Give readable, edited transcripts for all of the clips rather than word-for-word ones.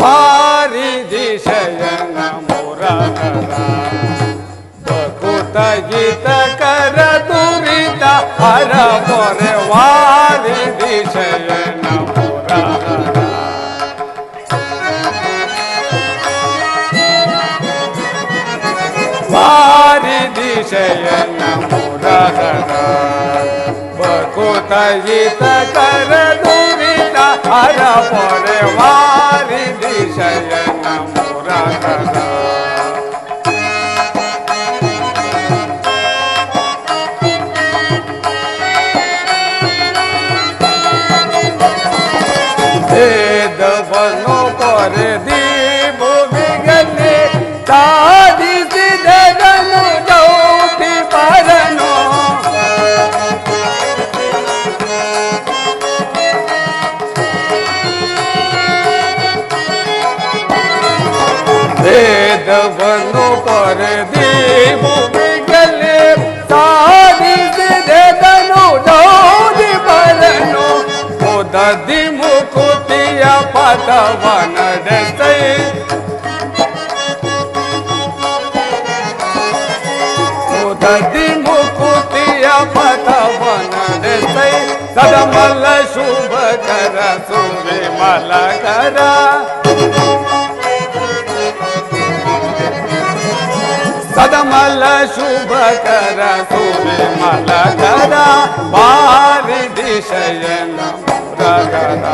ವಾರಿಧಿ ಶಯನ ಮುರಹರ ಬಕುತ ಗೀತ ಕರ ದುರಿತ ಹರ ಪೊರೆ ವಾರಿಧಿ ಶಯನ ಮುರಹರ ವಾರಿಧಿ ಶಯನ ಮುರಹರ ಬಕುತ ಗೀತ ಕರ ದುರಿತ ಹರ ಪೊರೆ ವಾರಿಧಿ ಶಯನ ಮುರಹರ ವೇದವನ್ನು ಪೊರೆದಿ ಭೂಮಿಗಲ್ಲಿ ಸಾಧಿಸಿದನು ಜೌತಿ ಪರನು ವೇದವನ್ನು ಪೊರೆದಿ ಭೂಮಿಗಲ್ಲಿ ಸಾಧಿಸಿದನು ಜೌತಿ ಪರನು ಮುದದಿ ಮುಕುತಿಯ ಪದವ ನಡೆಸೈ ಮುದದಿ ಮುಕುತಿಯ ಪದವ ನಡೆಸೈ ಸದಮಲ ಶುಭಕರ ಸುವಿಮಲಕರ ಸದಮಲ ಶುಭಕರ ಸುವಿಮಲಕರ ವಾರಿಧಿ ಶಯನ ಮುರಹರ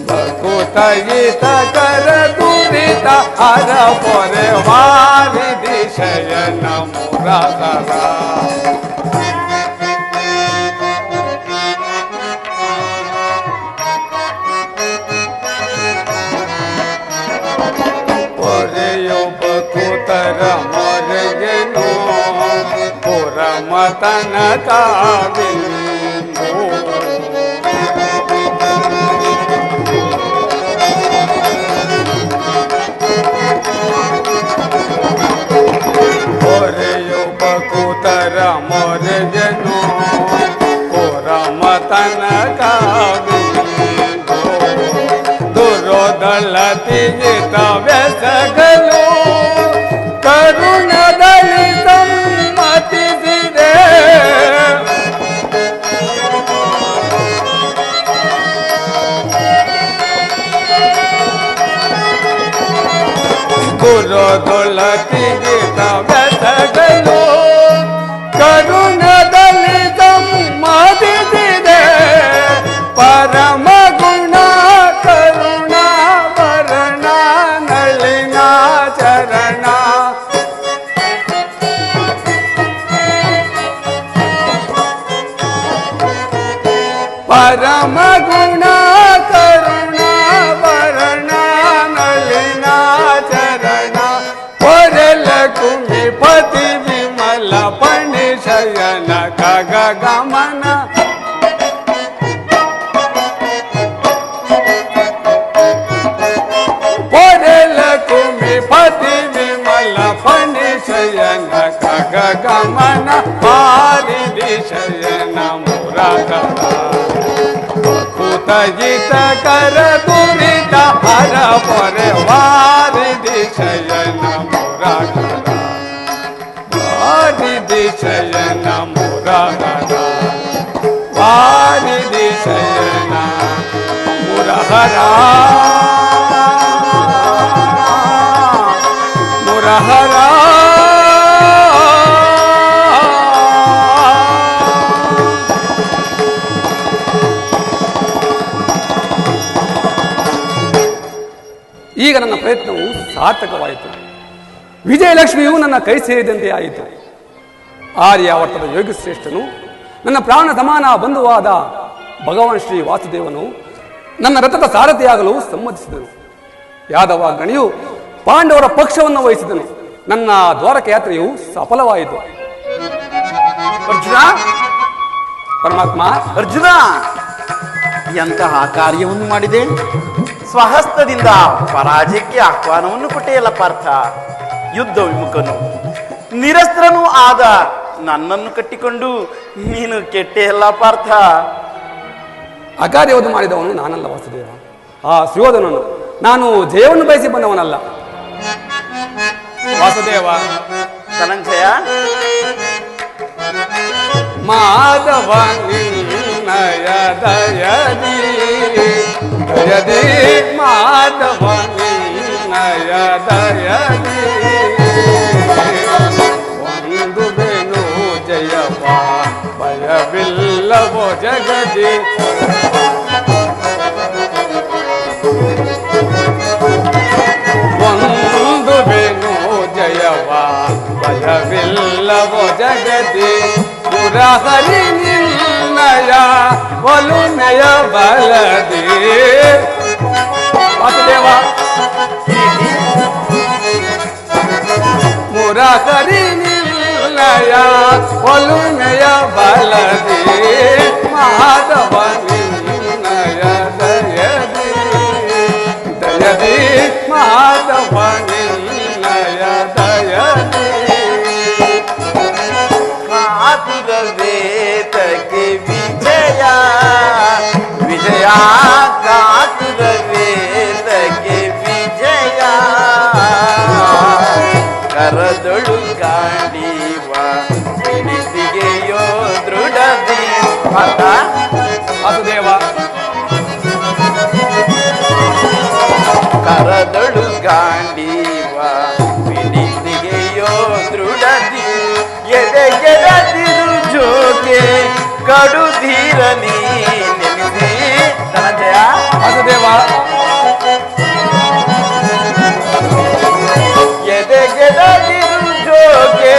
ಬಕುತ ಗೀತ ಕರ ದುರಿತ ಹರ ಪೊರೆ ವಾರಿಧಿ ಶಯನ ಮುರಹರ ಪೊರೆಯೋ ಬಕುತರ ಮೊರೆಗೆನೋ ಪುರಮತನ ಕಾವಿಂದು ಪೊರೆಯೋ ಬಕುತರ ಮೊರೆಗೆನೋ ಪುರಮತನ ಕಾವಿಂದು ದುರೋದಳತಿಗಿತ ವ್ಯಸಗಲು ಕರುಣದಲ್ಲಿ ಸಮ್ಮತಿಸಿದೆ ದುರೋದಳತಿಗಿತ ವ್ಯಸಗಲು ಕರುಣದಲ್ಲಿ ಸಮ್ಮತಿಸಿದೆ ಪರಮ ಗುಣ ಕರುಣ ವರಣ ನಳಿನ ಚರಣ ಪರಮ ಗುಣ ಕರುಣ ವರಣ ನಳಿನ ಚರಣ ಪೊರೆಲ ಕುಮಿ ಪತಿ ವಿಮಲ ಪಣಿ ಶಯನ ಖಗ ಗಮನ ಪೊರೆಲ ಕುಮಿ ಪತಿ ವಿಮಲ ಪಣಿ ಶಯನ ಖಗ ಗಮನ ವಾರಿಧಿ ಶಯನ ಮುರಹರ ಬಕುತ ಗೀತ ಕರ ದುರಿತ ಹರ ಪೊರೆ ವಾರಿಧಿ ಶಯನ ಮುರಹರ ವಾರಿಧಿ ಶಯನ ಮುರಹರ ವಾರಿಧಿ ಶಯನ ಮುರಹರ ಮುರಹರ ಈಗ ನನ್ನ ಪ್ರಯತ್ನವು ಸಾರ್ಥಕವಾಯಿತು. ವಿಜಯಲಕ್ಷ್ಮಿಯು ನನ್ನ ಕೈ ಸೇರಿದಂತೆ ಆಯಿತು. ಆರ್ಯಾವರ್ತದ ಯೋಗಶ್ರೇಷ್ಠನು ನನ್ನ ಪ್ರಾಣ ಸಮಾನ ಬಂಧುವಾದ ಭಗವಾನ್ ಶ್ರೀ ವಾಸುದೇವನು ನನ್ನ ರಥದ ಸಾರಥಿಯಾಗಲು ಸಮ್ಮತಿಸಿದನು. ಯಾದವ ಗಣಿಯು ಪಾಂಡವರ ಪಕ್ಷವನ್ನು ವಹಿಸಿದನು. ನನ್ನ ದ್ವಾರಕ ಯಾತ್ರೆಯು ಸಫಲವಾಯಿತು. ಅರ್ಜುನ, ಪರಮಾತ್ಮ, ಅರ್ಜುನ ಎಂತಹ ಕಾರ್ಯವನ್ನು ಮಾಡಿದೆ. ಸ್ವಹಸ್ತದಿಂದ ಪರಾಜಯಕ್ಕೆ ಆಹ್ವಾನವನ್ನು ಕೊಟ್ಟೆಯಲ್ಲ ಪಾರ್ಥ. ಯುದ್ಧ ವಿಮುಖನು, ನಿರಸ್ತ್ರನು ಆದ ನನ್ನನ್ನು ಕಟ್ಟಿಕೊಂಡು ನೀನು ಕೆಟ್ಟೆಯಲ್ಲ ಪಾರ್ಥ. ಅಕಾರ್ಯವನ್ನು ಮಾಡಿದವನು ನಾನಲ್ಲ ವಾಸುದೇವ. ಆ ಸುಯೋಧನನು ನಾನು ಜಯವನ್ನು ಬಯಸಿ ಬಂದವನಲ್ಲ ವಾಸುದೇವ. ಧನಂಜಯ, ಮಾಧವ ನಿನ್ನಯ ದಯದಿ ದಯದಿ ಮಾಧವ ನಿನ್ನಯ ದಯದಿ ಒಂದು ಬೇನು ಜಯವ ಭಯವಿಲ್ಲವೋ ಜಗದಿ. ಒಂದು ಬೇನು ಜಯವ ಭಯವಿಲ್ಲವೋ ಜಗದಿ. ಪುರಹರಿ ನಿನ್ನಯ ಒಲುಮೆಯ ಬಲದಿ. ವಾಸುದೇವ, ಮುರಹರಿ ನಿನ್ನಯ ಒಲುಮೆಯ ಬಲದಿ. ಮಾಧವ ನಿನ್ನಯ ದಯದಿ ದಯದಿ ಮಾಧವ ನಿನ್ನಯ ದಯದಿ. ಕಾತುರ ವೇದಕ್ಕೆ ವಿಜಯ ವಿಜಯ, ಕಾತುರ ವೇದಕ್ಕೆ ವಿಜಯ. ಕರದೊಳು ಕಾಣಿವ ಬಿಡಿಸಿಗೆಯೋ ದೃಢದಿ. ವಾಸುದೇವ, ಕರದೊಳು ಗಾಂಡೀವ ಬಿಡಿಸಿಗೆಯೋ ದೃಢದಿ. ಎದೆಗೆದಿರು ಜೋಕೆ ಕಡುಧೀರ ನೀ ನೆನೆಸಿ. ಧನಂಜಯ, ವಾಸುದೇವ, ಎದೆಗೆದಿರು ಜೋಕೆ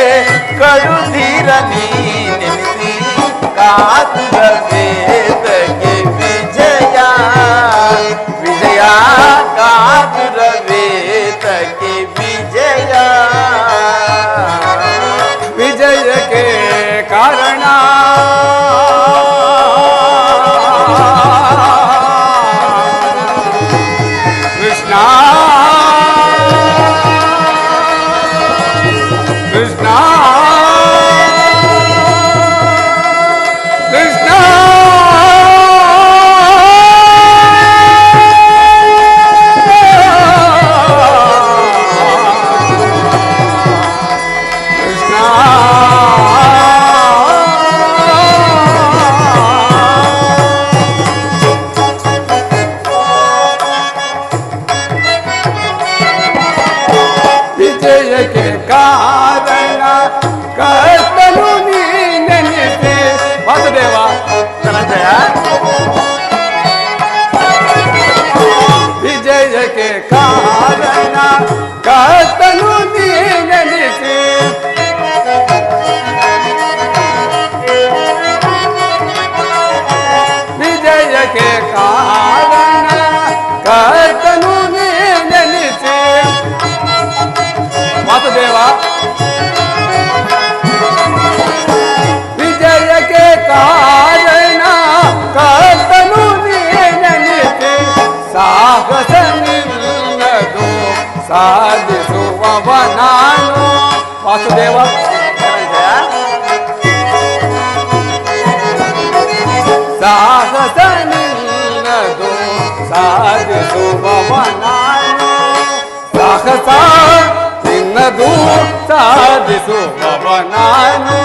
ಕಡುಧೀರ ನೀ ನೆನೆಸಿ. ಕಾತುರ ವೇದಕ್ಕೆ ವಿಜಯ ವಿಜಯ, ಕಾತುರ ವೇದಕ್ಕೆ ವಿಜಯ. ವಿಜಯಕ್ಕೆ ಕಾರಣ ಕೃಷ್ಣ ಕೃಷ್ಣ ಕೃಷ್ಣ. ವಿಜಯಕ್ಕೆ ಕಾರಣ ಕರ್ತನು ನೀನೆನಿಸಿ. ವಾಸುದೇವ, ಧನಂಜಯ, ವಿಜಯಕ್ಕೆ ಕಾರಣ ಕರ್ತನು ನೀನೆನಿಸಿ. ವಿಜಯಕ್ಕೆ ಕಾರಣ ಕರ್ತನು ನೀನೆನಿಸಿ. ವಾಸುದೇವ, ವಿಜಯಕ್ಕೆ ಕಾರಣ ಕರ್ತನು ನೀನೆನಿಸಿ. ಸಾಹಸ ನಿಲ್ಲದು ಸಾಧಿಸುವವ ನಾನು. ವಾಸುದೇವ, ಧನಂಜಯ, ಸಾಹಸ ನಿಲ್ಲದು ಸಾಧಿಸುವವ ನಾನು. ಸಾಹಸ ನಿನ್ನದು ಸಾಧಿಸುವವ ನಾನು.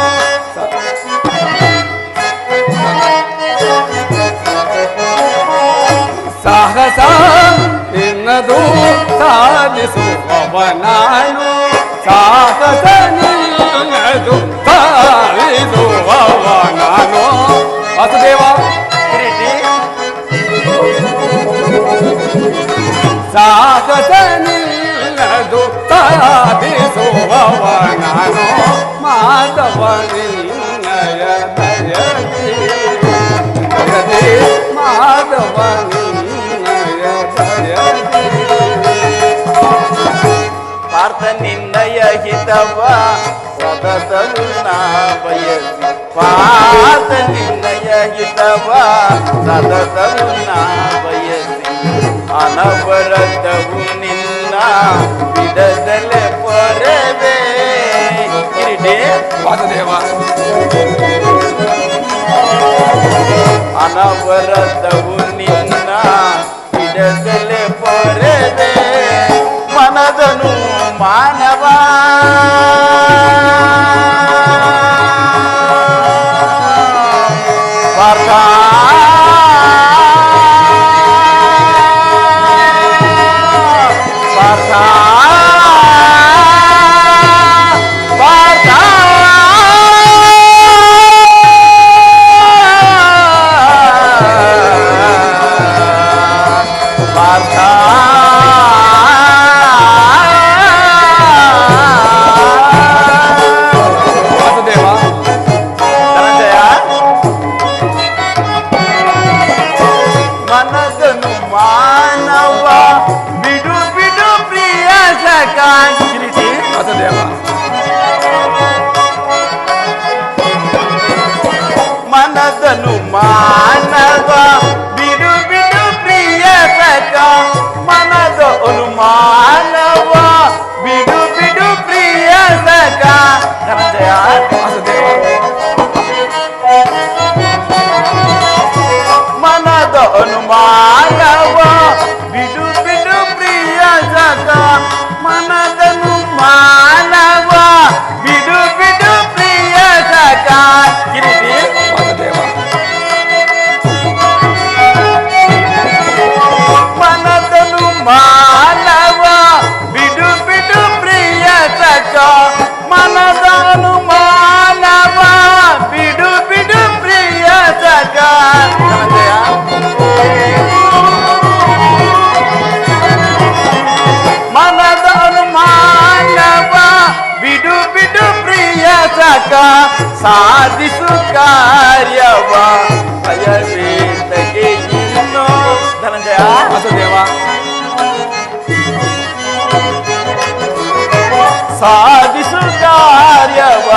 ಸಾಹಸ ನಿನ್ನದು ಸಾಧಿಸುವವ ನಾನು. ಸಾಹಸ ನಿನ್ನದು ಸಾಧಿಸುವವ ನಾನು. ವಾಸುದೇವ, ಕಿರೀಟಿ, ಸಾಹಸ ನಿಲ್ಲದು ಸಾಧಿಸುವವ ನಾನು. ಮಾಧವ ನಿನ್ನಯ ದಯದಿ ದಯದಿ ಮಾಧವ ನಿನ್ನಯ ದಯದಿ. ಪಾರ್ಥ ನಿನ್ನಯ ಹಿತವ ಸತತವು ನಾ ಬಯಸಿ. ಪಾರ್ಥ ನಿನ್ನಯ ಹಿತವ ಸತತವು ನಾ ಬಯಸಿ. ಅನವರತವು ನಿನ್ನ ಬಿಡದಲೆ ಪೊರೆವೆ. ಕಿರೀಟ, ಕಿರೀಟಿ ವಾಸುದೇವ. ಅನವರತವು ನಿನ್ನ ಹಿಡದಲೆ ಪೊರೆದೆ ಮನದನು ಮಾನವ ಪಾರ್ಥ ಪಾರ್ಥ ಪಾರ್ಥ ಪಾರ್ಥ ವಾಸುದೇವ. ಧನಂಜಯ ಮನದನು ಮಾನವ ಬಿಡು ಬಿಡು ಪ್ರಿಯ ಸಖ ಕಿರೀಟಿ ವಾಸುದೇವ. ಮನದನು ಮಾನವ ಬಿಡು ಬಿಡು ಪ್ರಿಯ ಸಖ ಮನದ ಅನುಮಾನವ ಬಿಡು ಬಿಡು ಪ್ರಿಯ ಸಖ ಧನಂಜಯ ವಾಸುದೇವ. ಮನದ ಅನುಮಾನವ ಬಿಡು ಬಿಡು ಪ್ರಿಯ ಸಖ ಮನದನು ಮಾನವ ಬಿಡು ಬಿಡು ಪ್ರಿಯ ಸಖ ಕಿರೀಟಿ ವಾಸುದೇವ. ಮನದನು ಮಾನವ ಬಿಡು ಬಿಡು ಪ್ರಿಯ ಸಖ ಮನದನು ಮಾನವ ಬಿಡು ಬಿಡು ಪ್ರಿಯ ಸಖ ಮನದನು ಮಾನವ ಬಿಡು ಬಿಡು ಪ್ರಿಯ ಸಖ ಸಾಧಿಸು ಕಾರ್ಯವ ಭಯವೇತಗೆ ಇನ್ನು ಧನಂಜಯ ವಾಸುದೇವ. ಸಾಧಿಸು ಕಾರ್ಯವ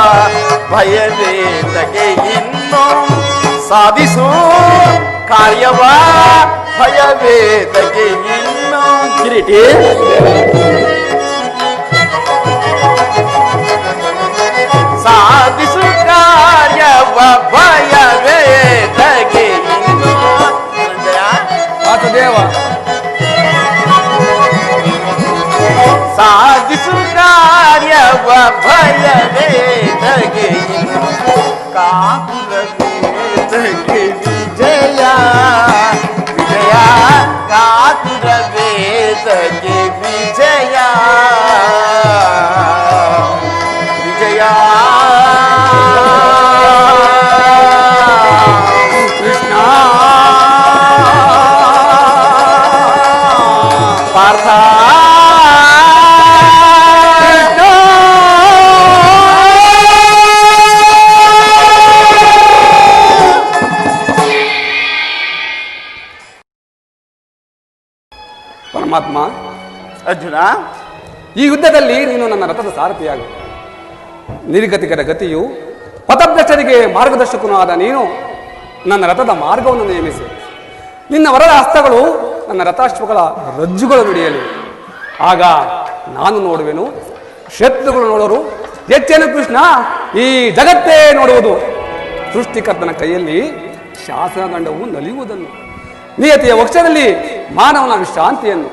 ಭಯವೇತಗೆ ಇನ್ನು ಸಾಧಿಸು ಕಾರ್ಯವ ಭಯವೇತಗೆ ಇನ್ನು ಕಿರೀಟಿ ಸಾಧಿಸು ಕಾರ್ಯವ ಭಯವೇತಗೆ ಇನ್ನು ಧನಂಜಯ ವಾಸುದೇವ. ಸಾಧಿಸು ಕಾರ್ಯವ ಭಯವೇತಗೆ ಇನ್ನು ಕಾತುರವೇತಗೆ ವಿಜಯ ವಿಜಯ ಕಾತುರವೇತಗೆ ವಿಜಯ ವಿಜಯ ಕೃಷ್ಣ. ಪಾರ್ಥ ಪರಮಾತ್ಮ, ಅರ್ಜುನ ಈ ಯುದ್ಧದಲ್ಲಿ ನೀನು ನನ್ನ ರಥದ ಸಾರಥಿಯಾಗು. ನಿರ್ಗತಿಕರ ಗತಿಯು ಪಥಭ್ರಷ್ಟರಿಗೆ ಮಾರ್ಗದರ್ಶಕನೂ ಆದ ನೀನು ನನ್ನ ರಥದ ಮಾರ್ಗವನ್ನು ನೇಮಿಸಿ ನಿನ್ನ ವರದ ಹಸ್ತಗಳು ನನ್ನ ರಥಾಶ್ವಗಳ ರಜ್ಜುಗಳು ಹಿಡಿಯಲಿ. ಆಗ ನಾನು ನೋಡುವೆನು, ಶತ್ರುಗಳು ನೋಡೋರು. ಹೆಚ್ಚೇನು ಕೃಷ್ಣ, ಈ ಜಗತ್ತೇ ನೋಡುವುದು. ಸೃಷ್ಟಿಕರ್ತನ ಕೈಯಲ್ಲಿ ಶಾಸನದಂಡವು ನಲಿಯುವುದನ್ನು, ನಿಯತಿಯ ವಕ್ಷದಲ್ಲಿ ಮಾನವನ ವಿಶ್ರಾಂತಿಯನ್ನು,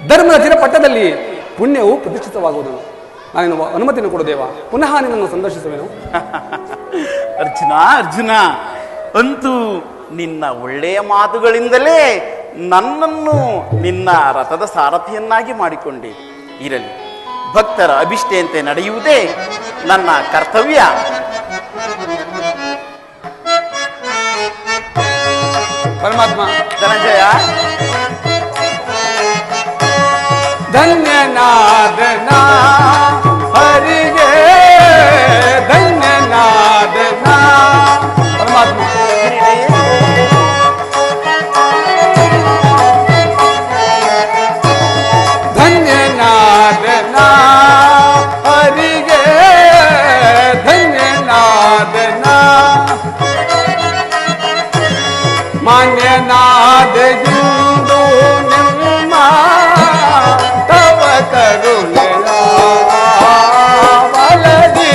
ಧರ್ಮದ ಚಿರಪಟ್ಟದಲ್ಲಿ ಪುಣ್ಯವು ಪ್ರತಿಷ್ಠಿತವಾಗುವುದನ್ನು. ನಾನು ಅನುಮತಿಯನ್ನು ಕೊಡುದೇವ, ಪುನಃ ನಿನ್ನನ್ನು ಸಂದರ್ಶಿಸುವೆನು. ಅರ್ಜುನ ಅರ್ಜುನ, ಅಂತೂ ನಿನ್ನ ಒಳ್ಳೆಯ ಮಾತುಗಳಿಂದಲೇ ನನ್ನನ್ನು ನಿನ್ನ ರಥದ ಸಾರಥಿಯನ್ನಾಗಿ ಮಾಡಿಕೊಂಡೆ. ಇರಲಿ, ಭಕ್ತರ ಅಭಿಷ್ಟೆಯಂತೆ ನಡೆಯುವುದೇ ನನ್ನ ಕರ್ತವ್ಯ. ಪರಮಾತ್ಮ, ಧನಂಜಯ ಧನ್ಯನಾದನ ಹರಿಗೆ, ಧನ್ಯನಾದನ ಪರಮಾತ್ಮ. ಧನ್ಯನಾದನ ಹರಿಗೆ, ಧನ್ಯನಾದನ ಮಾನ್ಯನಾದ ಇಂದು ನಿಮ್ಮ ತವ ಕರುಣೆಯ ಬಲದಿ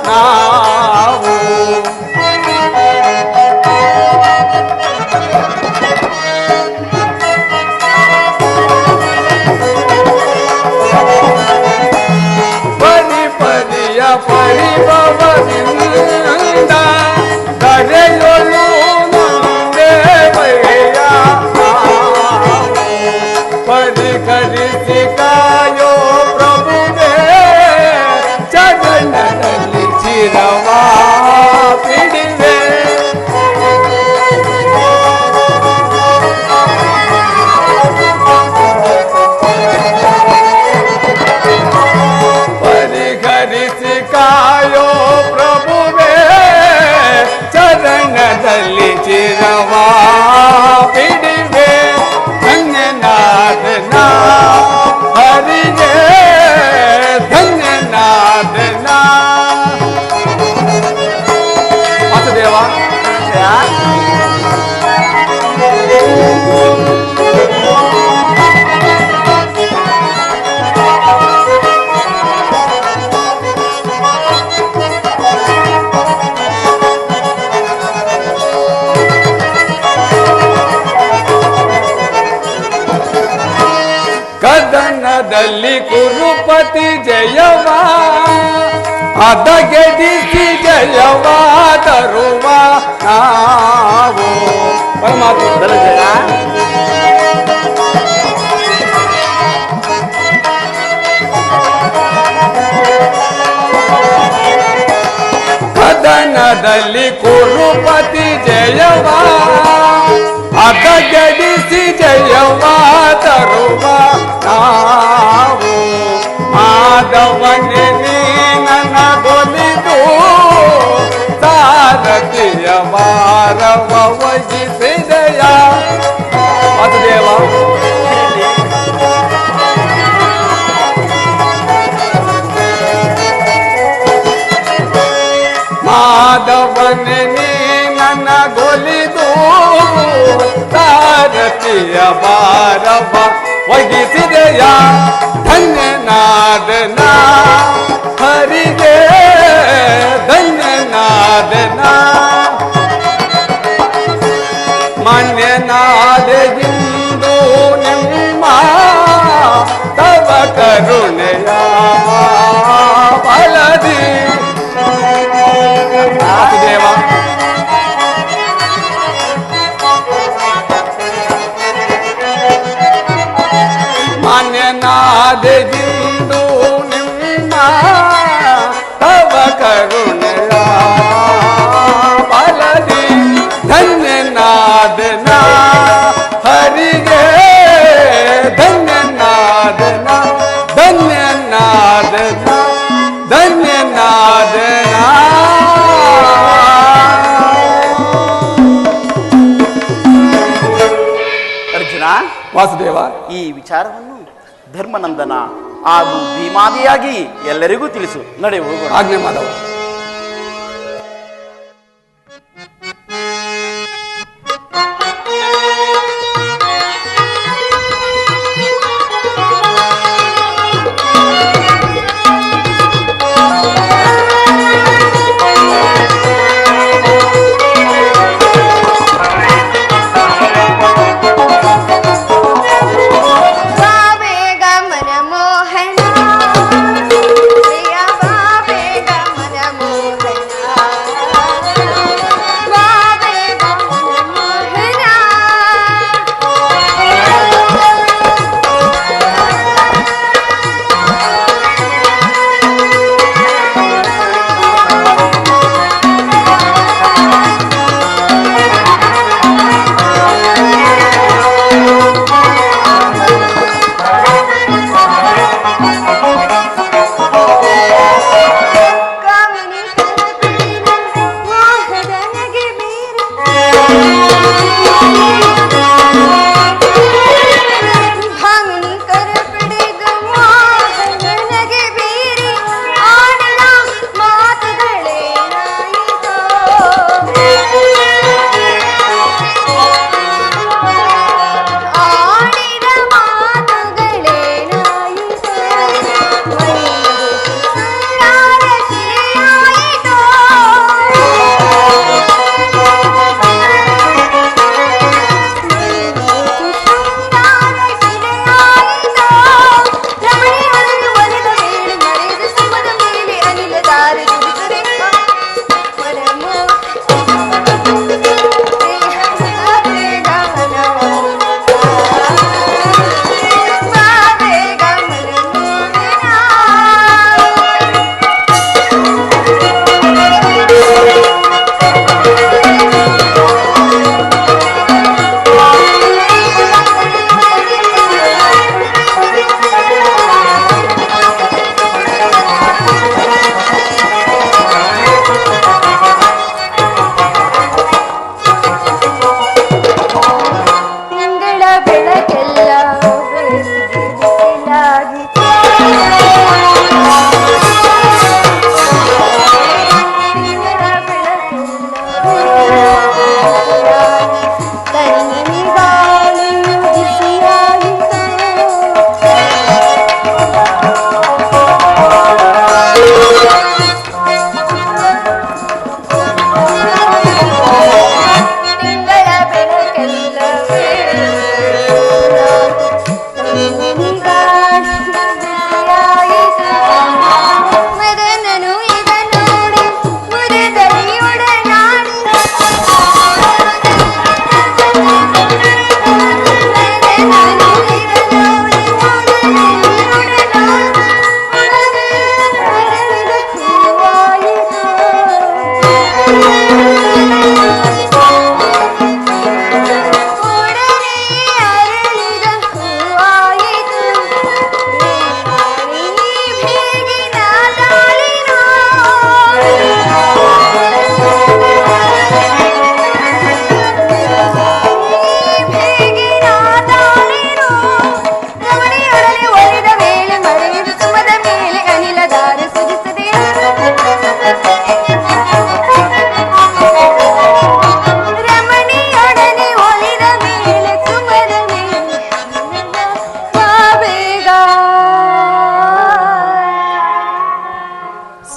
ನಾವು. ಪರಿ ಪರಿಯ ಪರಿಭವದಿಂದ ಕರೆಯೊಳು ನೊಂದೆ ಬಯ್ಯ ಪರಿಕರಿಸಿ ಕಾಯೋ ಪ್ರಭುವೇ ಚರಣದಲ್ಲಿ ಚಿರವಾ ಪಿಡಿವೆ. ಪರಿಹರಿಸಿ ಕಾಯೋ ಪ್ರಭುವೇ ಚರಣದಲ್ಲಿ ಚಿರವಾ ಪಿಡಿವೆ. ಧನ್ಯನಾದನ ಹರಿಗೆ ಧನ್ಯನಾದನ. ವಾಸುದೇವ ಕದನದಲ್ಲಿ ಕುರುಪತಿ ಜಯವ ಅದಗೆದಿಸಿ ಜಯವ ತರುವ ನಾವು. ಪರಮಾತ್ಮ ಜಯ. ಕದನದಲ್ಲಿ ಕುರುಪತಿ ಜಯವ ಅದಗೆದಿಸಿ ಜಯವ ತರುವ ನಾವು. ಮಾಧವನೇ ನೀ ನನ್ನ ಗೊಲಿದು ಸಾರಥಿಯ ಭಾರವ ವಹಿಸಿದೆಯ. ವಾಸುದೇವ ಮಾಧವನೇ ನೀ ನನ್ನ ಗೊಲಿದು ಸಾರಥಿಯ ಭಾರವ ವಹಿಸಿದೆಯ. ಧನ್ಯನಾದನ ಹರಿಗೆ ಧನ್ಯನಾದನ. ಮಾನ್ಯನಾದೆಂದು ನಿಮ್ಮ ತವ ಕರುಣೆಯ ಫಲದಿ. ವಾಸುದೇವ ಮಾನ್ಯನಾದೆಂದು ನಿಮ್ಮ ತವ ಕರುಣೆಯ ಫಲದಿ. ಧನ್ಯನಾದನ ಹರಿಗೆ ಧನ್ಯನಾದನ ಧನ್ಯನಾದನ ಧನ್ಯನಾದನ. ಅರ್ಜುನ ವಾಸುದೇವ ಈ ವಿಚಾರವನ್ನು ಧರ್ಮನಂದನ ಹಾಗೂ ಭೀಮಾದಿಯಾಗಿ ಎಲ್ಲರಿಗೂ ತಿಳಿಸು. ನಡೆ ಹೋಗೋಣ. ಆಜ್ಞೆ ಮಾಧವ. Mother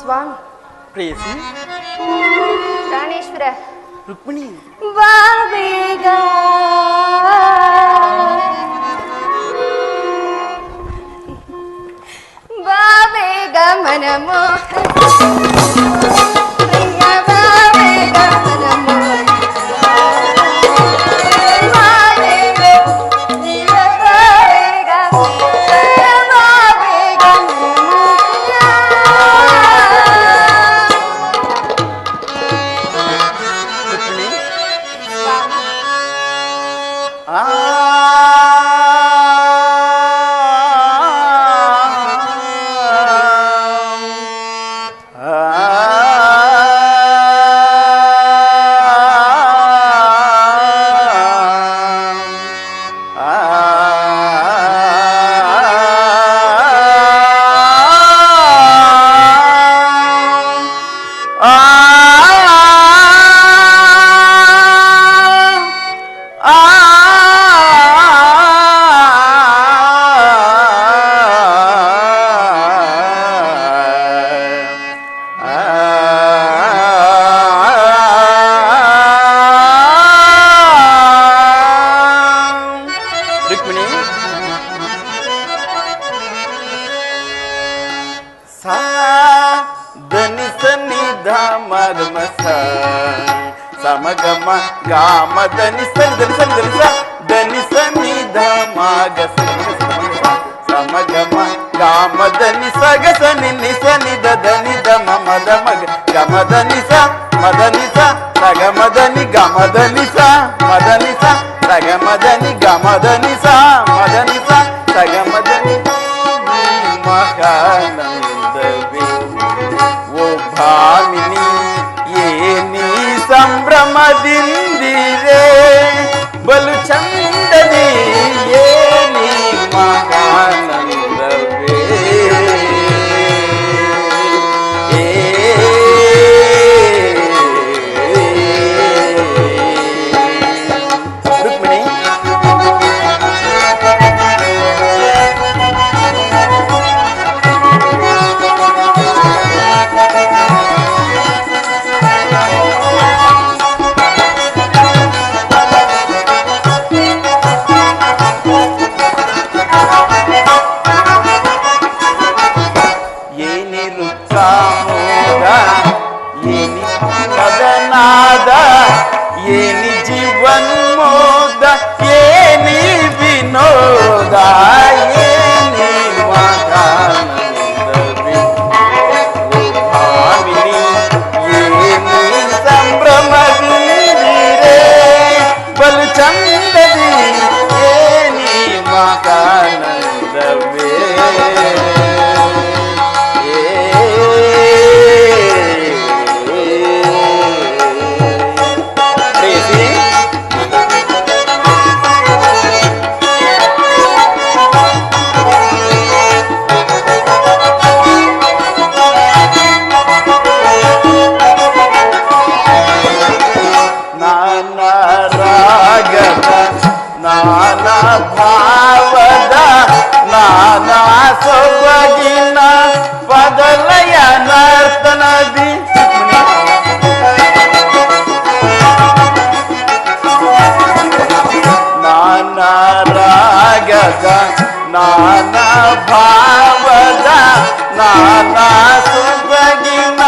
ಸ್ವಾಮಿ ಪ್ರೇಯಸಿ ಪ್ರಾಣೇಶ್ವರ ರುಕ್ಮಿಣಿ ಬಾ ಬೇಗ ಬಾ ಬೇಗ ಮನಮೋ ಸಮಗಮ ಗಾಮ ಧನಿ ಸನಿ ಧನಿ ಸನಿ ಧ ಮಾಗ ಸಮಗಮ ಗಾಮ ಧನಿ ಸಗ ಸನಿ ನಿ ಸನಿ ಧನಿ ಧ ಮದ ಮಗ ಗಮ ಧನಿ ಸ ಮದ ನಿ ಸ ಸಗ ಮದನಿ ಗಮ ಧನಿ ಸ ಮದ ನಿ ಸ ಸಗ ಮದನಿ ಗಮ ಧನಿ ಸ ಮದ ನಿ ಸ ಸಗ ಮದನಿ ಮಹಾನಂದವೇ ಓ ಭಾಮಿನಿ ಏನಿ ಸಂಭ್ರಮದಿಂದಿರೆ ಬಲು ಚಂದದಿ ಏನಿ ಮಹಾನಂದವೇ ರುಕ್ಮಿಣಿ ಏನಿ ಜೀವನ್ಮೋದ ಏನಿ ವಿನೋದ ಏನಿ ಮಹಾನಂದವೇ ಭಾಮಿನಿ ಏನಿ ಸಂಭ್ರಮದಿಂದಿರೆ ಬಲು ಚಂದದಿ ಏನಿ ಮಹಾನಂದವೇ ನಾನಾ ಭಾವದ ನಾನಾ ಸೊಬಗಿನ ಬದಲಯ ನರ್ತನದಿ ನಾನಾ ರಾಗದ ನಾನಾ ಭಾವದ ನಾನಾ ಸೊಬಗಿನ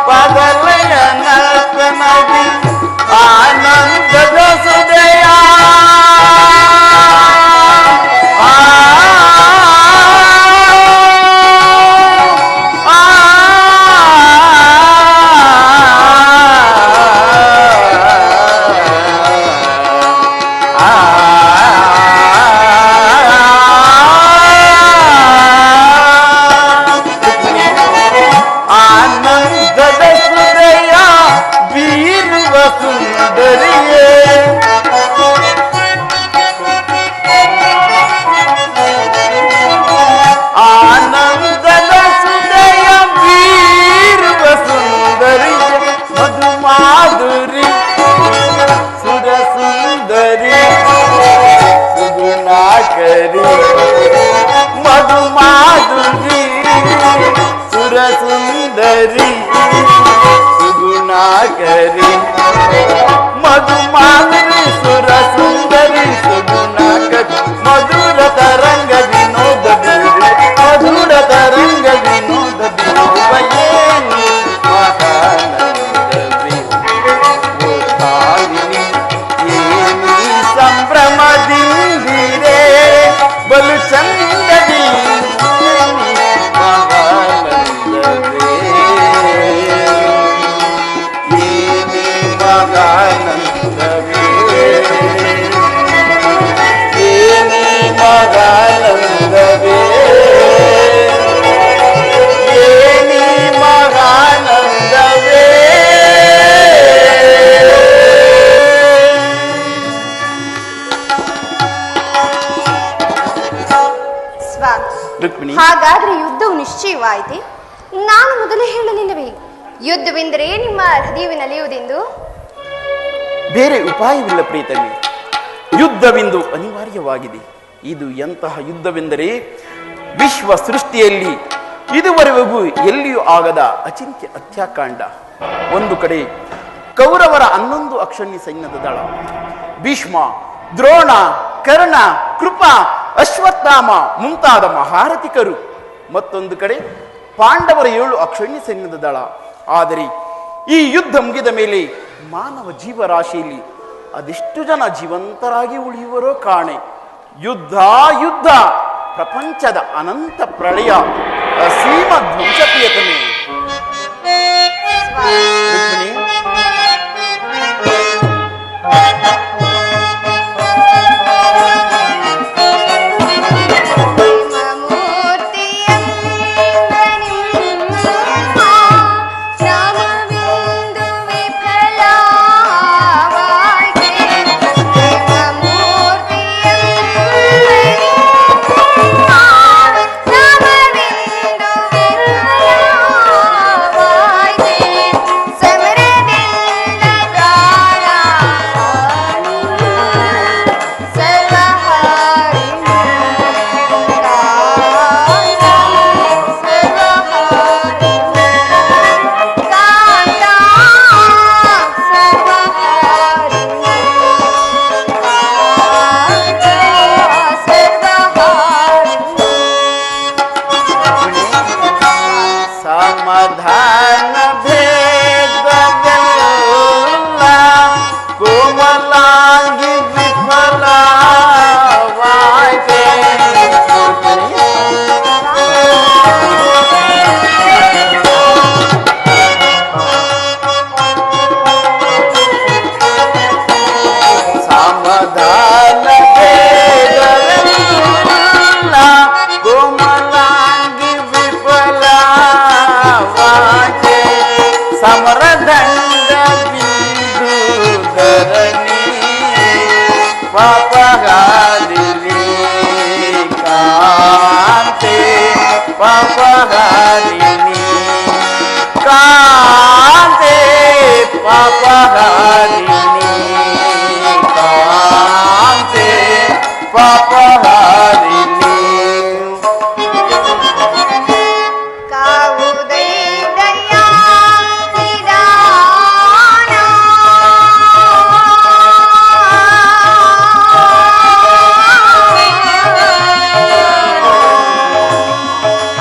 ಬದಲಯ ನರ್ತನದಿ ಆನಂದದ ಸುದಯ ಮಧು ಮಾಧುರಿ ಸುರ ಸುಂದರಿ ಸುಗುಣಾಕರಿ ಮಧು ಮಾಧುರಿ ಸುರ ಸುಂದರಿ ಸುಗುಣಾಕರಿ ಮಧುರ ತರಂಗ ವಿನೋದ ಮಧುರ ತರಂಗ ವಿನೋದ ಏನು ಮಹಾನಂದವೇ ಓ ತಾಯಿನಿ ಏನಿ ಸಂಭ್ರಮದಿಂದಿರೇ ಬಲು ಚಂದದಿ ಮಹಾನಂದವೇ ಏನಿ ಮಹಾನಂದವೇ ಏನಿ ಮಹಾನಂದವೇ ಏನಿ ಮಹಾನಂದವೇ ಸ್ವಾಮಿ, ರುಕ್ಮಿಣಿ, ಹಾಗಾದ್ರೆ ಯುದ್ಧವು ನಿಶ್ಚಯವಾಯಿತೆ. ನಾನು ಮೊದಲೇ ಹೇಳಲಿಲ್ಲವೇ ಯುದ್ಧವೆಂದರೆ ನಿಮ್ಮ ಹೃದಯವಿನಲಿಯುವುದೆಂದು? ಬೇರೆ ಉಪಾಯವಿಲ್ಲ ಪ್ರೀತಮೆ. ಯುದ್ಧವೆಂದು ಅನಿವಾರ್ಯವಾಗಿದೆ. ಇದು ಎಂತಹ ಯುದ್ಧವೆಂದರೆ ವಿಶ್ವ ಸೃಷ್ಟಿಯಲ್ಲಿ ಇದುವರೆಗೂ ಎಲ್ಲಿಯೂ ಆಗದ ಅಚಿಂತ್ಯ ಹತ್ಯಾಕಾಂಡ. ಒಂದು ಕಡೆ ಕೌರವರ 11 ಅಕ್ಷಣ್ಯ ಸೈನ್ಯದ ದಳ, ಭೀಷ್ಮ, ದ್ರೋಣ, ಕರ್ಣ, ಕೃಪ, ಅಶ್ವತ್ಥಾಮ ಮುಂತಾದ ಮಹಾರಥಿಕರು. ಮತ್ತೊಂದು ಕಡೆ ಪಾಂಡವರ 7 ಅಕ್ಷಣ್ಯ ಸೈನ್ಯದ ದಳ. ಆದರೆ ಈ ಯುದ್ಧ ಮುಗಿದ ಮೇಲೆ ಮಾನವ ಜೀವರಾಶಿಯಲ್ಲಿ ಅದೆಷ್ಟು ಜನ ಜೀವಂತರಾಗಿ ಉಳಿಯುವರೋ ಕಾಣೆ. ಯುದ್ಧ ಯುದ್ಧ, ಪ್ರಪಂಚದ ಅನಂತ ಪ್ರಳಯ, ಅಸೀಮ ಧ್ವಂಸಪ್ರಿಯತಮೆ. ರುಕ್ಮಿಣಿ, ಸಮಾಧಾನ ಭೇದವೆಲ್ಲ ಕೋಮಲಾಂಗಿ ವಿಫಲವಾಯ್ತೆ. ಸಮಾಧಾನ ಭೇದವೆಲ್ಲ ಕೋಮಲಾಂಗಿ ವಿಫಲವಾಯ್ತೆ. ಸಮರದಂಡ ಬಿಂದು ಧರಣಿ ಪಾಪಗಾಲಿನಿ ಕಾಂತೆ ಪಾಪಗಾಲಿನಿ ಕಾಂತೆ ಪಾಪಗಾಲಿನಿ ಕಾಂತೆ ಪಾಪಗಾಲಿನಿ. ಆ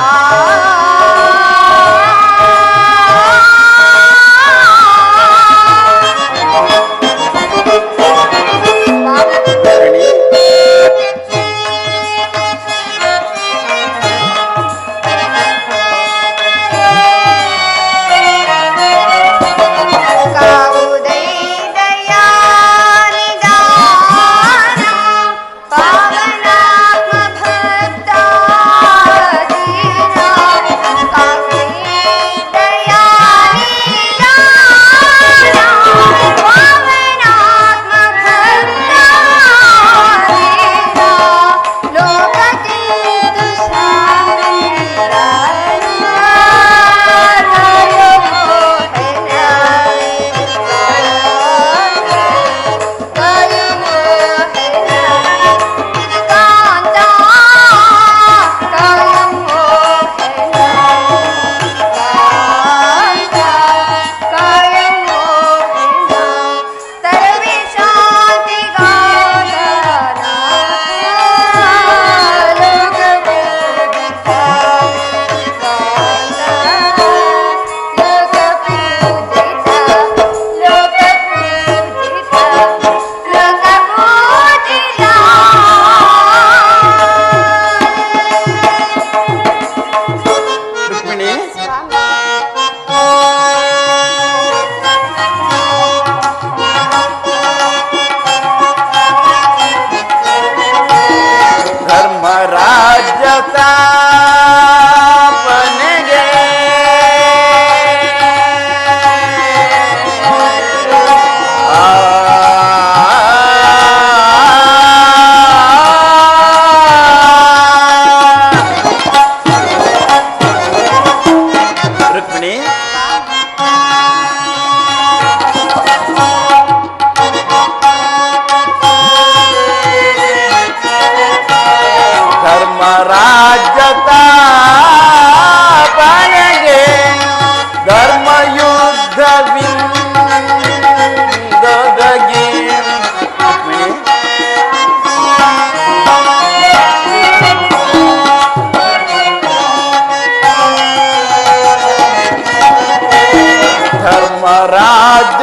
ಧರ್ಮರಾಜ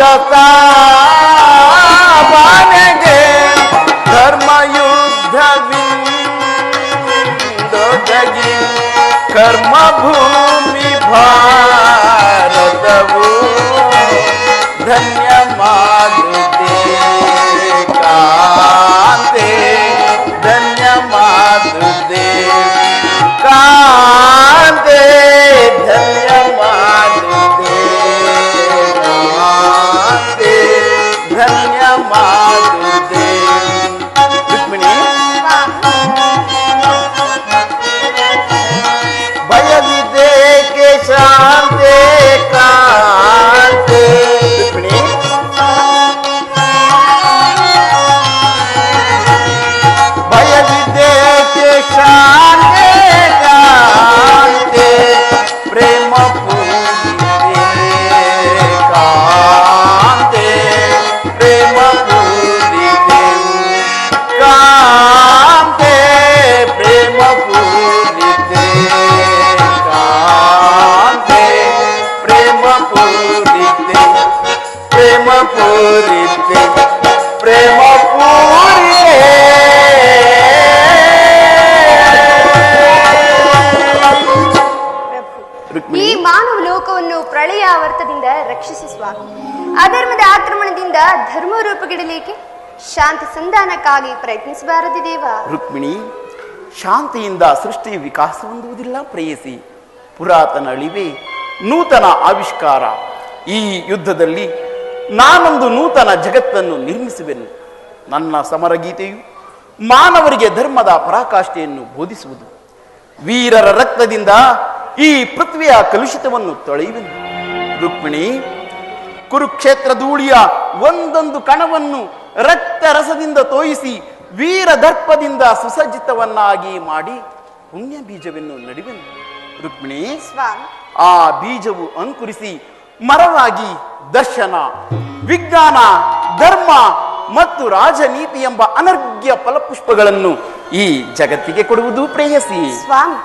ಸ್ಥಾಪನೆಗೆ ಧರ್ಮಯುದ್ಧವಿಂದೊದಗಿ ಕರ್ಮಭೂಮಿ ಭಾರತವು ಧನ್ಯ ಮಾಡುತ್ತೆ ಕಾಂತೆ ಧನ್ಯ ಮಾಡುತ್ತೆ ಕಾಂತೆ ಧನ್ಯ ಮಾಡುತ್ತೆ ಕಾಂತೆ ಧನ್ಯ ಮಾಡುತ್ತೆ ರುಕ್ಮಿಣಿ ಭಯವಿದೇಕೆ ಶಾಂತೆ ಕಾಂತೆ ರುಕ್ಮಿಣಿ ಭಯವಿದೇಕೆ ಶಾಂತೆ ಕಾಂತೆ ಪ್ರೇಮ ಪೂಜಿತೆ ಕಾಂತೆ ಪ್ರೇಮ ಪೂಜಿತೆ ಕಾಂತೆ ಪ್ರೇಮ ಪೂಜಿತೆ ಕಾಂತೆ ಪ್ರೇಮ ಪೂಜಿತೆ ಪ್ರೇಮ ಪೂರಿತೆ ಪ್ರೇಮ ಈ ಮಾನವ ಲೋಕವನ್ನು ಪ್ರಳಯಾವರ್ತದಿಂದ ರಕ್ಷಿಸಿ ಸ್ವಾಮಿ. ಅಧರ್ಮದ ಆಕ್ರಮಣದಿಂದ ಧರ್ಮ ರೂಪಗಿಡಲಿಕ್ಕೆ ಶಾಂತಿ ಸಂಧಾನಕ್ಕಾಗಿ ಪ್ರಯತ್ನಿಸಬಾರದು ದೇವ. ರುಕ್ಮಿಣಿ, ಶಾಂತಿಯಿಂದ ಸೃಷ್ಟಿ ವಿಕಾಸ ಹೊಂದುವುದಿಲ್ಲ ಪ್ರೇಯಸಿ. ಪುರಾತನ ಅಳಿವೆ ನೂತನ ಆವಿಷ್ಕಾರ. ಈ ಯುದ್ಧದಲ್ಲಿ ನಾನೊಂದು ನೂತನ ಜಗತ್ತನ್ನು ನಿರ್ಮಿಸುವೆನು. ನನ್ನ ಸಮರಗೀತೆಯು ಮಾನವರಿಗೆ ಧರ್ಮದ ಪರಾಕಾಷ್ಠೆಯನ್ನು ಬೋಧಿಸುವುದು. ವೀರರ ರಕ್ತದಿಂದ ಈ ಪೃಥ್ವಿಯ ಕಲುಷಿತವನ್ನು ತೊಳೆಯುವೆನು. ರುಕ್ಮಿಣಿ, ಕುರುಕ್ಷೇತ್ರ ಧೂಳಿಯ ಒಂದೊಂದು ಕಣವನ್ನು ರಕ್ತ ರಸದಿಂದ ತೋಯಿಸಿ ವೀರ ದರ್ಪದಿಂದ ಸುಸಜ್ಜಿತವನ್ನಾಗಿ ಮಾಡಿ ಪುಣ್ಯ ಬೀಜವನ್ನು ನಡುವೆನು. ರುಕ್ಮಿಣಿ, ಆ ಬೀಜವು ಅಂಕುರಿಸಿ ಮರವಾಗಿ ದರ್ಶನ, ವಿಜ್ಞಾನ, ಧರ್ಮ ಮತ್ತು ರಾಜನೀತಿ ಎಂಬ ಅನರ್ಘ್ಯ ಫಲಪುಷ್ಪಗಳನ್ನು ಈ ಜಗತ್ತಿಗೆ ಕೊಡುವುದು ಪ್ರೇಯಸಿ. ಸ್ವಾಮಿ,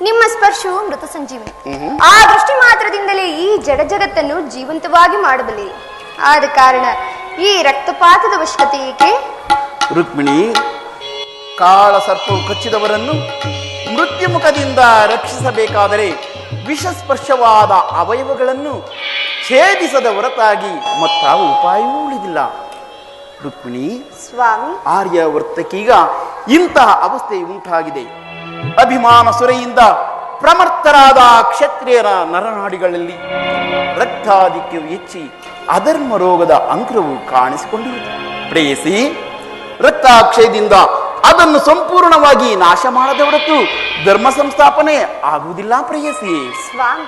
ನಿಮ್ಮ ಸ್ಪರ್ಶವು ಮೃತ ಸಂಜೀವನಿ. ಆ ದೃಷ್ಟಿ ಮಾತ್ರದಿಂದಲೇ ಈ ಜಡ ಜಗತ್ತನ್ನು ಜೀವಂತವಾಗಿ ಮಾಡಬಲ್ಲೆ. ಆದ ಕಾರಣ ಈ ರಕ್ತಪಾತದ ಅವಶ್ಯಕತೆ ಏಕೆ? ರುಕ್ಮಿಣಿ, ಕಾಳ ಸರ್ಪವು ಕಚ್ಚಿದವರನ್ನು ಮೃತ್ಯುಮುಖದಿಂದ ರಕ್ಷಿಸಬೇಕಾದರೆ ವಿಷಸ್ಪರ್ಶವಾದ ಅವಯವಗಳನ್ನು ಛೇದಿಸದ ಹೊರತಾಗಿ ಮತ್ತಾವ ಉಪಾಯವೂ ಉಳಿದಿಲ್ಲ. ರುಕ್ಮಿಣಿ ಸ್ವಾಮಿ, ಆರ್ಯವರ್ತಕೀಗ ಇಂತಹ ಅವಸ್ಥೆ ಉಂಟಾಗಿದೆ. ಅಭಿಮಾನ ಸುರೆಯಿಂದ ಪ್ರಮರ್ಥರಾದ ಕ್ಷತ್ರಿಯರ ನರನಾಡಿಗಳಲ್ಲಿ ರಕ್ತಾಧಿಕ್ಯವು ಹೆಚ್ಚಿ ಅಧರ್ಮ ರೋಗದ ಅಂಕುರವು ಕಾಣಿಸಿಕೊಂಡಿರುವುದು. ಪ್ರೇಯಸಿ, ರಕ್ತಾಕ್ಷಯದಿಂದ ಅದನ್ನು ಸಂಪೂರ್ಣವಾಗಿ ನಾಶ ಮಾಡದ ಹೊರತು ಧರ್ಮ ಸಂಸ್ಥಾಪನೆ ಆಗುವುದಿಲ್ಲ ಪ್ರೇಯಸಿ. ಸ್ವಾಮಿ,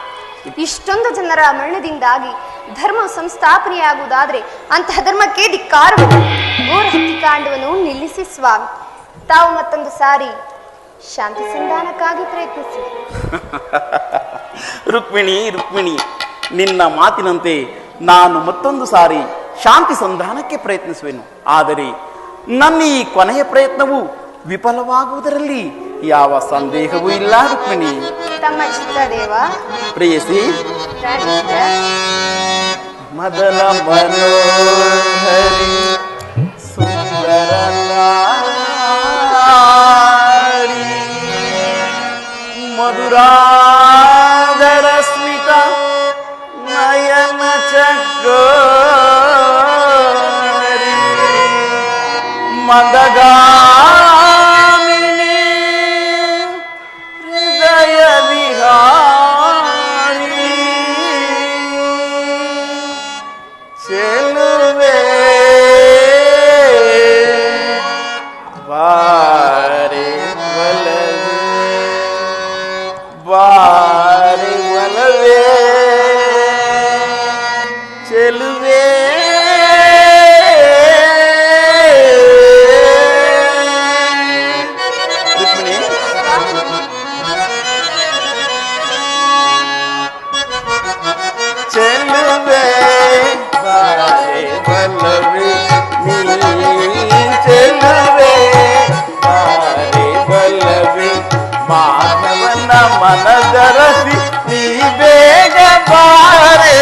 ಇಷ್ಟೊಂದು ಜನರ ಮರಣದಿಂದಾಗಿ ಧರ್ಮ ಸಂಸ್ಥಾಪನೆಯಾಗುವುದಾದ್ರೆ ಅಂತಹ ಧರ್ಮಕ್ಕೆ ಧಿಕ್ಕಾರವಿದೆ. ಘೋರ ಹತ್ಯಾಕಾಂಡವನ್ನು ನಿಲ್ಲಿಸಿ ಸ್ವಾಮಿ. ತಾವು ಮತ್ತೊಂದು ಸಾರಿ ಶಾಂತಿ ಸಂಧಾನಕ್ಕಾಗಿ ಪ್ರಯತ್ನಿಸಿ. ರುಕ್ಮಿಣಿ, ರುಕ್ಮಿಣಿ, ನಿನ್ನ ಮಾತಿನಂತೆ ನಾನು ಮತ್ತೊಂದು ಸಾರಿ ಶಾಂತಿ ಸಂಧಾನಕ್ಕೆ ಪ್ರಯತ್ನಿಸುವೆನು. ಆದರೆ ನನ್ನ ಈ ಕೊನೆಯ ಪ್ರಯತ್ನವು ವಿಫಲವಾಗುವುದರಲ್ಲಿ ಯಾವ ಸಂದೇಹವೂ ಇಲ್ಲ ರುಕ್ಮಿಣಿ. ತಮ್ಮ ಚಿತ್ತ ದೇವ. ಪ್ರೇಯಸಿ, ಮದನ ಮನೋಹರಿ ಸುಂದರ ನಾರಿ, ಮಧುರಾದರ ಸ್ಮಿತ ನಯನ ಚಕೋರಿ, ಮಂದಗಾಮಿನಿ ಹೃದಯ ವಿಹಾರಿ, ಚೆಲುವೆ ಬಾರೆ ಒಲವೆ, ಬಾರೆ ಒಲವೆ, ಚೆಲುವೆ ರುಕ್ಮಿಣಿ, ಚೆಲುವೆ ಬಾರೆ ಒಲವೆ, ನೀ ಚೆಲುವೆ ಬಾರೆ ಒಲವೆ, ಮಾನವನ ಮನದರಸಿ ನೀ ಬೇಗ ಬಾರೆ.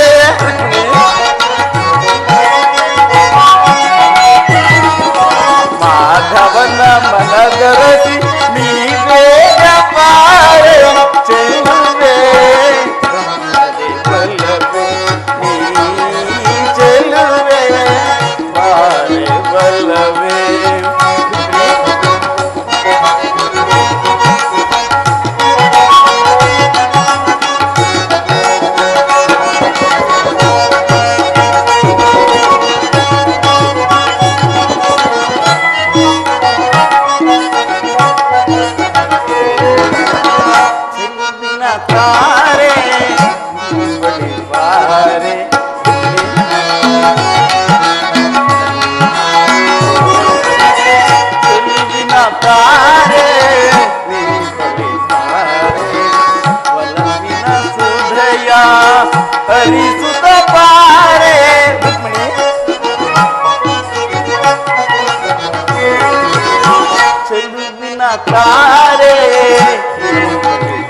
ಬಾರೆ ಚೆಲುವಿನ ತಾರೆ ಒಲವಿನ ಸುಧಯ ಹರಿಸುತ್ತ ಬಾರೆ ರುಕ್ಮಿಣಿ ಚೆಲುವಿನ ತಾರೆ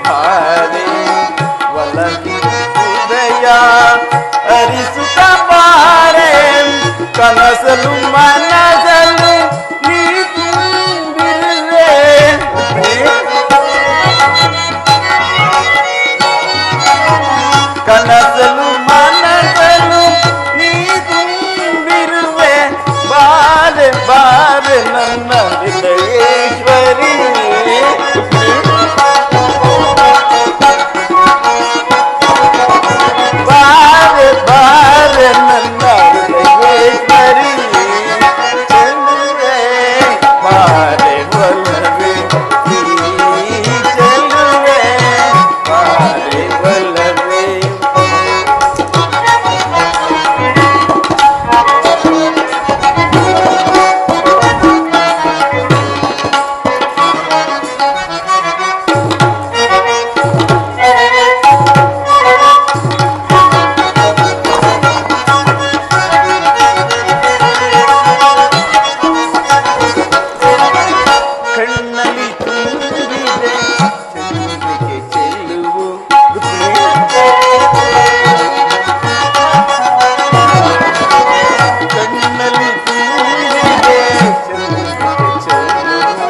ಬಾರೆ ಒಲವಿನ ಸುಧಯ ಹರಿಸುತ್ತ ಬಾರೆ ಕನಸಲು ಮನಸಲು ನೀ ತುಂಬಿರುವೆ ಕನಸಲು ಮನಸಲು ನೀ ತುಂಬಿರುವೆ ಬಾರೆ ಬಾರೆ ನನ್ನ ಹೃದಯೇಶ್ವರಿ ಬಾರೆ ಬಾರೆ ನನ್ನ ಹೃದಯೇಶ್ವರಿ ಚೆಲುವೆ ಬಾರೆ ಒಲವೆ ಚೆಲುವೆ ಬಾರೆ ಒಲವೆ ಕಣ್ಣಲ್ಲಿ ತುಂಬಿದೆ ಚೆಲುವಿಗೆ ಚೆಲುವು ಕಣ್ಣಲ್ಲಿ ತುಂಬಿದೆ ಚೆಲುವಿಗೆ ಚೆಲುವು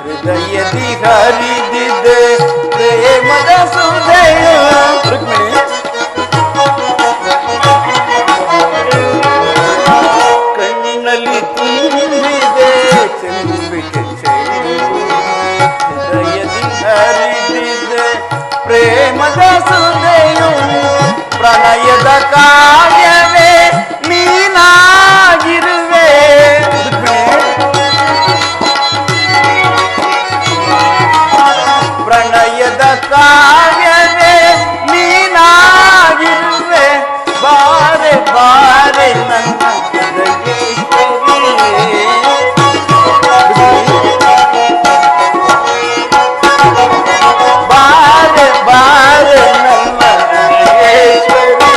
ಹೃದಯದಿ ಹರಿದಿದೆ ಪ್ರೇಮದ ಸುಧೆಯು ರುಕ್ಮಿಣಿ ಕಣ್ಣಲ್ಲಿ ತುಂಬಿದೆ ಚೆಲುವಿಗೆ ಚೆಲುವು ಹೃದಯದಿ ಹರಿದಿದೆ ಪ್ರೇಮದ ಸುಧೆಯು ಪ್ರಣಯದ ಕಾವ್ಯವೇ ನೀನಾಗಿರುವೆ ಪ್ರಣಯದ ಕಾವ್ಯವೇ ನೀನಾಗಿರುವೆ ಬಾರೆ ಬಾರೆ ನನ್ನ ಹೃದಯೇಶ್ವರಿ ಬಾರೆ ಬಾರೆ ನನ್ನ ಹೃದಯೇಶ್ವರಿ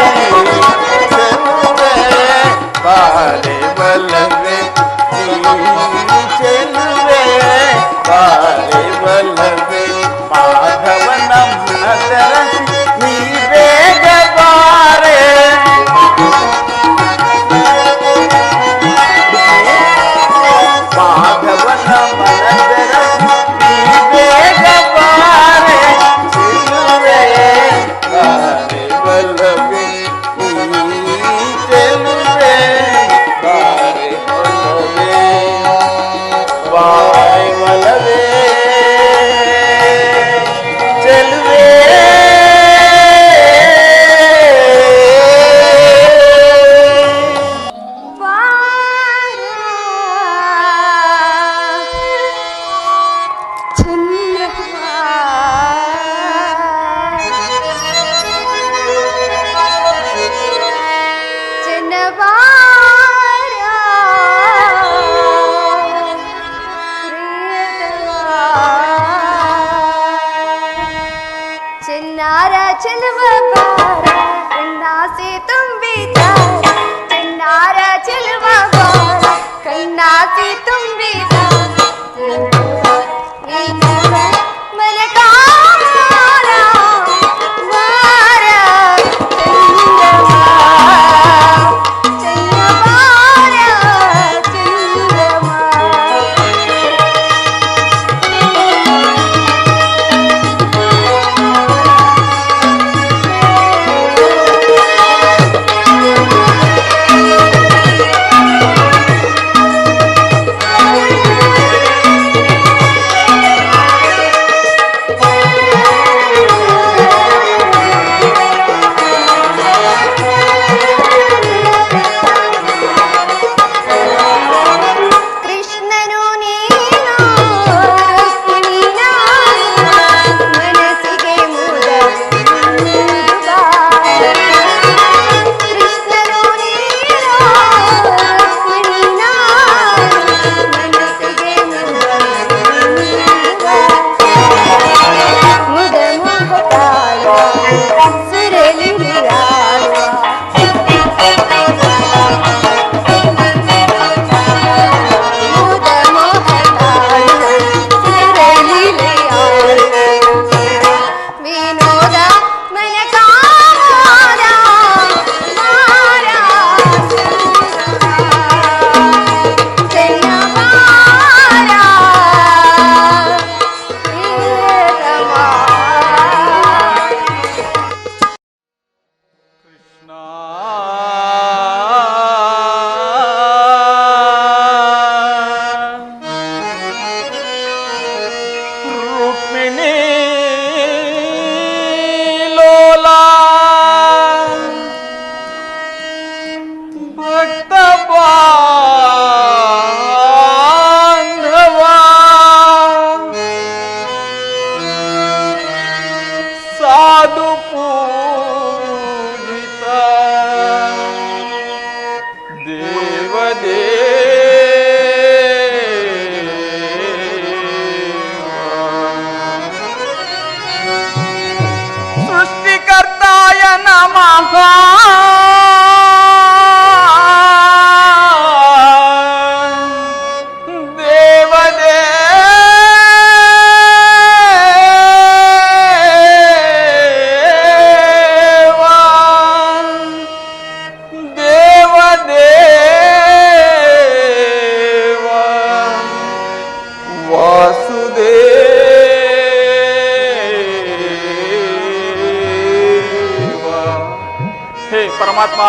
ಪರಮಾತ್ಮ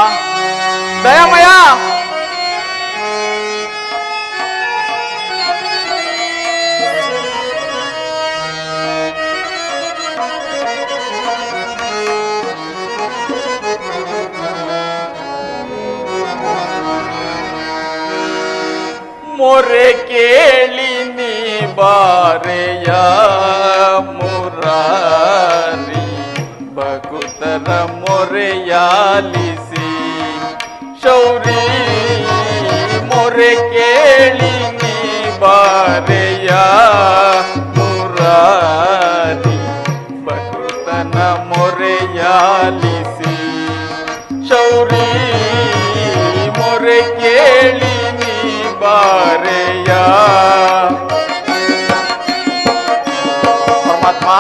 ದಯಾಮಯ ಮೊರೆ ಕೇಳಿ ನೀ ಬಾರೆಯ ಮುರಾರಿ ಭಕುತರ ಮೊರೆಯಾಲಿಸಿ ಶೌರಿ ಮೊರೆ ಕೇಳಿ ನೀ ಬಾರೆಯ ಮುರಾರಿ ಭಕುತನ ಮೊರೆಯಾಲಿಸಿ ಶೌರಿ ಮೊರೆ ಕೇಳಿ ನೀ ಬಾರೆಯ ಪರಮಾತ್ಮ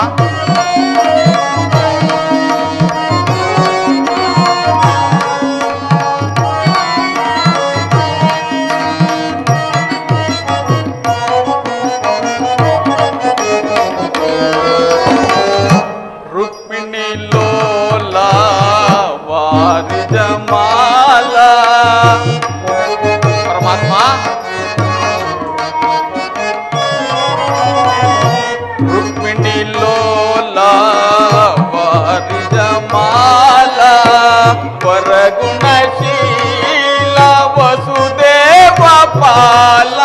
ರುಕ್ಮಿಣಿ ಲೋಲ ವಾರಿಜ ಮಾಲ ಪರಮಾತ್ಮ ರುಕ್ಮಿಣಿ ಲೋಲ ವಾರಿಜ ಮಾಲ ವರಗುಣಶೀಲ ವಸುದೇವ ಪಾಲ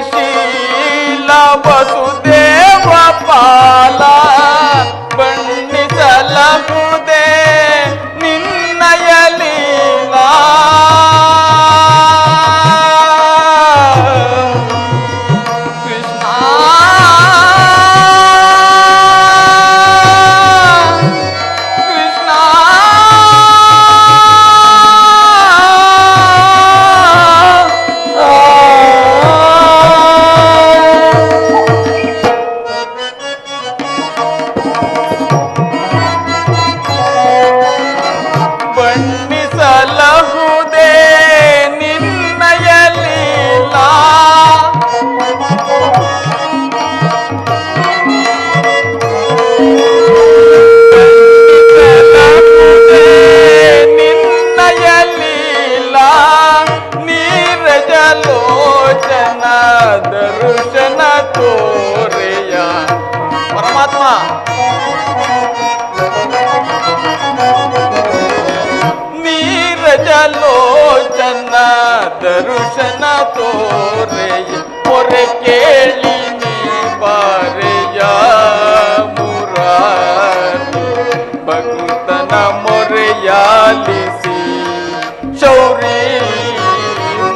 ವರಗುಣಶೀಲ ವಸುದೇವ ಪಾಲ ಬಣ್ಣಿಸಲಹುದೇ ನಿನ್ನಯ ಲೀಲಾ ಕೃಷ್ಣ ಕೃಷ್ಣ ಬಣ್ಣಿಸಲಹುದೇ ನಿನ್ನಯ ಲೀಲಾ ಬಣ್ಣಿಸಲಹುದೇ ನಿನ್ನಯ ಲೀಲಾ ನೀರಜಲೋಚನ ದರ್ಶನ ತೋರೆಯ ಪರಮಾತ್ಮ ನೀರಜಲೋಚನ ದರ್ಶನ ತೋರೆಯ ಮೊರೆ ಕೇಳಿ ನೀ ಬಾರೆಯ ಮುರಾರಿ ಭಕುತನ ಮೊರೆಯಾಲಿಸಿ ಶೌರಿ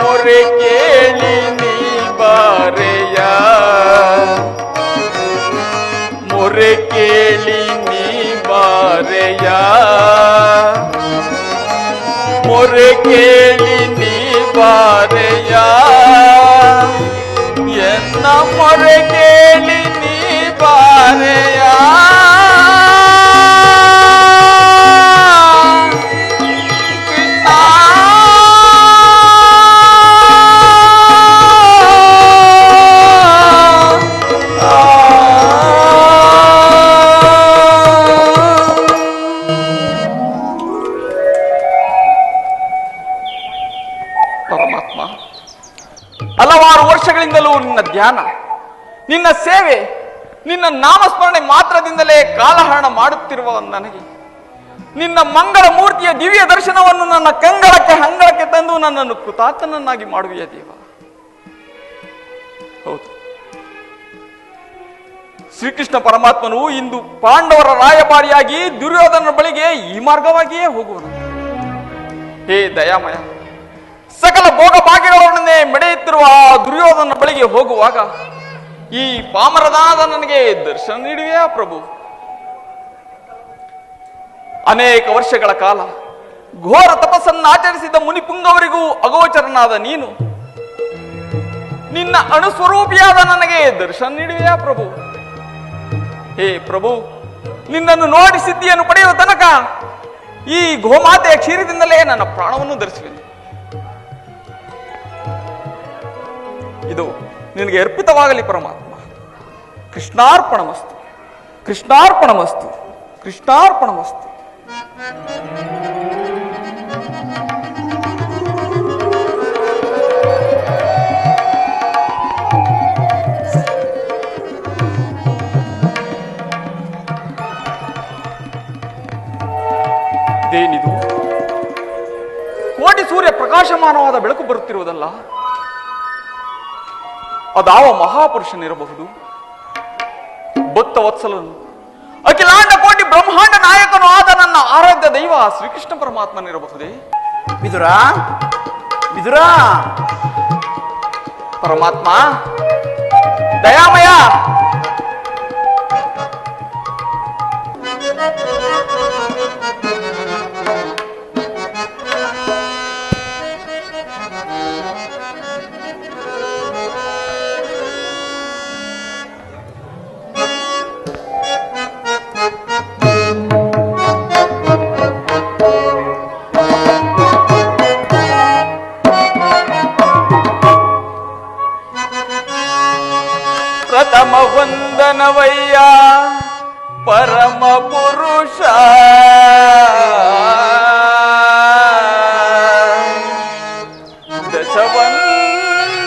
ಮೊರೆ ಕೇಳಿ ನೀ ಬಾರೆಯ ಮೊರೆ ಕೇಳಿ ನೀ ಬಾರೆಯ ಮೊರೆ ಕೇಳಿ ನೀ ಬಾರೆಯ ಎನ್ನ ಮೊರೆ ಕೇಳಿ ನೀ ಬಾರೆಯ ಪರಮಾತ್ಮ ಹಲವಾರು ವರ್ಷಗಳಿಂದಲೂ ನಿನ್ನ ಧ್ಯಾನ, ನಿನ್ನ ಸೇವೆ, ನಿನ್ನ ನಾಮಸ್ಮರಣೆ ಮಾತ್ರದಿಂದಲೇ ಕಾಲಹರಣ ಮಾಡುತ್ತಿರುವ ನನಗೆ ನಿನ್ನ ಮಂಗಳ ಮೂರ್ತಿಯ ದಿವ್ಯ ದರ್ಶನವನ್ನು ನನ್ನ ಹಂಗಳಕ್ಕೆ ತಂದು ನನ್ನನ್ನು ಕೃತಾರ್ಥನನ್ನಾಗಿ ಮಾಡುವೆಯ ದೇವ. ಹೌದು, ಶ್ರೀಕೃಷ್ಣ ಪರಮಾತ್ಮನು ಇಂದು ಪಾಂಡವರ ರಾಯಭಾರಿಯಾಗಿ ದುರ್ಯೋಧನ ಬಳಿಗೆ ಈ ಮಾರ್ಗವಾಗಿಯೇ ಹೋಗುವನು. ಹೇ ದಯಾಮಯ, ಸಕಲ ಭೋಗ ಭಾಗ್ಯಗಳೊಡನೆ ಮೆಡೆಯುತ್ತಿರುವ ಆ ದುರ್ಯೋಧನ ಬಳಿಗೆ ಹೋಗುವಾಗ ಈ ಪಾಮರದಾದ ನನಗೆ ದರ್ಶನ ನೀಡುವೆಯಾ ಪ್ರಭು? ಅನೇಕ ವರ್ಷಗಳ ಕಾಲ ಘೋರ ತಪಸ್ಸನ್ನು ಆಚರಿಸಿದ ಮುನಿಪುಂಗವರಿಗೂ ಅಗೋಚರನಾದ ನೀನು ನಿನ್ನ ಅಣುಸ್ವರೂಪಿಯಾದ ನನಗೆ ದರ್ಶನ ನೀಡುವೆಯಾ ಪ್ರಭು? ಹೇ ಪ್ರಭು, ನಿನ್ನನ್ನು ನೋಡಿ ಸಿದ್ಧಿಯನ್ನು ಪಡೆಯುವ ತನಕ ಈ ಗೋಮಾತೆಯ ಕ್ಷೀರದಿಂದಲೇ ನನ್ನ ಪ್ರಾಣವನ್ನು ಧರಿಸುವೆ. ಇದು ನಿನಗೆ ಅರ್ಪಿತವಾಗಲಿ ಪರಮಾತ್ಮ. ಕೃಷ್ಣಾರ್ಪಣಮಸ್ತು, ಕೃಷ್ಣಾರ್ಪಣಮಸ್ತು, ಕೃಷ್ಣಾರ್ಪಣಮಸ್ತು. ಇದೇನಿದು? ಕೋಟಿ ಸೂರ್ಯ ಪ್ರಕಾಶಮಾನವಾದ ಬೆಳಕು ಬರುತ್ತಿರುವುದಲ್ಲ, ಅದಾವ ಮಹಾಪುರುಷನಿರಬಹುದು? ಭಕ್ತ ವತ್ಸಲನು, ಅಖಿಲಾಂಡ ಕೋಟಿ ಬ್ರಹ್ಮಾಂಡ ನಾಯಕನು ಆದ ನನ್ನ ಆರಾಧ್ಯ ದೈವ ಶ್ರೀಕೃಷ್ಣ ಪರಮಾತ್ಮನಿರಬಹುದೇ? ವಿದುರ, ವಿದುರ, ಪರಮಾತ್ಮ ದಯಾಮಯ, ಪ್ರಥಮ ವಂದನವಯ್ಯ ಪರಮ ಪುರುಷ,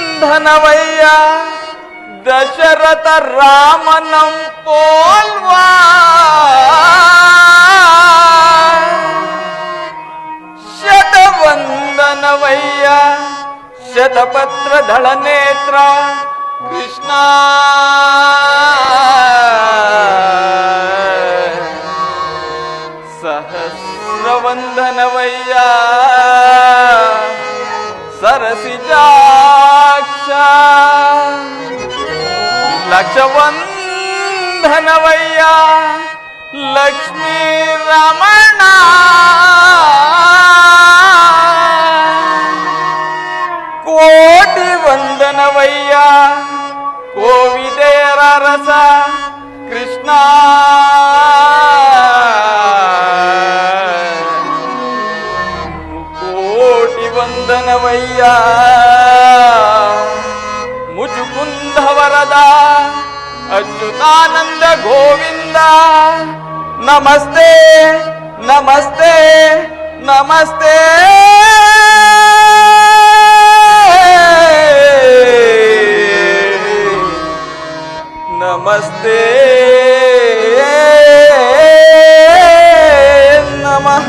ದಶವಂದನವಯ್ಯ ದಶರಥ ರಾಮನಂ ಪೋಲ್ವಾ, ಶತವಂದನವಯ್ಯ ಶತಪತ್ರ ದಳ ನೇತ್ರ ಕೃಷ್ಣ, ಸಹಸ್ರವಂದನವಯ್ಯ ಸರಸಿಜಾಕ್ಷ, ಲಕ್ಷವಂದನವಯ್ಯ ಲಕ್ಷ್ಮೀ ರಮಣ, ಕೋಟಿ ವಂದನವಯ್ಯ ಕೋವಿದೆಯರ ರಸ ಕೃಷ್ಣ, ಕೋಟಿ ವಂದನವಯ್ಯ ಮುಚುಕುಂದ ವರದ ಅಚ್ಯುತಾನಂದ ಗೋವಿಂದ, ನಮಸ್ತೆ ನಮಸ್ತೆ ನಮಸ್ತೆ. ನಮಸ್ತೆ ನಮಃ.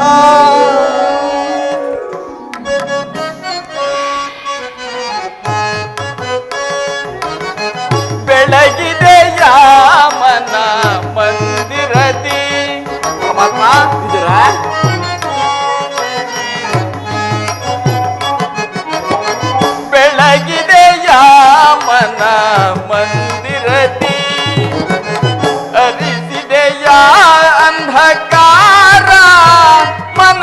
ಬೆಳಗಿದೆಯ ಮನ ಮಂದಿರದಿ, ಪರಮಾತ್ಮ ವಿದುರ, ಬೆಳಗಿದೆಯ ಮನ ಮಂದಿರದಿ, ಅರಿಸಿದೆಯ ಅಂಧಕಾರ ಮನ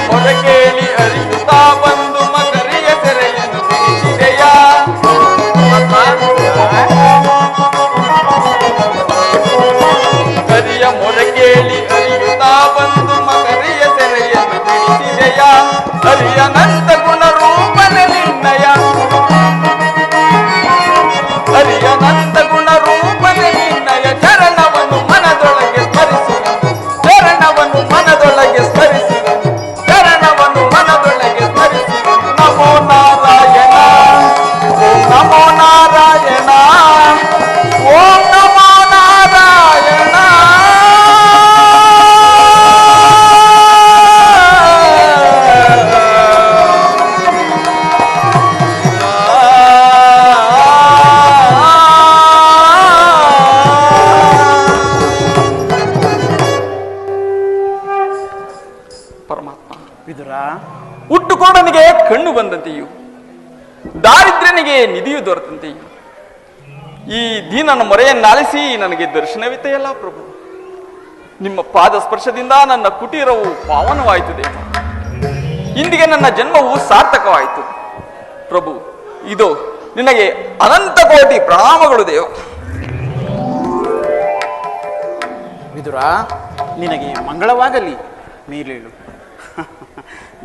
ಮೊರೆ ಕೇಳಿ ಅರಿಯುತ್ತಾ ಬಂದು ಮಕರಿಯ ಸೆರೆಯನ್ನು ಬಿಡಿಸಿದೆಯ ಕರಿಯ ಮೊರೆ ಕೇಳಿ ಅರಿಯುತ್ತಾ ಬಂದು ಮಕರಿಯ ಸೆರೆಯನ್ನು ಬಿಡಿಸಿದೆಯ ಹರಿಯ ನಂದ ಗುಣ ರೂಪನೆ ನಿನ್ನಯ ಹರಿಯ ನಂದ ಗುಣ ರೂಪನೆ ನಿನ್ನಯ ಚರಣವನ್ನು ಮನದೊಳಗೆ ಸ್ಮರಿಸುವೆನು ಚರಣವನ್ನು ಮನದೊಳಗೆ ಸ್ಮರಿಸುವೆನು ಚರಣವನ್ನು ಮನದೊಳಗೆ ಸ್ಮರಿಸುವೆನು ನಮೋ ನಾರಾಯಣ ಓಂ ನಮೋ ನಾರಾಯಣ ಓಂ ನಮೋ ನಾರಾಯಣ ಪರಮಾತ್ಮ ವಿದುರ, ಹುಟ್ಟುಕೋಡನಿಗೆ ಕಣ್ಣು ಬಂದಂತೆಯೂ ದಾರಿದ್ರ್ಯನಿಗೆ ನಿಧಿಯು ದೊರೆತಂತೆಯೂ ಈ ದೀನನ ಮೊರೆಯನ್ನಾಲಿಸಿ ನನಗೆ ದರ್ಶನವಿತ್ತೆಯಲ್ಲ ಪ್ರಭು. ನಿಮ್ಮ ಪಾದ ಸ್ಪರ್ಶದಿಂದ ನನ್ನ ಕುಟೀರವು ಪಾವನವಾಯಿತು ದೇವ. ಇಂದಿಗೆ ನನ್ನ ಜನ್ಮವು ಸಾರ್ಥಕವಾಯಿತು ಪ್ರಭು. ಇದು ನಿನಗೆ ಅನಂತ ಕೋಟಿ ಪ್ರಣಾಮಗಳು ದೇವ. ವಿದುರ, ನಿನಗೆ ಮಂಗಳವಾಗಲಿ. ಮೇಲೇಳು.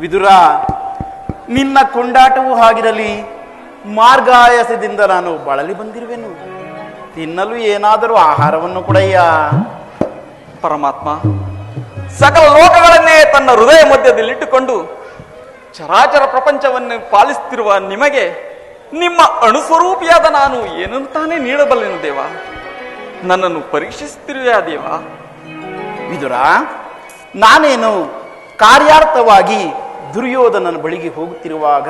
ವಿದುರ, ನಿನ್ನ ಕೊಂಡಾಟವೂ ಆಗಿರಲಿ. ಮಾರ್ಗಾಯಾಸದಿಂದ ನಾನು ಬಳಲಿ ಬಂದಿರುವೆನು. ತಿನ್ನಲು ಏನಾದರೂ ಆಹಾರವನ್ನು ಕೊಡಯ್ಯ. ಪರಮಾತ್ಮ, ಸಕಲ ಲೋಕಗಳನ್ನೇ ತನ್ನ ಹೃದಯ ಮಧ್ಯದಲ್ಲಿಟ್ಟುಕೊಂಡು ಚರಾಚರ ಪ್ರಪಂಚವನ್ನು ಪಾಲಿಸುತ್ತಿರುವ ನಿಮಗೆ ನಿಮ್ಮ ಅಣುಸ್ವರೂಪಿಯಾದ ನಾನು ಏನಂತಾನೇ ನೀಡಬಲ್ಲೆನು ದೇವ. ನನ್ನನ್ನು ಪರೀಕ್ಷಿಸುತ್ತಿರುವೆಯಾ ದೇವ? ವಿದುರ, ನಾನೇನು ಕಾರ್ಯಾರ್ಥವಾಗಿ ದುರ್ಯೋಧನನ ಬಳಿಗೆ ಹೋಗುತ್ತಿರುವಾಗ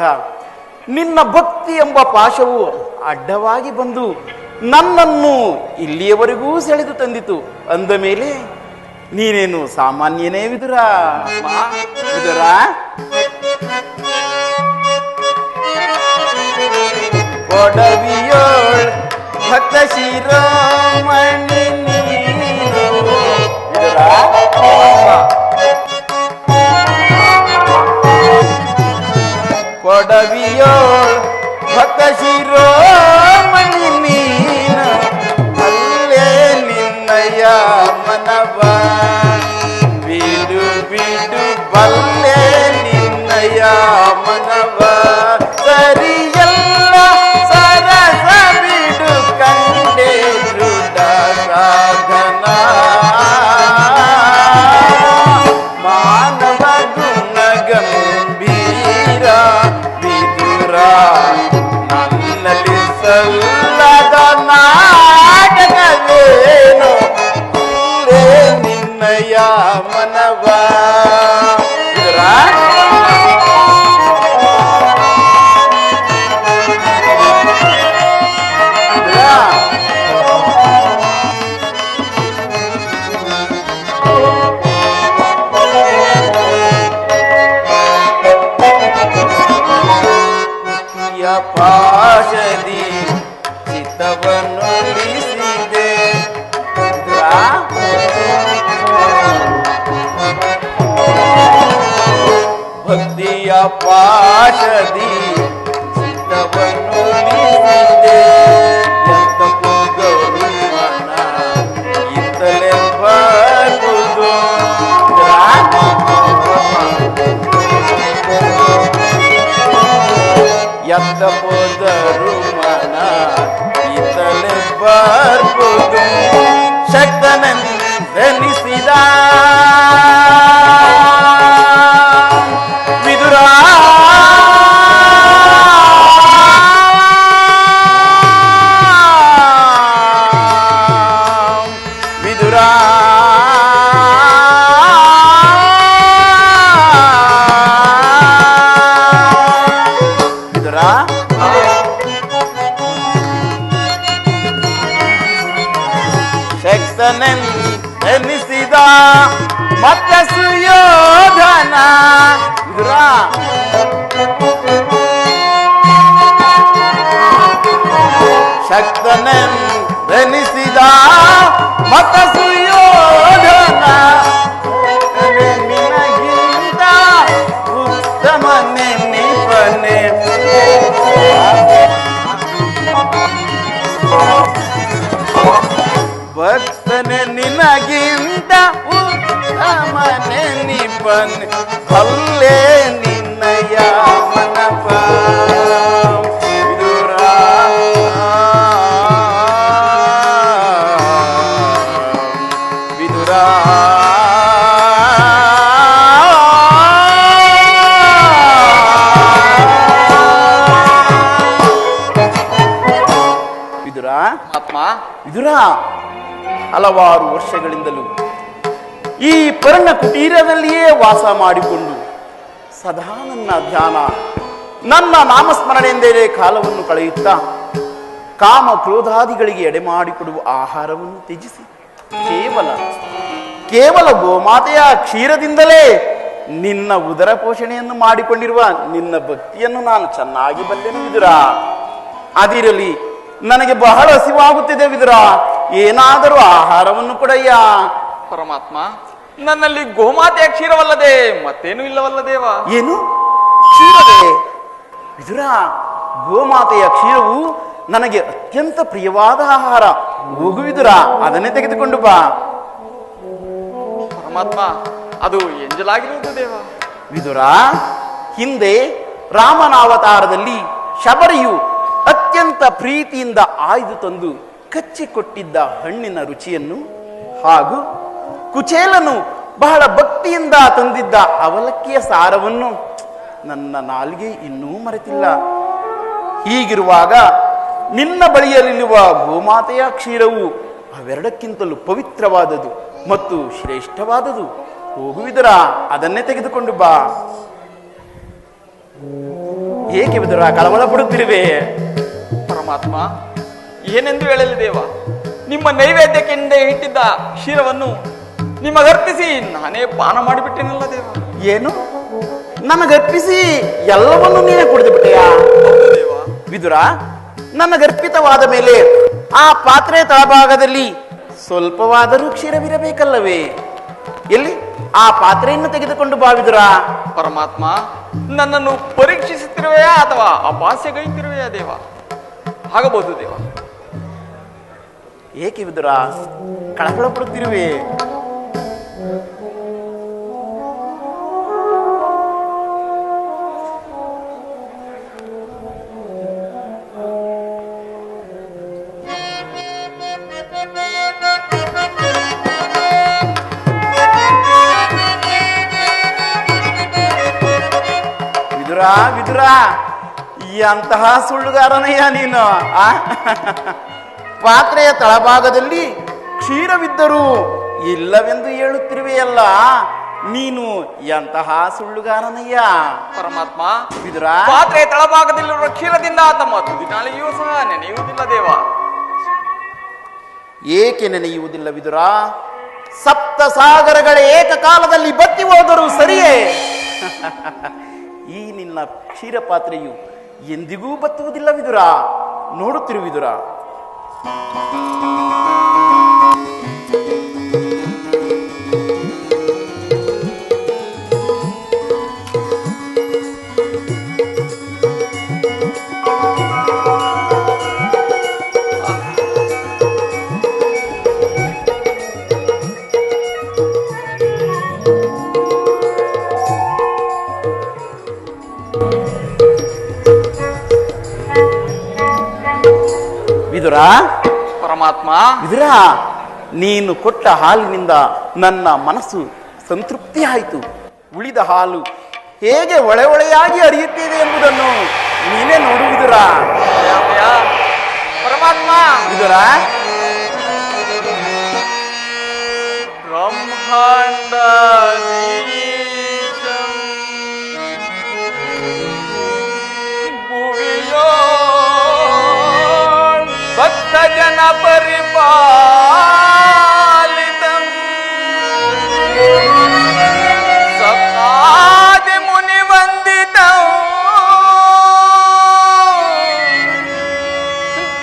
ನಿನ್ನ ಭಕ್ತಿ ಎಂಬ ಪಾಶವು ಅಡ್ಡವಾಗಿ ಬಂದು ನನ್ನನ್ನು ಇಲ್ಲಿಯವರೆಗೂ ಸೆಳೆದು ತಂದಿತು. ಅಂದ ಮೇಲೆ ನೀನೇನು ಸಾಮಾನ್ಯನೇ ವಿದುರ? ವಿದುರ, ಕೊಡವಿಯೋಳ್ ಭಕ್ತ ಶಿರೋಮಣಿ ನೀನು. ವಿದುರ, ಕೊಡವಿಯೋಳ್ ಭಕ್ತ ಶಿರೋಮಣಿ ನೀನು. ಅಲ್ಲೇ ನಿನ್ನಯ ಮನವ ಬಿಡು ಬಿಡು ಬಲ್ಲೆ ನಿನ್ನಯ ಮನವ. ಸರಿಯಲ್ಲ ಸರಸ ಬಿಡು ಕಂಡೆ ದೃಢ ಸಾಧನ. ಮಾನವ ಗುಣ ಗಂಭೀರ ವಿದುರ, ನನ್ನಲ್ಲಿ ಸಲ್ಲದ ನಾಟಕವೇನು ಇಲ್ಲೇ ನಿನ್ನಯ ಮನವ. ವಿದುರ, ಪಾಶದಿ ಚಿತ್ತವನ್ನು ಉಳಿಸಿದೆ. ಭಕ್ತಿಯ ಪಾಶದಿ ಚಿತ್ತವನ್ನು ಉಳಿಸಿದೆ. ಎಂತ ಕೂಗರು ಮನ ಇತ್ತಲೆ ಬರುವುದು. ಎತ್ತ ಹೋದರು ಮನ ಇತಲೆ ಬರ್ಬೋದು. ಶಕ್ತನೆನಿಸಿದ ವಿದುರ, ವಿದುರ, ಶಕ್ತನೆನಿಸಿದ ಮತ್ತೆ ಸುಯೋಧನ. ವಿದುರ, ಶಕ್ತನೆನಿಸಿದ ಮತ್ತೆ ಸುಯೋಧನ. ನಿನಗಿಂತ ಬಲ್ಲೆ ನಿನ್ನಯ ಮನಪ ವಿದುರ ವಿದುರ ವಿದುರ ಆತ್ಮ ವಿದುರ ಹಲವಾರು ವರ್ಷಗಳಿಂದಲೂ ಈ ಪರ್ಣ ಕುಟೀರದಲ್ಲಿಯೇ ವಾಸ ಮಾಡಿಕೊಂಡು ಸದಾ ನನ್ನ ಧ್ಯಾನ ನನ್ನ ನಾಮಸ್ಮರಣೆಯಿಂದಲೇ ಕಾಲವನ್ನು ಕಳೆಯುತ್ತಾ ಕಾಮ ಕ್ರೋಧಾದಿಗಳಿಗೆ ಎಡೆ ಮಾಡಿಕೊಡುವ ಆಹಾರವನ್ನು ತ್ಯಜಿಸಿ ಕೇವಲ ಗೋಮಾತೆಯ ಕ್ಷೀರದಿಂದಲೇ ನಿನ್ನ ಉದರ ಪೋಷಣೆಯನ್ನು ಮಾಡಿಕೊಂಡಿರುವ ನಿನ್ನ ಭಕ್ತಿಯನ್ನು ನಾನು ಚೆನ್ನಾಗಿ ಬಲ್ಲೆನು ವಿದುರ. ಅದಿರಲಿ, ನನಗೆ ಬಹಳ ಹಸಿವಾಗುತ್ತಿದೆ ವಿದುರ, ಏನಾದರೂ ಆಹಾರವನ್ನು ಕೊಡಯ್ಯ. ಪರಮಾತ್ಮ, ನನ್ನಲ್ಲಿ ಗೋಮಾತೆಯ ಕ್ಷೀರವಲ್ಲದೆ ಮತ್ತೇನು ಇಲ್ಲವಲ್ಲದೇವ. ಏನು ಕ್ಷೀರವೇ ವಿದುರ? ಗೋಮಾತೆಯ ಕ್ಷೀರವು ನನಗೆ ಅತ್ಯಂತ ಪ್ರಿಯವಾದ ಆಹಾರ. ಹೋಗು ವಿದುರ, ಅದನ್ನೇ ತೆಗೆದುಕೊಂಡು ಬಾ. ಪರಮಾತ್ಮ, ಅದು ಎಂಜಲಾಗಿರುವುದು ದೇವ. ವಿದುರ, ಹಿಂದೆ ರಾಮನಾವತಾರದಲ್ಲಿ ಶಬರಿಯು ಅತ್ಯಂತ ಪ್ರೀತಿಯಿಂದ ಆಯ್ದು ತಂದು ಕಚ್ಚಿಕೊಟ್ಟಿದ್ದ ಹಣ್ಣಿನ ರುಚಿಯನ್ನು ಹಾಗೂ ಕುಚೇಲನು ಬಹಳ ಭಕ್ತಿಯಿಂದ ತಂದಿದ್ದ ಅವಲಕ್ಕಿಯ ಸಾರವನ್ನು ನನ್ನ ನಾಲಿಗೆ ಇನ್ನೂ ಮರೆತಿಲ್ಲ. ಹೀಗಿರುವಾಗ ನಿನ್ನ ಬಳಿಯಲ್ಲಿರುವ ಗೋಮಾತೆಯ ಕ್ಷೀರವು ಅವೆರಡಕ್ಕಿಂತಲೂ ಪವಿತ್ರವಾದದು ಮತ್ತು ಶ್ರೇಷ್ಠವಾದದು. ಹೋಗುವಿದರ, ಅದನ್ನೇ ತೆಗೆದುಕೊಂಡು ಬಾ. ಏಕೆ ವಿದುರ ಕಳವಳ ಪಡುತ್ತಿರುವೆ? ಪರಮಾತ್ಮ, ಏನೆಂದು ಹೇಳಲಿ ದೇವ. ನಿಮ್ಮ ನೈವೇದ್ಯಕ್ಕೆಂದೇ ಇಟ್ಟಿದ್ದ ಕ್ಷೀರವನ್ನು ನಿಮಗರ್ಪಿಸಿ ನಾನೇ ಪಾನ ಮಾಡಿಬಿಟ್ಟೆನಲ್ಲ ದೇವ. ಏನು, ನನಗರ್ಪಿಸಿ ಎಲ್ಲವನ್ನೂ ನೀನೇ ಕುಡಿದು ಬಿಟ್ಟೆಯಾ? ದೇವ. ವಿದುರ, ನನಗರ್ಪಿತವಾದ ಮೇಲೆ ಆ ಪಾತ್ರೆ ತಳಭಾಗದಲ್ಲಿ ಸ್ವಲ್ಪವಾದರೂ ಕ್ಷೀರವಿರಬೇಕಲ್ಲವೇ? ಎಲ್ಲಿ ಆ ಪಾತ್ರೆಯನ್ನು ತೆಗೆದುಕೊಂಡು ಬಾ ವಿದುರ. ಪರಮಾತ್ಮ, ನನ್ನನ್ನು ಪರೀಕ್ಷಿಸುತ್ತಿರುವೆಯಾ ಅಥವಾ ಅಪಾಸ್ಯಗೈತಿರುವೆಯಾ ದೇವ? ಆಗಬಹುದು ದೇವ. ಏಕೆ ವಿದುರ ಕಳಕಳ ಪಡುತ್ತಿರುವೆ? ವಿದುರ, ಎಂತಹ ಸುಳ್ಳುಗಾರನಯ್ಯ ನೀನು. ಪಾತ್ರೆಯ ತಳಭಾಗದಲ್ಲಿ ಕ್ಷೀರವಿದ್ದರೂ ಇಲ್ಲವೆಂದು ಹೇಳುತ್ತಿರುವೆಯಲ್ಲ, ನೀನು ಎಂತಹ ಸುಳ್ಳುಗಾರನಯ್ಯ. ಪರಮಾತ್ಮ, ವಿದುರ, ಪಾತ್ರೆ ತಳಭಾಗದಲ್ಲಿರುವ ಕ್ಷೀರದಿಂದ ತಮ್ಮ ತುದಿನಾಳೆಯೂ ಸಹ ನೆನೆಯುವುದಿಲ್ಲ ದೇವ. ಏಕೆ ನೆನೆಯುವುದಿಲ್ಲ ವಿದುರ? ಸಪ್ತ ಸಾಗರಗಳ ಏಕಕಾಲದಲ್ಲಿ ಬತ್ತಿ ಹೋದರೂ ಸರಿಯೇ. ಈ ನಿನ್ನ ಕ್ಷೀರ ಪಾತ್ರೆಯು ಎಂದಿಗೂ ಬತ್ತುವುದಿಲ್ಲ ವಿದುರ. ನೋಡುತ್ತಿರು ವಿದುರ. ವಿದುರ, ಪರಮಾತ್ಮ, ವಿದುರ, ನೀನು ಕೊಟ್ಟ ಹಾಲಿನಿಂದ ನನ್ನ ಮನಸ್ಸು ಸಂತೃಪ್ತಿ ಆಯಿತು. ಉಳಿದ ಹಾಲು ಹೇಗೆ ಒಳೆ ಒಳೆಯಾಗಿ ಹರಿಯುತ್ತಿದೆ ಎಂಬುದನ್ನು ನೀನೇ ನೋಡು ವಿದುರ. ಪರಮಾತ್ಮ, ವಿದುರ, ಬ್ರಹ್ಮಾಂಡ ಭುವಿಯೋ ಭಕ್ತ ಜನ ಪರಿಪಾಲಿತಂ ಸಪ್ತಾದಿ ಮುನಿ ವಂದಿತಂ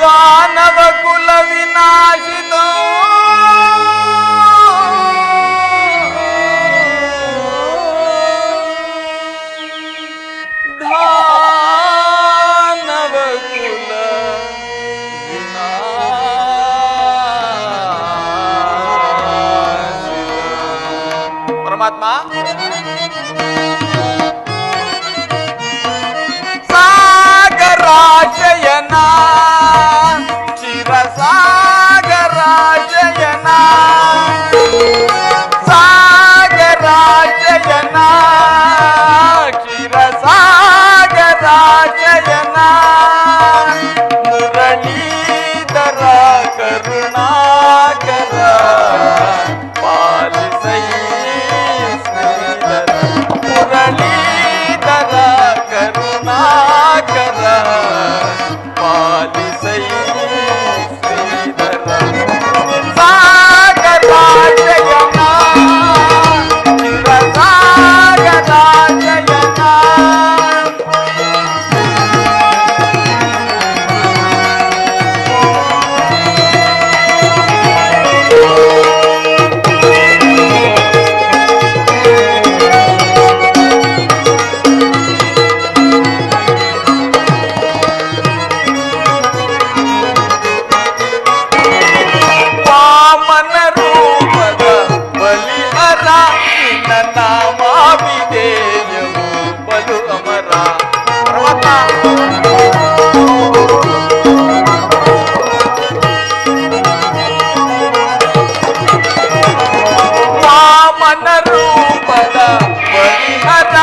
ದಾನವ ಕುಲ ವಿನಾಶಿತಂ ದಾನವ ಕುಲ ಪರಮಾತ್ಮ, ಶಯನ ಮುರಳೀಧರ ಕರುಣಾಕರ ಪಾಲಿಸೈ ಶ್ರೀಧರ ಮುರಳೀಧರ ಕರುಣಾಕರ ಪಾಲಿಸೈ ಶ್ರೀಧರ ಸಾಗರ ಶಯನ ಚಿರಸಾಗರ ಶಯನ ವಾಮನ ರೂಪದ ಬಲಿಹರ ನಿನ್ನ ನಾಮಾಭಿಧೇಯವು ಬಲು ಅಮರ ವಾಮನ ರೂಪದ ಬಲಿಹರ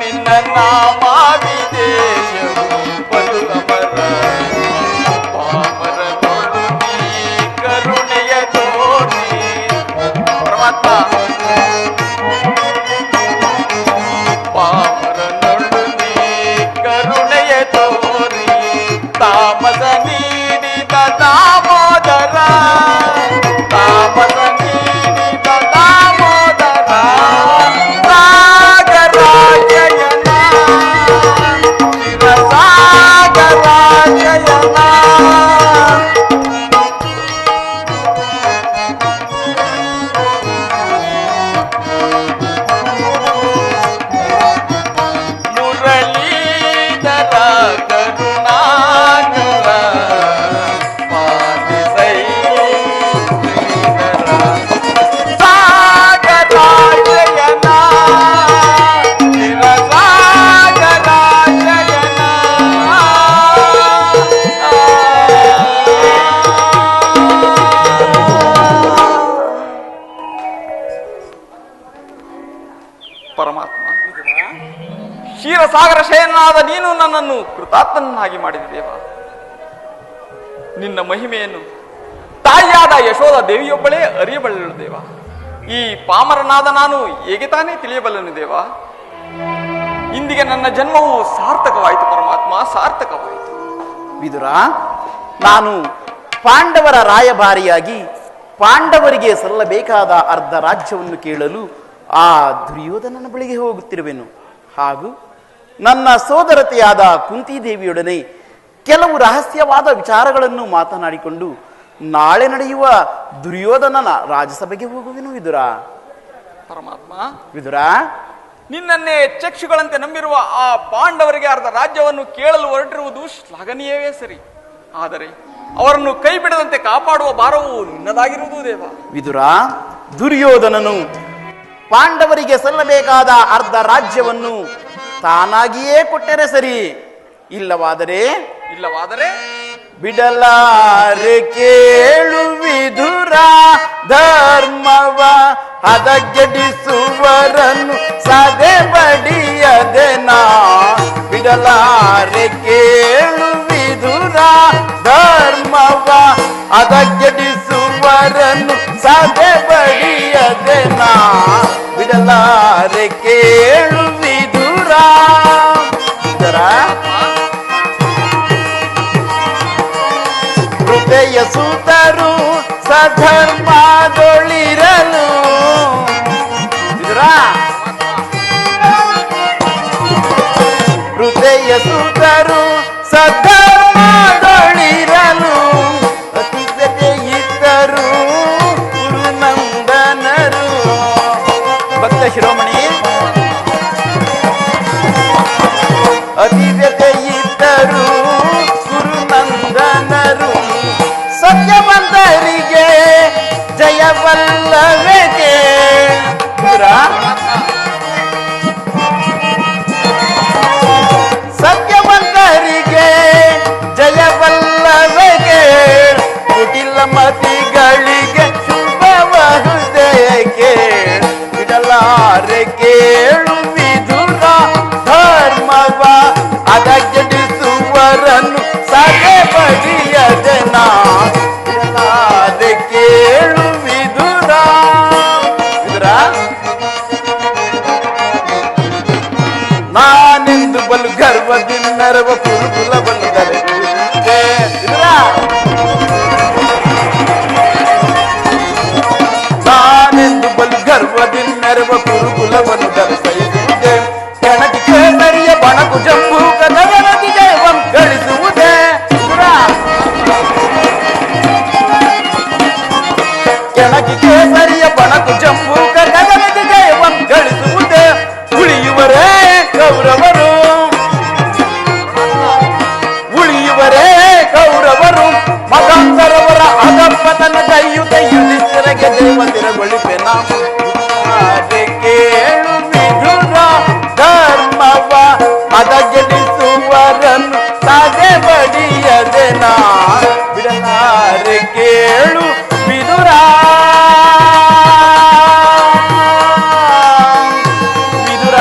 ನಿನ್ನ ನಾಮಾಭಿಧೇಯವು ಬಲು ಅಮರ ಪಾಮರನೊಳು ನೀ ಕರುಣೆಯ ತೋರಿ ಪರಮಾತ್ಮ ಪಾಮರನೊಳು ನೀ ಕರುಣೆಯ ತೋರಿ ತಾಮಸ ನೀಡಿದ ದಾಮೋದರ ತಾಮಸ ನೀಡಿದ ದಾಮೋದರ ಸಾಗರ ಜಯನ ಚಿರಸಾಗರ ಜಯನ ಮುರಳೀಧರ ಕರುಣಾಕರ ಪಾಲಿಸೈ ಶ್ರೀಧರ ಸಾಗರ ಜಯನ ಚಿರಸಾಗರ ಜಯನ ಪರಮಾತ್ಮ ಕ್ಷೀರಸಾಗರ ಶಯನಾದ ನೀನು ನನ್ನನ್ನು ಕೃತಾರ್ಥನನ್ನಾಗಿ ಮಾಡಿದ ದೇವ. ನಿನ್ನ ಮಹಿಮೆಯನ್ನು ತಾಯಿಯಾದ ಯಶೋಧ ದೇವಿಯೊಬ್ಬಳೇ ಅರಿಯಬಲ್ಲಳು ದೇವ. ಈ ಪಾಮರನಾದ ನಾನು ಹೇಗೆ ತಾನೇ ತಿಳಿಯಬಲ್ಲನು ದೇವ. ಇಂದಿಗೆ ನನ್ನ ಜನ್ಮವು ಸಾರ್ಥಕವಾಯಿತು ಪರಮಾತ್ಮ, ಸಾರ್ಥಕವಾಯಿತು. ವಿದುರ, ನಾನು ಪಾಂಡವರ ರಾಯಭಾರಿಯಾಗಿ ಪಾಂಡವರಿಗೆ ಸಲ್ಲಬೇಕಾದ ಅರ್ಧ ರಾಜ್ಯವನ್ನು ಕೇಳಲು ಆ ದುರ್ಯೋಧನನ ಬಳಿಗೆ ಹೋಗುತ್ತಿರುವೆನು. ಹಾಗೂ ನನ್ನ ಸೋದರತೆಯಾದ ಕುಂತಿದೇವಿಯೊಡನೆ ಕೆಲವು ರಹಸ್ಯವಾದ ವಿಚಾರಗಳನ್ನು ಮಾತನಾಡಿಕೊಂಡು ನಾಳೆ ನಡೆಯುವ ದುರ್ಯೋಧನನ ರಾಜಸಭೆಗೆ ಹೋಗುವೆನು ವಿದುರ. ಪರಮಾತ್ಮ, ವಿದುರ, ನಿನ್ನನ್ನೇ ಚಕ್ಷುಗಳಂತೆ ನಂಬಿರುವ ಆ ಪಾಂಡವರಿಗೆ ಅರ್ಧ ರಾಜ್ಯವನ್ನು ಕೇಳಲು ಹೊರಟಿರುವುದು ಶ್ಲಾಘನೀಯವೇ ಸರಿ. ಆದರೆ ಅವರನ್ನು ಕೈ ಬಿಡದಂತೆ ಕಾಪಾಡುವ ಭಾರವು ನಿನ್ನದಾಗಿರುವುದು ದೇವ. ವಿದುರ, ದುರ್ಯೋಧನನು ಪಾಂಡವರಿಗೆ ಸಲ್ಲಬೇಕಾದ ಅರ್ಧ ರಾಜ್ಯವನ್ನು ತಾನಾಗಿಯೇ ಕೊಟ್ಟರೆ ಸರಿ. ಇಲ್ಲವಾದರೆ ಬಿಡಲಾರೆ ಕೇಳು ವಿದುರ ಧರ್ಮವ ಹದಗೆಡಿಸುವರನ್ನು ಸದೆ ಬಡಿಯದೆ ನಾ. ಬಿಡಲಾರೆ ಕೇಳು ವಿದುರ ಧರ್ಮವ ಹದಗೆಡಿಸುವರನ್ನು ಸದೆ ಬಡಿಯದೆ ನಾ. ಬಿಡಲಾರೆ ಕೇಳು ವಿದುರ. ಹೃದಯ ಸುತರು ಸಧರ್ಮದೊಳಿರಲು. ಹೃದಯ ಸುತರು ಸಧರ್ಮದೊಳಿರಲು ಅತಿಥ್ಯತೆ ಇದ್ದರು ಗುರುನಂದನರು. ಭಕ್ತ ಶಿರೋಮಣಿ, ಅತಿಥ್ಯತೆ ಇದ್ದರು ಗುರುನಂದನರು. ಸತ್ಯವಂತರಿಗೆ ಜಯವಲ್ಲವೇ ಕೇಳ. ಸತ್ಯವಂತರಿಗೆ ಜಯವಲ್ಲವೇ ಕೇಳ. ಕುಟಿಲ ಮತಿಗಳಿಗೆ ಶುಭವಹುದಯ ಕೇಳ. ಬಿಡಲಾರೆ ಕೇಳು ವಿದುರ ಧರ್ಮವ ಅದಗೆಡಿಸುವರನ್ನು ಸದೆ ಬಡಿಯದೆ ನಾದೆ ಕೇಳು ವಿದುರ. ವಿದುರ, ನಾನೆಂದು ಬಲು ಗರ್ವದಿನ್ನರವ ಕುರುಕುಲ ಬಂದರೆ ವಿದುರ, ನಾನೆಂದು ಬಲು ಗರ್ವದಿನ್ನರವ ಕುರುಕುಲವನ್ನು ಧರಿಸುವುದೇ. ಕೆಣಕಿ ಕೇಸರಿಯ ಬಣಕು ಜಂಬು ಕದವರದಿ ಜಯವಂ ಗಳಿಸುವುದೇ. ಕೆಣಕಿ ಕೇಸರಿಯ ಬಣಕು ಜಂಬು ಕದವರದಿ ಜಯವಂ ಗಳಿಸುವುದೇ. ಉಳಿಯುವರೇ ಕೌರವರು, ಉಳಿಯುವರೇ ಕೌರವರು, ಮತಾಂತರವರ ಅಧಪತನ ಕೈಯುತ ಯುಧಿಷ್ಠಿರಗೆ ದೇವತಿರಗೊಳಿಪೆನ. ಕೇಳು ವಿದುರ ಧರ್ಮವ ಅದಗೆಡಿಸುವರನ್ನು ಸದೆ ಬಡಿಯದೆ ನಾ ಬಿಡಲಾರೆ ಕೇಳು ವಿದುರ. ವಿದುರ,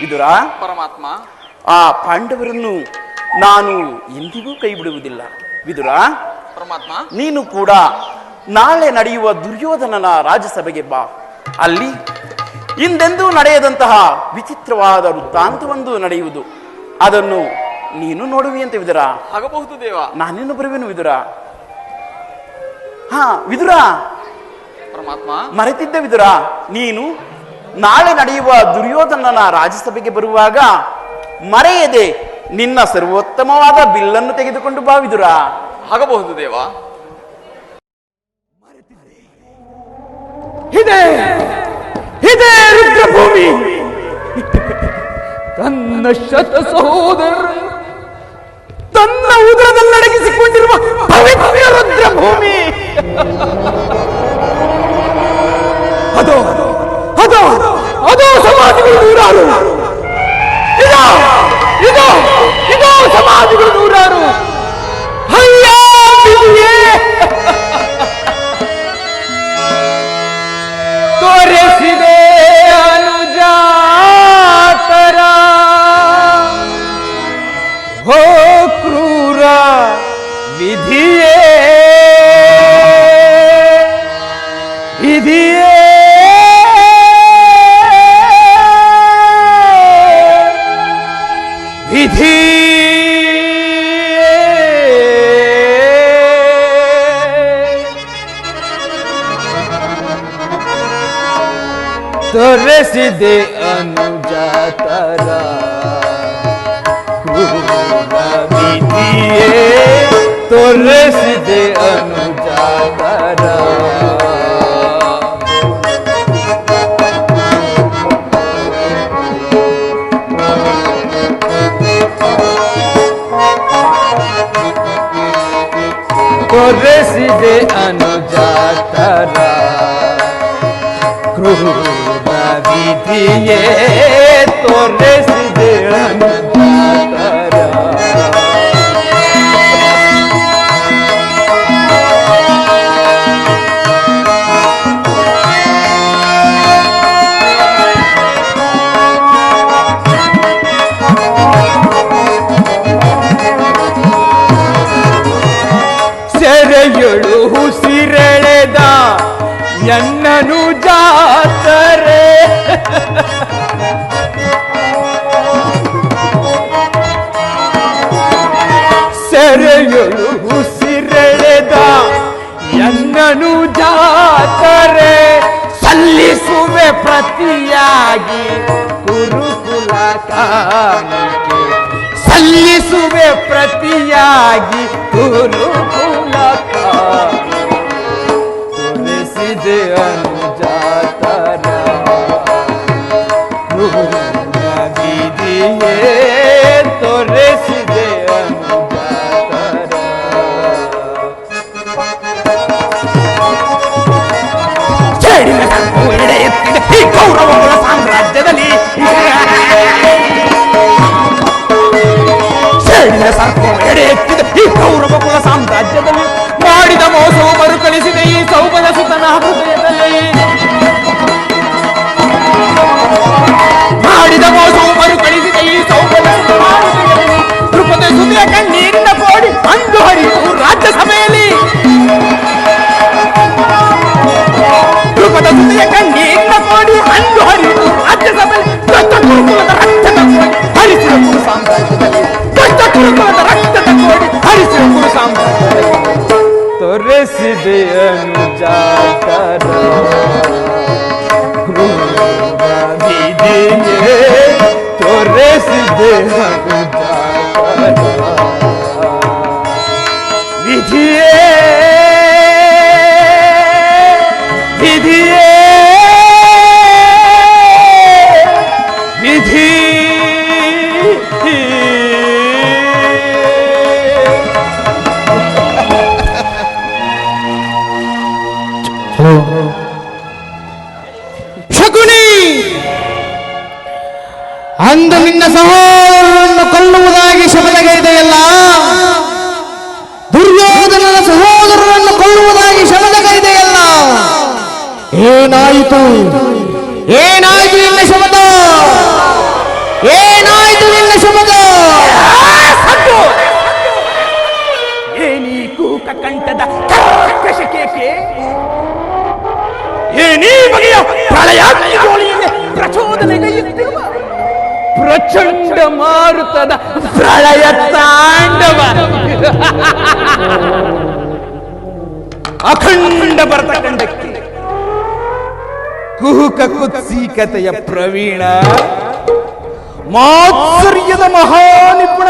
ವಿದುರ, ಪರಮಾತ್ಮ, ಆ ಪಾಂಡವರನ್ನು ನಾನು ಎಂದಿಗೂ ಕೈ ಬಿಡುವುದಿಲ್ಲ. ವಿದುರ, ಪರಮಾತ್ಮ, ನೀನು ಕೂಡ ನಾಳೆ ನಡೆಯುವ ದುರ್ಯೋಧನನ ರಾಜಸಭೆಗೆ ಬಾ. ಅಲ್ಲಿ ಹಿಂದೆಂದೂ ನಡೆಯದಂತಹ ವಿಚಿತ್ರವಾದ ವೃತ್ತಾಂತವೊಂದು ನಡೆಯುವುದು. ಅದನ್ನು ನೀನು ನೋಡುವಿಯಂತೆ ವಿದುರ. ಆಗಬಹುದು ದೇವ. ನಾನೇನು ಬರುವೆನು ವಿದುರ. ಹಾ ವಿದುರ, ಪರಮಾತ್ಮ, ಮರೆತಿದ್ದೆ ವಿದುರ. ನೀನು ನಾಳೆ ನಡೆಯುವ ದುರ್ಯೋಧನನ ರಾಜಸಭೆಗೆ ಬರುವಾಗ ಮರೆಯದೆ ನಿನ್ನ ಸರ್ವೋತ್ತಮವಾದ ಬಿಲ್ಲನ್ನು ತೆಗೆದುಕೊಂಡು ಬಾ ವಿದುರ. ಆಗಬಹುದು ದೇವ. ಇದೇ ಇದೇ ರುದ್ರಭೂಮಿ, ತನ್ನ ಶತ ಸಹೋದರ ತನ್ನ ಉದರದಲ್ಲಡಗಿಸಿಕೊಂಡಿರುವ ಪವಿತ್ರ ರುದ್ರಭೂಮಿ. ಅದೋ ಅದೋ ಅದೋ ಸಮಾಧಿಗಳು ನೂರಾರು, ಇದೋ ಇದೋ ಇದೋ ಸಮಾಧಿಗಳು ನೂರಾರು. ಅಯ್ಯ ವಿಧಿಯೇ, ತೋರಿಸಿದೆ ಅನುಜಾತರ ಹೋ ಕ್ರೂರ ವಿಧಿಯೇ, ವಿಧಿಯೇ, ವಿಧಿ. ತೋರಿಸಿದೆ ಅನುಜಾತರ ಕ್ರೂರ ವಿಧಿಯೇ, ತೋರಿಸಿದೆ ಅನುಜಾತರ. ತೋರಿಸಿದೆ ಅನುಜಾತರ ಕ್ರೂರ ವಿಧಿಯೇ, ತೋರಿಸಿದೆ ಅನುಜಾತರ. ಸೆರೆಯೊಳು ಉಸಿರೆಳೆದ ಎನ್ನನು ಜಾತರೆ, ಸೆರೆಯೊಳು ಉಸಿರೆಳೆದ ಎನ್ನನು ಜಾತರೆ. ಸಲ್ಲಿಸುವೆ ಪ್ರತಿಯಾಗಿ ಕುರುಕುಲ ಕಾಣಿಕೆ, ಸಲ್ಲಿಸುವೆ ಪ್ರತಿಯಾಗಿ ಕುರುಕುಲ ಕಾಣಿಕೆ. ತೋರಿಸಿದೆ ಅನುಜಾತರ ಕ್ರೂರ ವಿಧಿಯೇ, ತೋರಿಸಿದೆ ಅನುಜಾತರ. ಚೇಡಿನ ಕಣ್ಣು ಎಡೆ ಎತ್ತಿದ ಈ ಕೌರವಗಳ ಸಾಮ್ರಾಜ್ಯದಲ್ಲಿ, ಚೇಡಿನ ಸರ್ಪ ಎಡೆ ಎತ್ತಿದ ಈ ಕೌರವಗಳ ಸಾಮ್ರಾಜ್ಯದಲ್ಲಿ ಮಾಡಿದ ಮೋಸವು ತೋರಿಸಿದೆ ಅನುಜಾತರ ತೋರಿಸಿದೆ ಅನುಜಾತರ ವಿಧಿಯೇ ವಿಧಿಯೇ ವಿಧಿ ಶಕುನಿ, ಅಂದು ನಿನ್ನ ಸಹೋದರನನ್ನು ಕೊಲ್ಲುವುದಾಗಿ ಶಪಥಗೈದೆಯಲ್ಲ, ದುರ್ಯೋಧನನ ಸಹೋದರನನ್ನು ಕೊಲ್ಲುವುದಾಗಿ ಶಪಥಗೈದೆಯಲ್ಲ, ಏನಾಯಿತು? ಏನಾಯಿತು ನಿನ್ನ ಶಪಥ? ಏನಾಯಿತು ನಿನ್ನ ಶಪಥ? ಏನೀ ಕೂಕ ಕಂಠದ ಕರ್ಕಶಕೇಕೆ? ಏನೀ ಬಗೆಯ ಪ್ರಳಯಾಗ್ನಿಗೋಳಿಯಲ್ಲಿ ಪ್ರಚೋದನೆಗೈಯುತ್ತಿರುವ ಪ್ರಚಂಡ ಮಾರುತದ ಪ್ರಳಯ ತಾಂಡವ ಅಖಂಡ ಭರತಖಂಡಕ್ಕೆ ಕುಹುಕ ಕುತ್ಸೀಕತೆಯ ಪ್ರವೀಣ, ಮಾತ್ಸರ್ಯದ ಮಹಾನಿಪುಣ,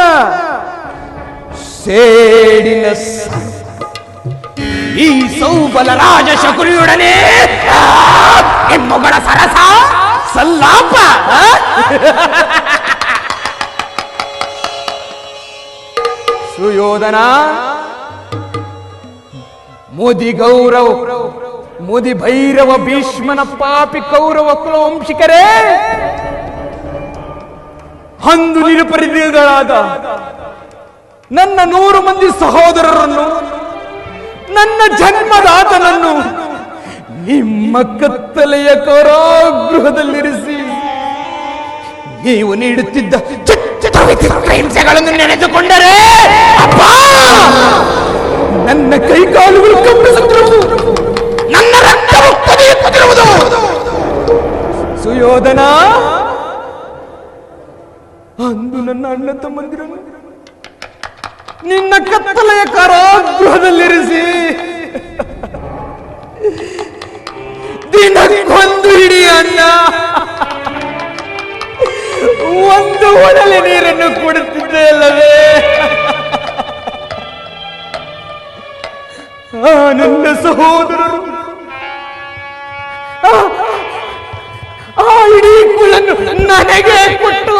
ಸೇಡಿನ ಈ ಸೌಬಲ ರಾಜ ಶಕುನಿಯೊಡನೆ ಹೆಮ್ಮೊಗಳ ಸರಸ ಸಲ್ಲಾಪ. ಸುಯೋಧನ, ಮುದಿ ಗೌರವ ಮುದಿ ಭೈರವ ಭೀಷ್ಮನ ಪಾಪಿ ಕೌರವ ಕುಲವಂಶಿಕರೇ, ಅಂದು ನಿರುಪರಿದಿಗಳಾದ ನನ್ನ 100 ಮಂದಿ ಸಹೋದರರನ್ನು, ನನ್ನ ಜನ್ಮದಾತನನ್ನು ನಿಮ್ಮ ಕತ್ತಲೆಯ ಕಾರಾಗೃಹದಲ್ಲಿರಿಸಿ ನೀವು ನೀಡುತ್ತಿದ್ದ ಹಿಂಸೆಗಳನ್ನು ನೆನೆದುಕೊಂಡರೆ ಅಪ್ಪ, ನನ್ನ ಕೈಕಾಲುಗಳು ಕಂಪಿಸುತ್ತಿರುವುದು, ನನ್ನ ರಕ್ತವು ಕುದಿಯುತ್ತಿರುವುದು. ಸುಯೋಧನ, ಅಂದು ನನ್ನ ಅಣ್ಣ ತಮ್ಮಂದಿರನ್ನು ನಿನ್ನ ಕತ್ತಲೆಯ ಕಾರಾಗೃಹದಲ್ಲಿರಿಸಿ ದಿನಕ್ಕೊಂದು ಹಿಡಿ ಅನ್ನ, ಒಂದು ಒಡಲೆ ನೀರನ್ನು ಕೊಡುತ್ತಿದ್ದೆ ಅಲ್ಲವೇ? ನನ್ನ ಸಹೋದರರು ಆ ಇಡೀ ಕುಲನ್ನು ನನಗೆ ಕೊಟ್ಟು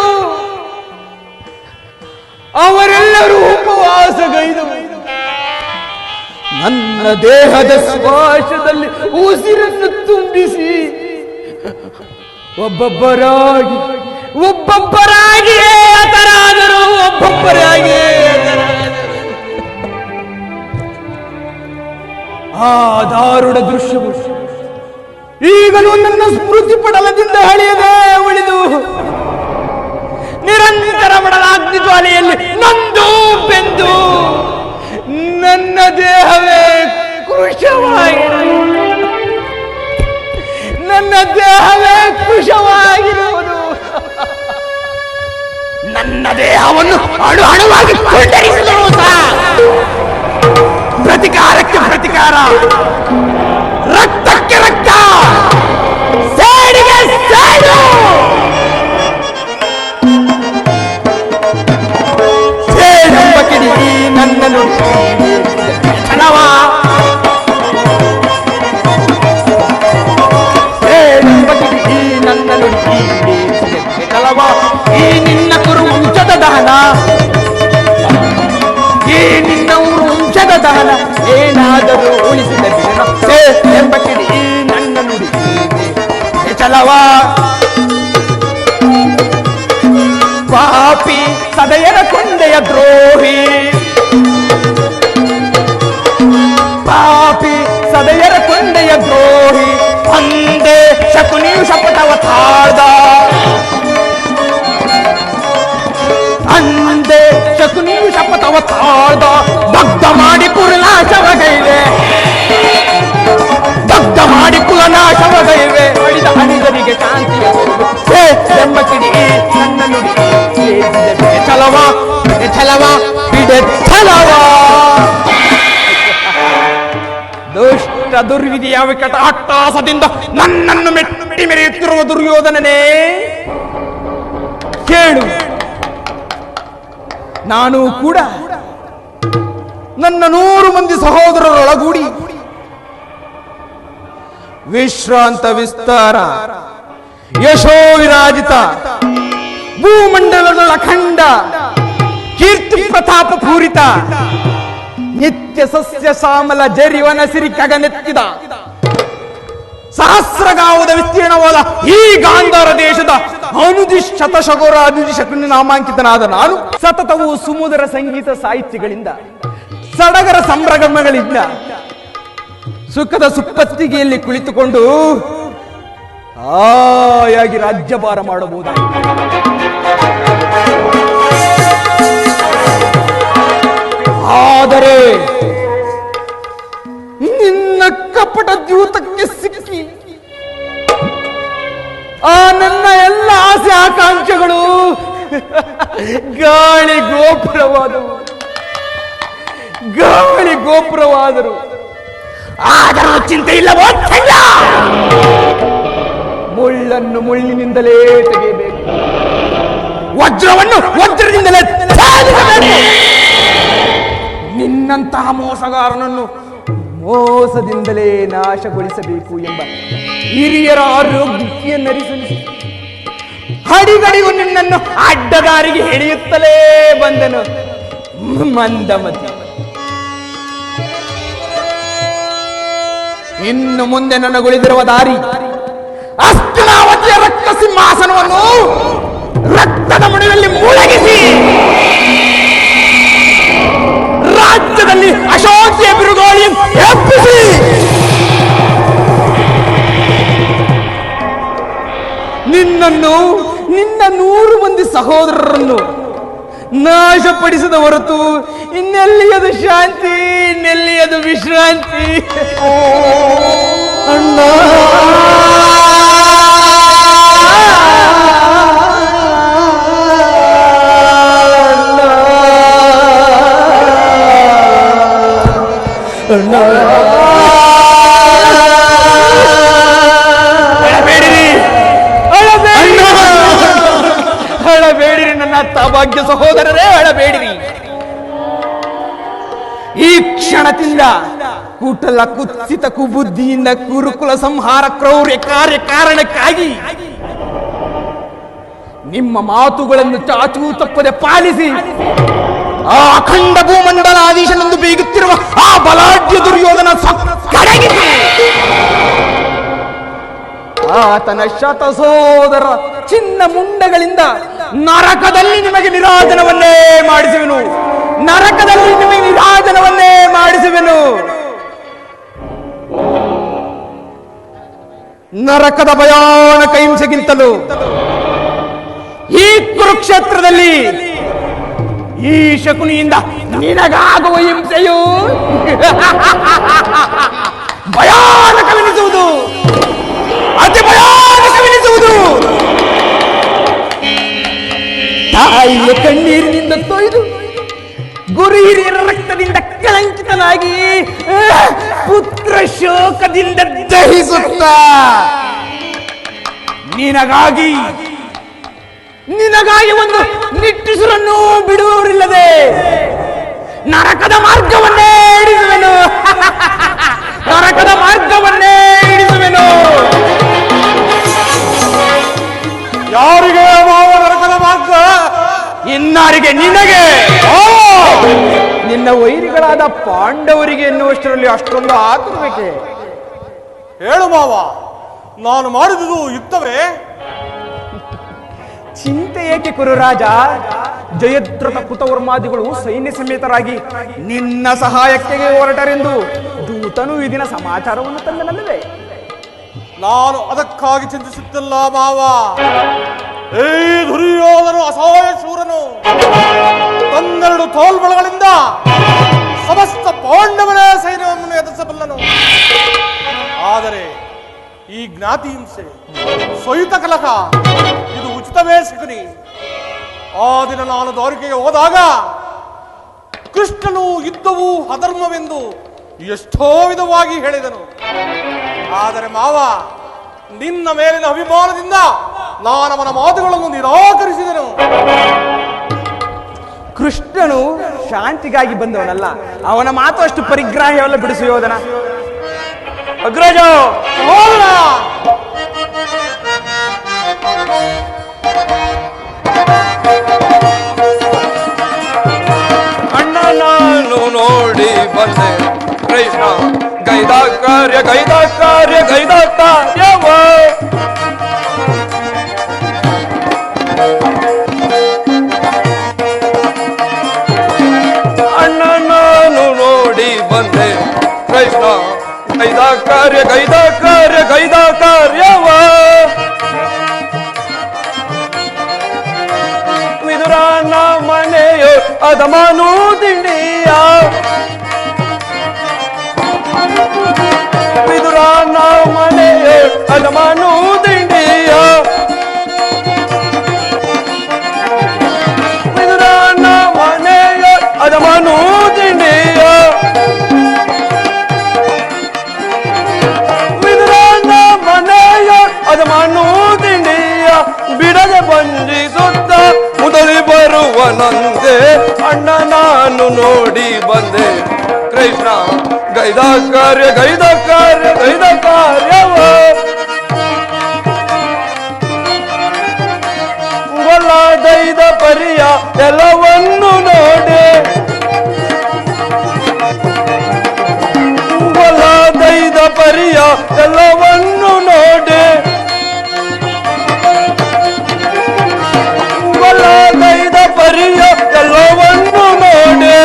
ಅವರೆಲ್ಲರೂ ಉಪವಾಸಗೈದು ನನ್ನ ದೇಹದ ಶ್ವಾಸದಲ್ಲಿ ಉಸಿರನ್ನು ತುಂಬಿಸಿ ಒಬ್ಬೊಬ್ಬರಾಗಿಯೇ ಹತರಾದರು. ಆ ದಾರುಣ ದೃಶ್ಯವು ಈಗಲೂ ನನ್ನ ಸ್ಮೃತಿ ಪಟಲದಿಂದ ಹಳೆಯದೇ ಉಳಿದು ನಿರಂತರ ಮಡಲಾಗ್ನಿ ಜ್ವಾಲೆಯಲ್ಲಿ ನೊಂದು ಬೆಂದು ನನ್ನ ದೇಹವೇ ಕೃಶವಾಗಿರುವುದು. ನನ್ನ ದೇಹವನ್ನು ಅಣು ಅಣುವಾಗಿ ಕೊಂಡರಿಸಿದರು. ಪ್ರತಿಕಾರಕ್ಕೆ ಪ್ರತಿಕಾರ, ರಕ್ತಕ್ಕೆ ರಕ್ತ, ಸೇಡಿಗೆ ಸೇಡು. ಸೇಡೆಂಬ ಕಿಡಿ ನನ್ನನ್ನು ಕ್ಷಣವ, ಸೇಡೆಂಬ ಕಿಡಿ ನನ್ನನ್ನು ಕಲವ. ಈ ನಿನ್ನ ಕುರು ವಂಶದ ದಹನ, ಈ ನಿನ್ನ ವಂಶದ ದಹನ ಏನಾದರೂ ಉಳಿಸಿದ ಎಂಬ ಕಿಡಿ ನನ್ನ ನುಡಿ ಚಲವ. ಪಾಪಿ ಸದಯರ ಕೊಂಡೆಯ ದ್ರೋಹಿ, ಪಾಪಿ ಸದಯರ ಕೊಂಡೆಯ ದ್ರೋಹಿ, ಅಂದೇ ಶಕುನಿಯು ಶಪಥವ ತಾಳ್ದ, ಅಂದೇ ಶಕುನಿಯು ಶಪಥವ ತಾಳ್ದ. ದಗ್ಧ ಮಾಡಿ ಕುಲನಾಶವಗೈವೆ, ದಗ್ಧ ಮಾಡಿ ಕುಲನಾಶವಗೈವೆ. ಅಡಿದ ಅಡಿಗರಿಗೆ ಶಾಂತಿಯ ಎಂಬ ಕಿಡಿ ನನ್ನ ನುಡಿ ಚಲವ ಚಲವ ಬಿಡೆ ಚಲವ. ದುಷ್ಟ ದುರ್ವಿಧಿಯ ವಿಕಟ ಅಟ್ಟಹಾಸದಿಂದ ನನ್ನನ್ನು ಮೆಟ್ಟಿ ಮೆರೆಯುತ್ತಿರುವ ದುರ್ಯೋಧನನೇ, ಕೇಳು. ನಾನು ಕೂಡ ನನ್ನ 100 ಮಂದಿ ಸಹೋದರರೊಳಗೂಡಿ ವಿಶ್ರಾಂತ ವಿಸ್ತಾರ ಯಶೋ ವಿರಾಜಿತ ಭೂಮಂಡಲದ ಅಖಂಡ ಕೀರ್ತಿ ಪ್ರತಾಪ ಪೂರಿತ ನಿತ್ಯ ಸಸ್ಯ ಶ್ಯಾಮಲ ಜರಿವನ ಸಿರಿ ಕಗನೆತ್ತಿದ ಸಹಸ್ರಗಾವದ ವಿಸ್ತೀರ್ಣವಾದ ಈ ಗಾಂಧಾರ ದೇಶದ ಶತಶಗೋರ ಶಕುನಿ ನಾಮಾಂಕಿತನಾದ ನಾನು ಸತತವು ಸುಮಧುರ ಸಂಗೀತ ಸಾಹಿತ್ಯಗಳಿಂದ ಸಡಗರ ಸಂಭ್ರಮಗಳಿಂದ ಸುಖದ ಸುಪ್ಪತ್ತಿಗೆಯಲ್ಲಿ ಕುಳಿತುಕೊಂಡು ಹಾಯಾಗಿ ರಾಜ್ಯಭಾರ ಮಾಡಬಹುದಾಗಿದೆ. ಆದರೆ ನಿನ್ನ ಕಪಟ ದ್ಯೂತಕ್ಕೆ ಸಿಕ್ಕಿ ಆ ನನ್ನ ಎಲ್ಲ ಆಸೆ ಆಕಾಂಕ್ಷೆಗಳು ಗಾಳಿ ಗೋಪುರವಾದರು. ಆದರೂ ಚಿಂತೆ ಇಲ್ಲವೋ? ಮುಳ್ಳನ್ನು ಮುಳ್ಳಿನಿಂದಲೇ ತೆಗೆಯಬೇಕು, ವಜ್ರವನ್ನು ವಜ್ರದಿಂದಲೇ ಛೇದಿಸಬೇಕು. ನಿನ್ನಂತಹ ಮೋಸಗಾರನನ್ನು ಮೋಸದಿಂದಲೇ ನಾಶಗೊಳಿಸಬೇಕು ಎಂಬ ಹಿರಿಯರ ಆರೋಗ್ಯನ್ನರಿಸಲಿಸಿ ಹಡಿಗಡಿಗೂ ನಿನ್ನನ್ನು ಅಡ್ಡದಾರಿಗೆ ಎಳೆಯುತ್ತಲೇ ಬಂದನು ಮಂದಮತಿ. ಇನ್ನು ಮುಂದೆ ನನಗುಳಿದಿರುವ ದಾರಿ ಹಸ್ತಿನಾವತಿಯ ರಕ್ತ ಸಿಂಹಾಸನವನ್ನು ರಕ್ತದ ಮುಡಿಯಲ್ಲಿ ಮುಳುಗಿಸಿ ರಾಜ್ಯದಲ್ಲಿ ಅಶೋಕಿಯ ಬಿರುಗಾಳಿಯನ್ನು ಎಬ್ಬಿಸಿ ನಿನ್ನನ್ನು ನಿನ್ನ 100 ಮಂದಿ ಸಹೋದರರನ್ನು ನಾಶಪಡಿಸದ ಹೊರತು ಇನ್ನೆಲ್ಲಿಯದು ಶಾಂತಿ, ಇನ್ನೆಲ್ಲಿಯದು ವಿಶ್ರಾಂತಿ. ಅಣ್ಣ ಅಳಬೇಡಿರಿ ನನ್ನ ಭಾಗ್ಯ ಸಹೋದರರೇ, ಅಳಬೇಡಿರಿ. ಈ ಕ್ಷಣದಿಂದ ಕುಟಲ ಕುತ್ಸಿತ ಕುಬುದ್ಧಿಯಿಂದ ಕುರುಕುಲ ಸಂಹಾರ ಕ್ರೌರ್ಯ ಕಾರ್ಯ ಕಾರಣಕ್ಕಾಗಿ ನಿಮ್ಮ ಮಾತುಗಳನ್ನು ಚಾಚೂ ತಪ್ಪದೆ ಪಾಲಿಸಿ ಆ ಅಖಂಡ ಭೂಮಂಡಲಾಧೀಶನೆಂದು ಬೀಗುತ್ತಿರುವ ಆ ಬಲಾಢ್ಯ ದುರ್ಯೋಧನ ಕಡೆಗಿಸಿ ಆತನ ಶತ ಸೋದರ ಚಿನ್ನ ಮುಂಡಗಳಿಂದ ನರಕದಲ್ಲಿ ನಿಮಗೆ ನಿರಾಜನವನ್ನೇ ಮಾಡಿಸುವೆನು, ನರಕದಲ್ಲಿ ನಿಮಗೆ ನಿರಾಜನವನ್ನೇ ಮಾಡಿಸುವೆನು. ನರಕದ ಭಯಾನಕ ಹಿಂಸೆಗಿಂತಲೂ ಈ ಕುರುಕ್ಷೇತ್ರದಲ್ಲಿ ಈ ಶಕುನಿಯಿಂದ ನಿನಗಾಗುವ ಹಿಂಸೆಯು ಭಯಾನಕವೆನಿಸುವುದು, ಅತಿ ಭಯಾನಕವೆನಿಸುವುದು. ತಾಯಿಯ ಕಣ್ಣೀರಿನಿಂದ ತೊಯ್ದು ಗುರು ಹಿರಿಯರ ರಕ್ತದಿಂದ ಕಳಂಕಿತನಾಗಿ ಪುತ್ರ ಶೋಕದಿಂದ ದಹಿಸುತ್ತ ನಿನಗಾಗಿ ಒಂದು ನಿಟ್ಟುಸಿರನ್ನು ಬಿಡುವವರಿಲ್ಲದೆ ನರಕದ ಮಾರ್ಗವನ್ನೇ ಹಿಡಿಸುವೆನು, ನರಕದ ಮಾರ್ಗವನ್ನೇ ಹಿಡಿಸುವೆನು. ಯಾರಿಗೆ ಮಾವ ನರಕದ ಮಾರ್ಗ? ಇನ್ನಾರಿಗೆ ನಿನಗೆ, ನಿನ್ನ ವೈರಿಗಳಾದ ಪಾಂಡವರಿಗೆ ಎನ್ನುವಷ್ಟರಲ್ಲಿ ಅಷ್ಟೊಂದು ಆತುರಬೇಕೆ? ಹೇಳು ಮಾವ, ನಾನು ಮಾಡಿದುದು ಯುದ್ಧವೇ? ಚಿಂತೆ ಏಕೆ ಕುರುರಾಜ? ಜಯದ್ರಥ ಕೃತವರ್ಮಾದಿಗಳು ಸೈನ್ಯ ಸಮೇತರಾಗಿ ನಿನ್ನ ಸಹಾಯಕ್ಕೆ ಹೊರಟರೆಂದು ದೂತನು ಈ ದಿನ ಸಮಾಚಾರವನ್ನು ತಂದನಲ್ಲವೇ? ನಾನು ಅದಕ್ಕಾಗಿ ಚಿಂತಿಸುತ್ತಿಲ್ಲ ಮಾವ. ಈ ದುರ್ಯೋಧನು ಅಸಹಾಯ ಶೂರನು, ತನ್ನೆರಡು ತೋಳ್ಬಳಗಳಿಂದ ಸಮಸ್ತ ಪಾಂಡವನ ಸೈನ್ಯವನ್ನು ಎದುರಿಸಬಲ್ಲನು. ಆದರೆ ಈ ಜ್ಞಾತಿ ಹಿಂಸೆ, ಸೊಯಿತ ಕಲಹ, ಇದು ಉಚಿತವೇ ಶಕುನಿ? ಆ ದಿನ ನಾನು ದ್ವಾರಕೆಗೆ ಹೋದಾಗ ಕೃಷ್ಣನು ಯುದ್ಧವು ಅಧರ್ಮವೆಂದು ಎಷ್ಟೋ ವಿಧವಾಗಿ ಹೇಳಿದನು. ಆದರೆ ಮಾವ, ನಿನ್ನ ಮೇಲಿನ ಅಭಿಮಾನದಿಂದ ನಾನವನ ಮಾತುಗಳನ್ನು ನಿರಾಕರಿಸಿದನು. ಕೃಷ್ಣನು ಶಾಂತಿಗಾಗಿ ಬಂದವನಲ್ಲ, ಅವನ ಮಾತು ಅಷ್ಟು ಪರಿಗ್ರಾಹ್ಯವಲ್ಲ. ಬಿಡಿಸು ಯೋಧನ. ಅಗ್ರಜ, ಸಹೋದರ, ಅಣ್ಣ ನಾನು ನೋಡಿ ಬಂದೆ ಕೃಷ್ಣ, ಗೈದ ಕಾರ್ಯ ಗೈದ ಕಾರ್ಯ ಗೈದ ಕಾರ್ಯವ. ಅಣ್ಣ ನಾನು ನೋಡಿ ಬಂದೆ ಕೃಷ್ಣ, ಗೈದ ಕಾರ್ಯ ಗೈದ ಕಾರ್ಯ ಗೈದ ಕಾರ್ಯವ. ವಿದುರನ ಮನೆಯು ಅದಮಾನು ದಿಂಡಿಯ, ವಿದುರನ ಮನೆಯು ಅದಮಾನು ದಿಂಡಿಯ, ವಿದುರನ ಮನೆಯ ಅದಮಾನು ದಿಂಡಿಯ, ವಿದುರನ ಮನೆಯ ಅದಮಾನು ದಿಂಡಿಯ. ಬಿಡದೆ ಬಂಜಿಸುತ್ತ ಮುದಲಿ ಬರುವನಂತೆ ಅಣ್ಣ ನಾನು ನೋಡಿ ಬಂದೆ ಕೃಷ್ಣ, ಗೈದ ಕಾರ್ಯ ಗೈದ ಕಾರ್ಯ ಗೈದ ಕಾರ್ಯವ. ಗೊಲ್ಲದೈದ ಪರಿಯ ಎಲ್ಲವನ್ನು ನೋಡಿ, ಗೊಲ್ಲದೈದ ಪರಿಯ ಎಲ್ಲವನ್ನು ನೋಡಿ, ಗೊಲ್ಲದೈದ ಪರಿಯ ಎಲ್ಲವನ್ನು ನೋಡಿ,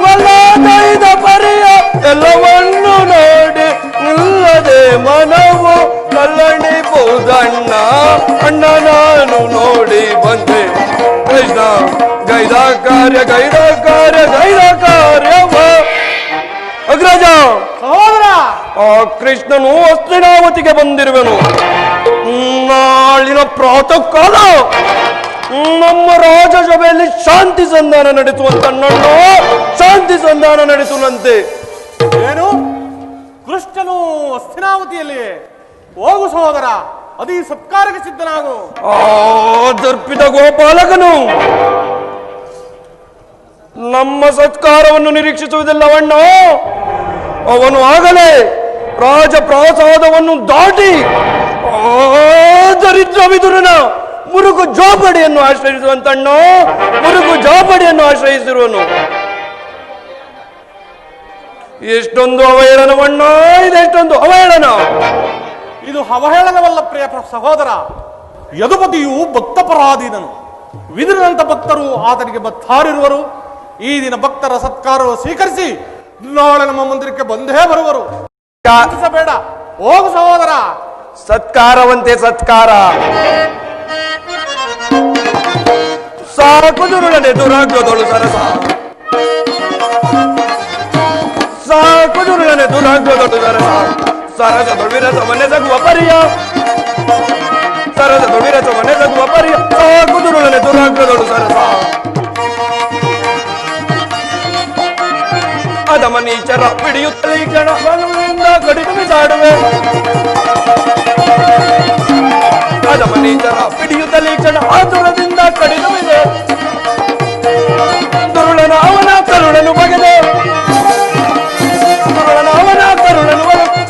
ಗೊಲ್ಲದೈದ ಪರಿಯ ಎಲ್ಲವನ್ನು ನೋಡಿ, ಇಲ್ಲದೆ ಮನವು ಕಲ್ಲಣಿಬಹುದಣ್ಣ. ಅಣ್ಣ ನಾನು ನೋಡಿ ಬಂದೆ ಕೃಷ್ಣ, ಗೈದ ಕಾರ್ಯ ಗೈದ ಕಾರ್ಯ ಗೈದ ಕಾರ್ಯವ. ಅಗ್ರಜ, ಸಹೋದರ, ಆ ಕೃಷ್ಣನು ಹಸ್ತಿನಾವತಿಗೆ ಬಂದಿರುವೆನು. ನಾಳಿನ ಪ್ರಾತಃ ಕಾಲ ನಮ್ಮ ರಾಜಸಭೆಯಲ್ಲಿ ಶಾಂತಿ ಸಂಧಾನ ನಡೆಸುವಂತಣ್ಣಣ್ಣು ಶಾಂತಿ ಸಂಧಾನ ನಡೆಸುವಂತೆ. ಏನು? ಕೃಷ್ಣನು ಹಸ್ತಿನಾವತಿಯಲ್ಲಿ? ಹೋಗು ಸಹೋದರ, ಅದಿ ಸತ್ಕಾರಕ್ಕೆ ಸಿದ್ಧನಾಗು. ಆ ದರ್ಪಿತ ಗೋಪಾಲಕನು ನಮ್ಮ ಸತ್ಕಾರವನ್ನು ನಿರೀಕ್ಷಿಸುವುದಿಲ್ಲವಣ್ಣ. ಅವನು ಆಗಲೇ ರಾಜಪ್ರಾಸಾದವನ್ನು ದಾಟಿ ದರಿದ್ರ ವಿದುರನ ಮುರುಗು ಜೋಪಡಿಯನ್ನು ಆಶ್ರಯಿಸುವಂತಣ್ಣು, ಮುರುಗು ಜೋಪಡಿಯನ್ನು ಆಶ್ರಯಿಸಿರುವನು. ಎಷ್ಟೊಂದು ಅವಹೇಳನವಣ್ಣ, ಇದೆಷ್ಟೊಂದು ಅವಹೇಳನ. ಇದು ಅವಹೇಳನವಲ್ಲ ಪ್ರಿಯ ಸಹೋದರ. ಯದುಪತಿಯು ಭಕ್ತಪರಾಧೀನನು. ವಿದುರನಂತ ಭಕ್ತರು ಆತನಿಗೆ ಭಕ್ತಾರಿರುವರು. ಈ ದಿನ ಭಕ್ತರ ಸತ್ಕಾರವು ಸ್ವೀಕರಿಸಿ ನಾಳೆ ನಮ್ಮ ಮಂದಿರಕ್ಕೆ ಬಂದೇ ಬರುವರು. ಬೇಡ, ಹೋಗು ಸಹೋದರ. ಸತ್ಕಾರವಂತೆ ಸತ್ಕಾರ. ಸಾಕು ದುರುಳನೆ ದುರಾಗ್ರದೊಳು ಸರಸ, ಸಾಕು ದುರುಳನೆ ದುರಾಗ್ರದೊಳು ಸರಸ. ಸರದ ದುರ್ವಿರಸವನ್ನೇ ಸಗುವ ಪರಿಯ, ಸರದ ದುರ್ವಿರಸವನ್ನೇ ಸಗುವ ಪರಿಯ. ಸಾಕು ದುರುಳನೆ ದುರಾಗ್ರದೊಳು ಸರಸ. ಅದಮನೀಚರ ಪಿಡಿಯುತ್ತಲೀ ಕ್ಷಣ ಬಲದಿಂದ ಕಡಿದು ಬಿಸಾಡುವೆ. ಅದಮನೀಚರ ಪಿಡಿಯುತ್ತಲೀ ಕ್ಷಣ ಆತುರದಿಂದ ಕಡಿದು ಬಿದೆ. ದುರುಳನ ಅವನ ಕರುಣನು ಬಗೆದೆ, ದುರುಳನ ಅವನ ಕರುಣನು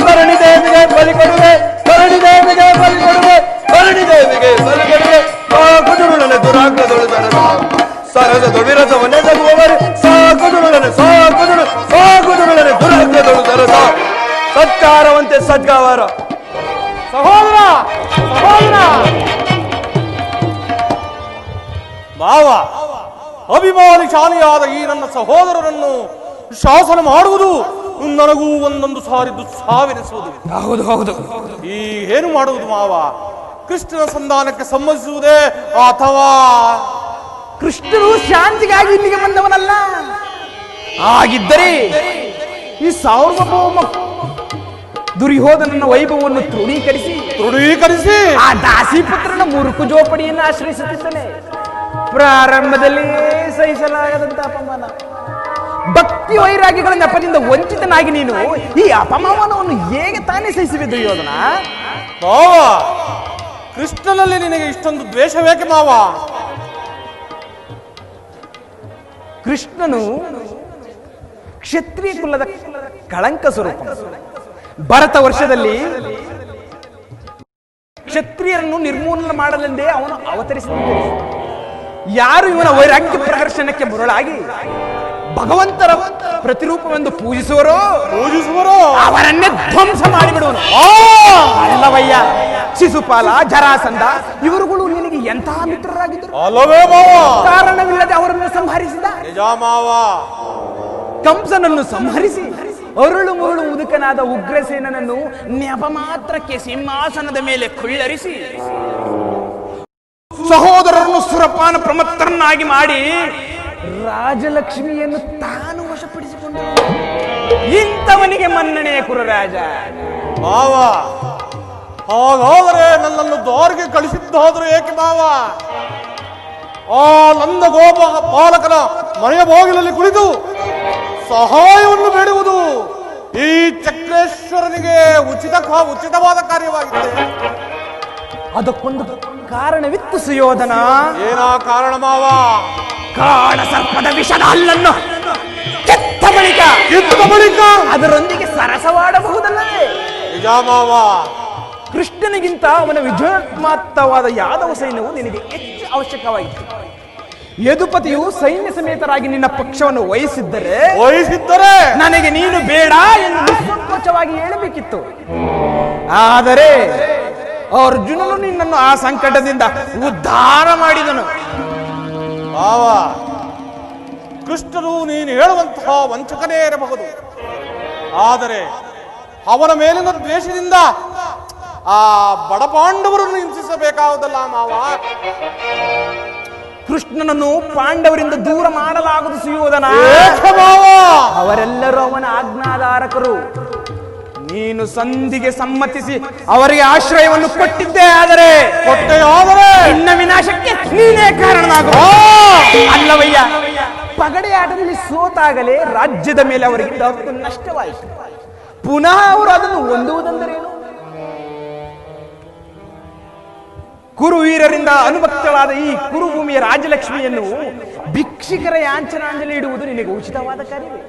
ಕರಣಿ ದೇವಿಗೆ ಬಲಿ ಕೊಡುವೆ, ಕರಣಿ ದೇವಿಗೆ ಬಲಿ ಕೊಡುವೆ, ಕರಣಿ ದೇವಿಗೆ ಬಲಿ ಕೊಡುವೆ. ಸಾಕು ದುರುಳನ ದುರಾಗ್ರದೊಳು ಸರಸ. ಸರದ ದುರ್ವಿರಸವನ್ನೇ ತಗುವವರು. ಸಾಕು ದುರುಳನೆ, ಸಾಕು ದುರು, ಸಾಕು ದುರುಳನೆ ದುರಾಗ್ರದೊಳು ಸರಸ. ಸತ್ಕಾರವಂತೆ ಸದ್ಗಾವರ. ಸಹೋದರ, ಸಹೋದರ, ಮಾವ, ಅಭಿಮಾನಿಶಾಲಿಯಾದ ಈ ನನ್ನ ಸಹೋದರರನ್ನು ಶಾಸನ ಮಾಡುವುದು ನನಗೂ ಒಂದೊಂದು ಸಾರಿ ದುಸ್ಸಾವೆನಿಸುವುದು. ಹೌದು ಹೌದು. ಈ ಏನು ಮಾಡುವುದು ಮಾವ? ಕೃಷ್ಣನ ಸಂಧಾನಕ್ಕೆ ಸಮ್ಮತಿಸುವುದೇ ಅಥವಾ? ಕೃಷ್ಣನು ಶಾಂತಿಗಾಗಿ ಇಲ್ಲಿಗೆ ಬಂದವನಲ್ಲ. ಆಗಿದ್ದರೆ ಈ ಸಾರ್ವಭೌಮ ದುರ್ಯೋಧನನ ವೈಭವವನ್ನು ತೃಣೀಕರಿಸಿ ತೃಣೀಕರಿಸಿ ಆ ದಾಸಿಪುತ್ರನ ಮುರುಕು ಜೋಪಡಿಯನ್ನು ಆಶ್ರಯಿಸುತ್ತಿದ್ದಾನೆ. ಪ್ರಾರಂಭದಲ್ಲಿ ಸಹಿಸಲಾಗದಂತ ಅಪಮಾನ. ಭಕ್ತಿ ವೈರಾಗ್ಯಗಳ ನೆಪದಿಂದ ವಂಚಿತನಾಗಿ ನೀನು ಈ ಅಪಮಾನವನ್ನು ಹೇಗೆ ತಾನೇ ಸಹಿಸುವೆ ದುರ್ಯೋಧನ? ಮಾವ, ಕೃಷ್ಣನಲ್ಲಿ ನಿನಗೆ ಇಷ್ಟೊಂದು ದ್ವೇಷವೇಕೆ ಮಾವ? ಕೃಷ್ಣನು ಕ್ಷತ್ರಿಯ ಕುಲದ ಕಳಂಕ ಸ್ವರೂಪ. ಭರತ ವರ್ಷದಲ್ಲಿ ಕ್ಷತ್ರಿಯರನ್ನು ನಿರ್ಮೂಲನೆ ಮಾಡಲೆಂದೇ ಅವನು ಅವತರಿಸಿದ್ದಾನೆ. ಯಾರು ಇವನ ವೈರಾಗ್ಯ ಪ್ರದರ್ಶನಕ್ಕೆ ಮರುಳಾಗಿ ಭಗವಂತರ ಪ್ರತಿರೂಪವೆಂದು ಪೂಜಿಸುವರೋ ಅವರನ್ನೇ ಧ್ವಂಸ ಮಾಡಿಬಿಡುವನು. ಅಲ್ಲವಯ್ಯ, ಶಿಶುಪಾಲ, ಜರಾಸಂಧ ಇವರುಗಳು ನಿನಗೆ ಎಂತಹ ಮಿತ್ರರಾಗಿದ್ದರು? ಅಲ್ಲವೇ ಮಾವ? ಕಾರಣವಿಲ್ಲದೆ ಅವರನ್ನು ಸಂಹರಿಸಿದ. ನಿಜ ಮಾವ. ಕಂಸನನ್ನು ಸಂಹರಿಸಿ ಅರುಳು ಮುರುಳು ಮುದುಕನಾದ ಉಗ್ರಸೇನನನ್ನು ನೆಪ ಮಾತ್ರಕ್ಕೆ ಸಿಂಹಾಸನದ ಮೇಲೆ ಕುಳ್ಳರಿಸಿ ಸಹೋದರರನ್ನು ಸುರಪಾನ ಪ್ರಮತ್ತರನ್ನಾಗಿ ಮಾಡಿ ರಾಜಲಕ್ಷ್ಮಿಯನ್ನು ತಾನು ವಶಪಡಿಸಿಕೊಂಡ ಇಂಥವನಿಗೆ ಮನ್ನಣೆಯ ಕುರುರಾಜ. ಮಾವ, ಹಾಗಾದರೆ ನನ್ನನ್ನು ದ್ವಾರಿಗೆ ಕಳಿಸಿದ್ದಾದರೂ ಏಕೆ ಮಾವ? ಆ ನಂದ ಗೋಪ ಪಾಲಕನ ಮನೆಯ ಬಾಗಿಲಲ್ಲಿ ಕುಳಿತು ಸಹಾಯವನ್ನು ಬೇಡುವುದು ಈ ಚಕ್ರೇಶ್ವರನಿಗೆ ಉಚಿತವಾದ ಕಾರ್ಯವಾಗಿದೆ. ಅದಕ್ಕೊಂದು ಕಾರಣವಿತ್ತು ಸುಯೋಧನ. ಏನಾ ಕಾರಣ ಮಾವ? ಕಾಳ ಸರ್ಪದ ವಿಷದ ಹಲ್ಲನ್ನು ಕೆತ್ತ ಬಳಿಕ ಅದರೊಂದಿಗೆ ಸರಸವಾಡಬಹುದಲ್ಲವೇ? ನಿಜ ಮಾವ. ಕೃಷ್ಣನಿಗಿಂತ ಅವನ ವಿಜಯೋನ್ಮಾತ್ತವಾದ ಯಾದವ ಸೈನ್ಯವು ನಿನಗೆ ಹೆಚ್ಚು ಅವಶ್ಯಕವಾಗಿತ್ತು. ಯದುಪತಿಯು ಸೈನ್ಯ ಸಮೇತರಾಗಿ ನಿನ್ನ ಪಕ್ಷವನ್ನು ವಹಿಸಿದ್ದರೆ ನನಗೆ ನೀನು ಬೇಡ ಎಂದು ನಿಸ್ಸಂಕೋಚವಾಗಿ ಹೇಳಬೇಕಿತ್ತು. ಆದರೆ ಅರ್ಜುನನು ನಿನ್ನನ್ನು ಆ ಸಂಕಟದಿಂದ ಉದ್ಧಾರ ಮಾಡಿದನು. ಮಾವ, ಕೃಷ್ಣನು ನೀನು ಹೇಳುವಂತಹ ವಂಚಕನೇ ಇರಬಹುದು. ಆದರೆ ಅವನ ಮೇಲಿನ ದ್ವೇಷದಿಂದ ಆ ಬಡಪಾಂಡವರನ್ನು ಹಿಂಸಿಸಬೇಕಾಗುವುದಲ್ಲ ಮಾವ. ಕೃಷ್ಣನನ್ನು ಪಾಂಡವರಿಂದ ದೂರ ಮಾಡಲಾಗದು ಸುಯೋಧನ. ಅವರೆಲ್ಲರೂ ಅವನ ಆಜ್ಞಾಧಾರಕರು. ನೀನು ಸಂಧಿಗೆ ಸಮ್ಮತಿಸಿ ಅವರಿಗೆ ಆಶ್ರಯವನ್ನು ಕೊಟ್ಟಿದ್ದೇ ಆದರೆ ನಿನ್ನ ವಿನಾಶಕ್ಕೆ ನೀನೇ ಕಾರಣನಾಗುವ. ಅಲ್ಲವಯ್ಯ, ಪಗಡೆ ಆಟದಲ್ಲಿ ಸೋತಾಗಲೇ ರಾಜ್ಯದ ಮೇಲೆ ಅವರಿಗೆ ದತ್ತು ನಷ್ಟವಾಯಿತು. ಪುನಃ ಅವರು ಅದನ್ನು ಹೊಂದುವುದೆಂದರೇನು? ಕುರುವೀರರಿಂದ ಅನುಭಕ್ತಳಾದ ಈ ಕುರುಭೂಮಿಯ ರಾಜಲಕ್ಷ್ಮಿಯನ್ನು ಭಿಕ್ಷಿಕರ ಯಾಂಚನಾಂಜಲಿ ಇಡುವುದು ನಿನಗೆ ಉಚಿತವಾದ ಕಾರ್ಯವೇ?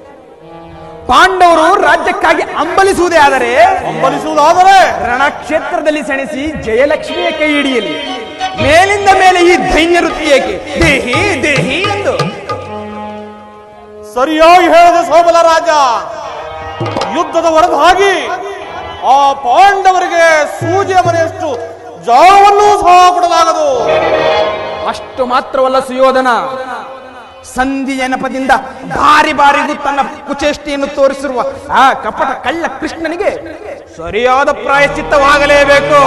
ಪಾಂಡವರು ರಾಜ್ಯಕ್ಕಾಗಿ ಹಂಬಲಿಸುವುದೇ ಆದರೆ ರಣಕ್ಷೇತ್ರದಲ್ಲಿ ಸೆಣಸಿ ಜಯಲಕ್ಷ್ಮಿಯ ಕೈ ಹಿಡಿಯಲಿ. ಮೇಲಿಂದ ಮೇಲೆ ಈ ದೈನ್ಯ ವೃತ್ತಿ ಏಕೆ? ದೇಹಿ ದೇಹಿ ಎಂದು ಸರಿಯಾಗಿ ಹೇಳಿದ ಸೋಬಲ ರಾಜ. ಯುದ್ಧದ ಹೊರತಾಗಿ ಆ ಪಾಂಡವರಿಗೆ ಸೂಜಿಯ ಮನೆಯಷ್ಟು ಜಾವನ್ನೂ ಸಹ ಕೊಡಲಾಗದು. ಅಷ್ಟು ಮಾತ್ರವಲ್ಲ ಸುಯೋಧನ, ಸಂಧಿಯ ನೆಪದಿಂದ ಬಾರಿ ಬಾರಿಗೂ ತನ್ನ ಕುಚೇಷ್ಟೆಯನ್ನು ತೋರಿಸಿರುವ ಆ ಕಪಟ ಕಳ್ಳ ಕೃಷ್ಣನಿಗೆ ಸರಿಯಾದ ಪ್ರಾಯಶ್ಚಿತ್ತವಾಗಲೇಬೇಕು.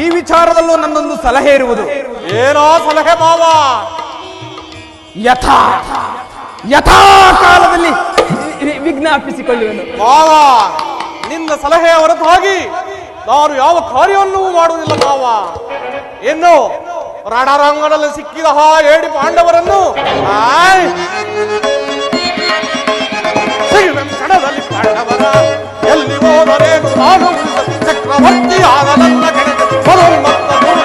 ಈ ವಿಚಾರದಲ್ಲೂ ನನ್ನೊಂದು ಸಲಹೆ ಇರುವುದು. ಏನೋ ಸಲಹೆ ಮಾವ? ಯಥಾ ಕಾಲದಲ್ಲಿ ವಿಜ್ಞಾಪಿಸಿಕೊಳ್ಳುವೆನು ಮಾವ. ನಿನ್ನ ಸಲಹೆಯ ಹೊರತಾಗಿ ನಾನು ಯಾವ ಕಾರ್ಯವನ್ನೂ ಮಾಡುವುದಿಲ್ಲ ಮಾವ. ಇನ್ನು ರಣರಂಗದಲ್ಲಿ ಸಿಕ್ಕಿದ ಹೇಳಿ ಪಾಂಡವರನ್ನು ಕಣದಲ್ಲಿ ಪಾಂಡವರ ಎಲ್ಲಿ ಹೋದರೇನು ನಾನು ಚಕ್ರವರ್ತಿ ಆದ ನನ್ನ ಕಡೆಗೆ ಕಣದಲ್ಲಿ ಪಾಂಡವರ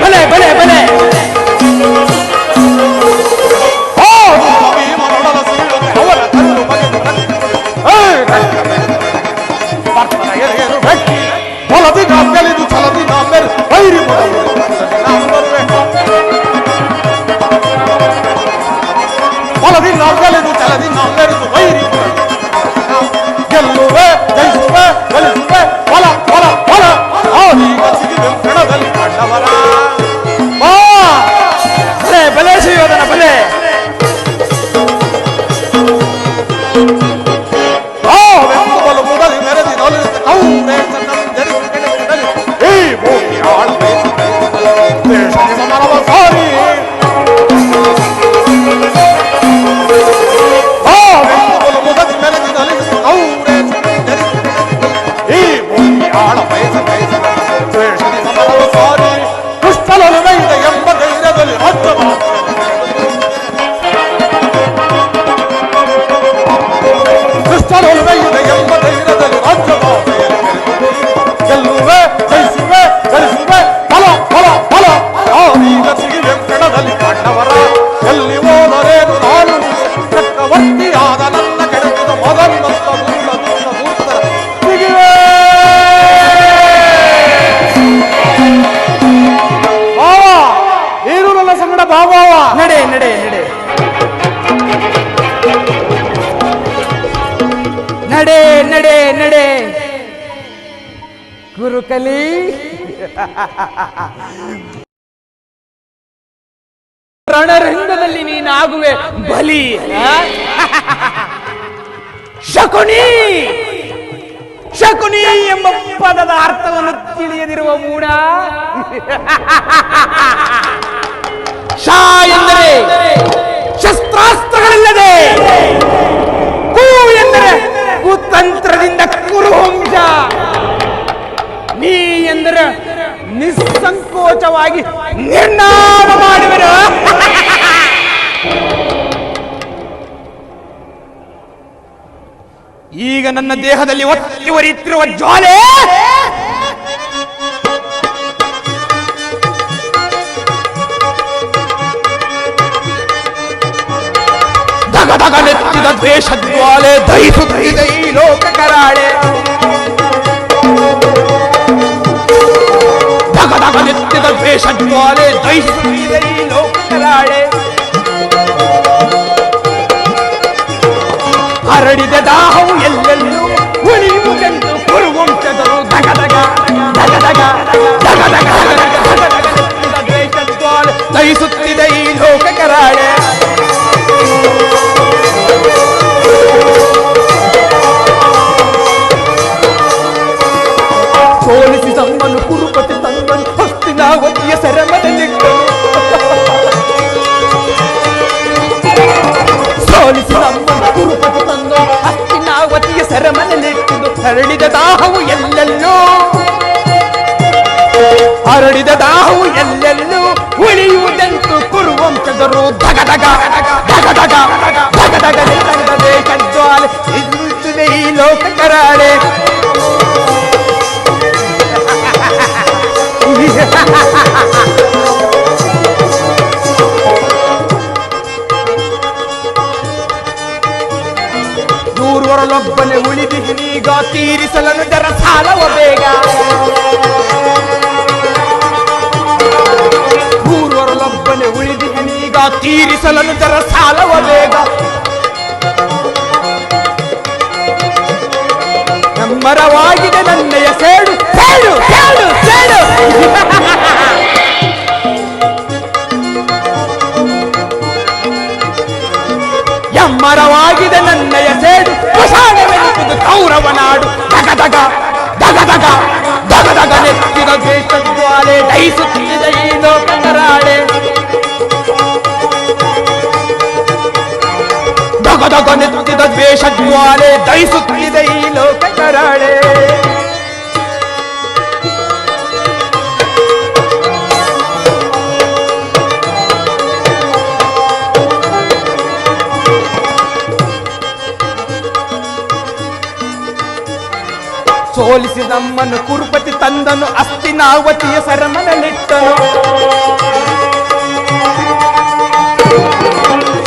ಬಲೆ ಬಲೆ ಬಲೆ ಗೆಲ್ಲುವೆ ಜಯಿಸುವೆ ಗಳಿಸುವೆ ಹೊಲ ಹೊಲ ಹೊಲ ಈಗ ಸಿಗಿವೆ ಕಣದಲ್ಲಿ ಕಂಡವರ ಸಾರಿ ಆ ವೆಂಕುಲ ಮುಗದಿ ಮೆರೆದಿನಲ್ಲಿ ಔರೇ ಈ ಭೂಮಿ ಆಳ ಬಯಸ ದ್ವೇಷದಿ ಸಮರವ ಸಾರಿ ದುಷ್ಟಲನು ವೈದ ಎಂಬ ಧೈರ್ಯದಲ್ಲಿ ರಾಜ್ಯ ದುಷ್ಟಲನು ವೈದ ಎಂಬ ಧೈರ್ಯದಲ್ಲಿ ರಾಜ್ಯಭಾಷೆಯಲ್ಲಿ ಗೆಲ್ಲುವೆ ಜಯಿಸುವೆ ಗಳಿಸುವೆ ಫಲ ಫಲ ಫಲ ನಾವೀಗ ಸಿಗಿವೆ ಕೆಣದಲ್ಲಿ ಕಂಡವರ ಎಲ್ಲಿ ಹೋದರೇನು ನಾನು ಚಕ್ರವರ್ತಿಯಾದ ನನ್ನ ಕೆಣಕಿದ ಮದನ್ನತ್ತ ದೂರ ದೂರ ದೂರ ಸಿಗಿವೆ ಭಾವ ಏನು ನನ್ನ ಸಂಗಡ ಭಾವ ನಡೆ ನಡೆ ನಡೆ ನಡೆ ನಡೆ ನಡೆ ಗುರುಕಲಿ ರಣರಂಗದಲ್ಲಿ ನೀನಾಗುವೆ ಬಲಿ ಶಕುನಿ ಶಕುನಿ ಎಂಬ ಪದದ ಅರ್ಥವನ್ನು ತಿಳಿಯದಿರುವ ಮೂಢ ಶಾ ಎಂದರೆ ಶಸ್ತ್ರಾಸ್ತ್ರಗಳಿಲ್ಲದೆ, ಕು ಎಂದರೆ ಕುತಂತ್ರದಿಂದ ಕುರುವಂಶ, ನೀ ಎಂದರೆ ನಿಸ್ಸಂಕೋಚವಾಗಿ ನಿರ್ನಾಮ ಮಾಡುವರು. ಈಗ ನನ್ನ ದೇಹದಲ್ಲಿ ಒತ್ತಿ ಉರಿಯುತ್ತಿರುವ ಜ್ವಾಲೆ ಧಗಧಗನೆತ್ತಿದ ದ್ವೇಷ ಜ್ವಾಲೆ ದಹಿಸುತ್ತಿದೆ ಈ ಲೋಕ ಕರಾಳೆ. ಧಗಧಗನೆತ್ತಿದ ದ್ವೇಷ ಜ್ವಾಲೆ ದಹಿಸುತ್ತಿದೆ ಈ ಲೋಕ ಕರಾಳೆ. ಹರಡಿದ ದಾಹವು ಎಲ್ಲೆಲ್ಲೂ ಉಳಿಯುವುದೆಂದು ಕುರುವಂಶದರು ಧಗಧಗ ಧಗಧಗ ಧಗಧಗ ಧಗಧಗನೆತ್ತಿದ ದ್ವೇಷ ಜ್ವಾಲೆ ದಹಿಸುತ್ತಿದೆ ಈ ಲೋಕ ಕರಾಳೆ. ಸೋಲಿಸಿ ತಮ್ಮನ್ನು ಕುರುಪತಿ ತಂದನು ಹಸ್ತಿನಾವತಿಯ ಸೆರೆಮನೆಯಲ್ಲಿಟ್ಟನು. ಸೋಲಿಸಿ ತಮ್ಮನ್ನು ಕುರುಪತಿ ತಂದನು ಹಸ್ತಿನಾವತಿಯ ಸೆರೆಮನೆಯಲ್ಲಿಟ್ಟನು. ಹರಡಿದ ದಾಹವು ಎಲ್ಲೆಲ್ಲೂ ಹರಡಿದ ದಾಹವು ಎಲ್ಲೆಲ್ಲೂ ಉಳಿಯುವುದೆಂತು ಕುರುವಂಶದರು ಧಗಧಗ ಧಗಧಗ ಧಗಧಗ ದೇಶ ಜ್ವಾಲೆ ಇರುತ್ತದೆ ಈ ಲೋಕ ಕರಾಳೆ. ದೂರ್ವರಲೊಬ್ಬನೇ ಉಳಿದಿದ್ದೀಗ ತೀರಿಸಲನು ಜರ ಸಾಲವ ಬೇಗ. ದೂರ್ವರಲೊಬ್ಬನೇ ಉಳಿದಿದ್ದೀಗ ತೀರಿಸಲನು ಜರ ಸಾಲವ ಬೇಗ. ನಮ್ಮರವಾಗಿದೆ ನನ್ನಯ ಸೇಡು ಸೇಡು ಸೇಡು ಸೇಡು. ಎಮ್ಮರವಾಗಿದೆ ನನ್ನಯ ಸೇಡು ಕುಶಾಲವೆನಿಸುವುದು ಕೌರವ ನಾಡು. ಧಗಧಗ ಧಗಧಗ ಧಗಧಗ ನೆತ್ತಿದ ದ್ವೇಷ ಜ್ವಾಲೆ ದಹಿಸುತ್ತಿದೆ ಈ ಲೋಕ ಕರಾಳೆ. ಧಗಧಗ ನೆತ್ತಿದ ದ್ವೇಷ ಜ್ವಾಲೆ ದಹಿಸುತ್ತಿದೆ ಈ ಲೋಕ ಕರಾಳೆ. ಸೋಲಿಸಿ ನಮ್ಮನ್ನು ಕುರುಪತಿ ತಂದನು ಹಸ್ತಿನಾವತಿಯ ಸೆರೆಮನೆಯಲ್ಲಿಟ್ಟನು.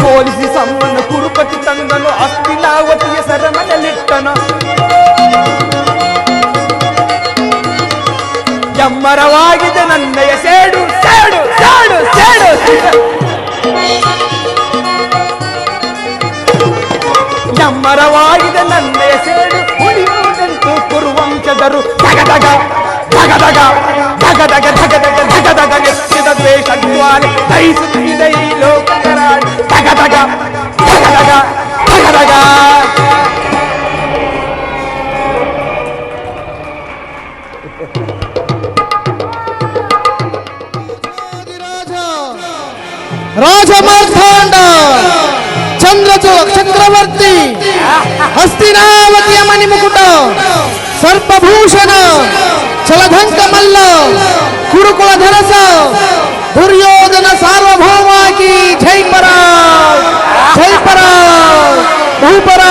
ಸೋಲಿಸಿ ನಮ್ಮನ್ನು ಕುರುಪತಿ ತಂದನು ಹಸ್ತಿನಾವತಿಯ ಸೆರೆಮನೆಯಲ್ಲಿಟ್ಟನು. ಎಮ್ಮರವಾಗಿದೆ ನನ್ನಯ ಸೇಡು ಸೇಡು ಸೇಡು ಸೇಡು. ಎಮ್ಮರವಾಗಿದೆ ನನ್ನಯ ಸೇಡು ಉಳಿಯುವುದೆಂತು ಕುರುವಂಶದರು ಧಗಧಗ ಧಗಧಗ ಧಗಧಗ ಧಗಧಗ ಧಗಧಗ ನೆತ್ತಿದ ದ್ವೇಷ ಜ್ವಾಲೆ ದಹಿಸುತ್ತಿದೆ ಈ ಲೋಕ ಕರಾಳೆ. ಧಗಧಗ ಧಗಧಗ ಧಗಧಗ. ರಾಜ ರಾಜಮಾರ್ತಾಂಡ ಚಕ್ರವರ್ತಿ ಹಸ್ತಿನಾವತಿಯ ಮಣಿಮುಕುಟ ಸರ್ಪಭೂಷಣ ಛಲಧಂಕ ಮಲ್ಲ ಕುರುಕುಲ ಧರಸ ದುರ್ಯೋಧನ ಸಾರ್ವಭೌಮಾಗಿ ಜೈಪರ ಜೈಪರ ಬಹುಪರ.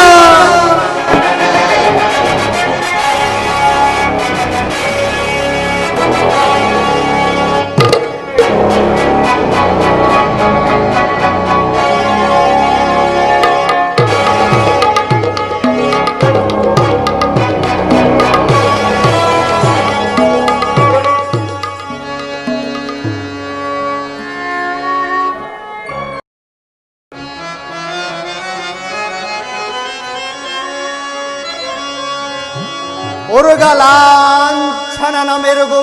ಉರುಗಲಾಂಛನನ ಮೆರುಗು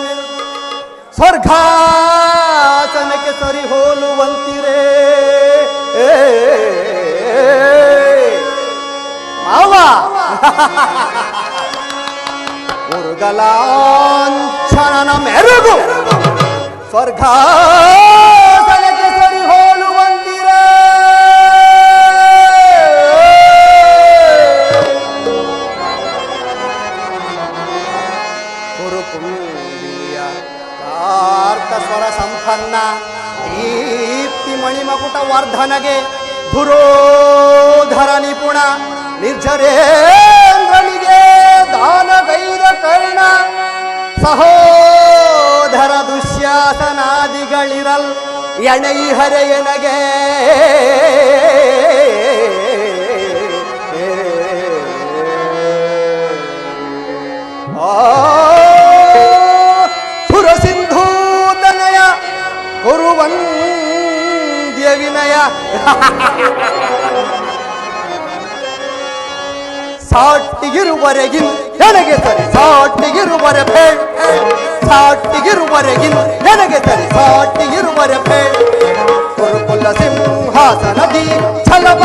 ಸ್ವರ್ಗಾಸನಕ್ಕೆ ಸರಿ ಹೋಲುವಂತಿರೇ ಮಾವ. ಉರುಗಲಾಂಛನನ ಮೆರುಗು ಸ್ವರ್ಗಾಸನಕ್ಕೆ ಸರಿ ಹೋಲುವಂತಿರೇ ಸ್ವರ ಸಂಪನ್ನ ದೀಪ್ತಿ ಮಣಿಮಕುಟ ವರ್ಧನಗೆ ಧುರೋಧರ ನಿಪುಣ ನಿರ್ಜರೇಂದ್ರನಿಗೆ ದಾನಗೈದ ಕರ್ಣ ಸಹೋದರ ದುಶ್ಯಾಸನಾದಿಗಳಿರಲ್ ಎಣೈ ಹರೆಯನಗೆ ಕುರುವಂದ್ಯ ವಿನಯ ಸಾಟಿಗಿರುವರೆಗಿನ್ ನನಗೆ ಸರಿ ಸಾಟಿಗಿರುವರೆ ಬೇಳ್ ಸಾಟಿಗಿರುವರೆಗಿನ್ ನನಗೆ ಸರಿ ಸಾಟಿಗಿರುವರೆ ಬೇಳ್ ಕುರುಕುಲ ಸಿಂಹಾಸನದಿ ಛಲವ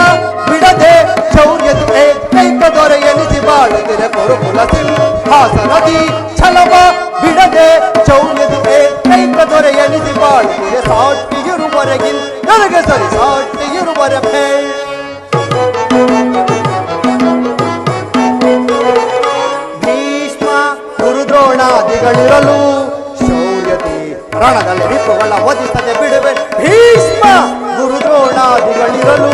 ಬಿಡದೆ ಶೌರ್ಯದು ಏಕೈಕ ದೊರೆ ಎನಿಸಿ ಬಾಳುತ್ತಿರೆ ಕುರುಕುಲ ಸಿಂಹಾಸನದಿ ಛಲವ ಬಿಡದೆ ಶೌರ್ಯದು ಏಕೈಕ ದೊರೆ ಎನಿಸಿ ಬಾಳುತ್ತಿರೆ ಸಾಟಿಗಿರುವರೆಗಿನ್ ನನಗೆ ಸರಿ ಸಾಟಿಗಿರುವರೆ ಬೇಳ್. ಭೀಷ್ಮ ಗುರುದ್ರೋಣಾದಿಗಳಿರಲು ಶೌರ್ಯತೆ ರಣದಲ್ಲಿ ರಿಪುಗಳ ಒದಿಸದೆ ಬಿಡುವೆ. ಭೀಷ್ಮ ಗುರುದ್ರೋಣಾದಿಗಳಿರಲು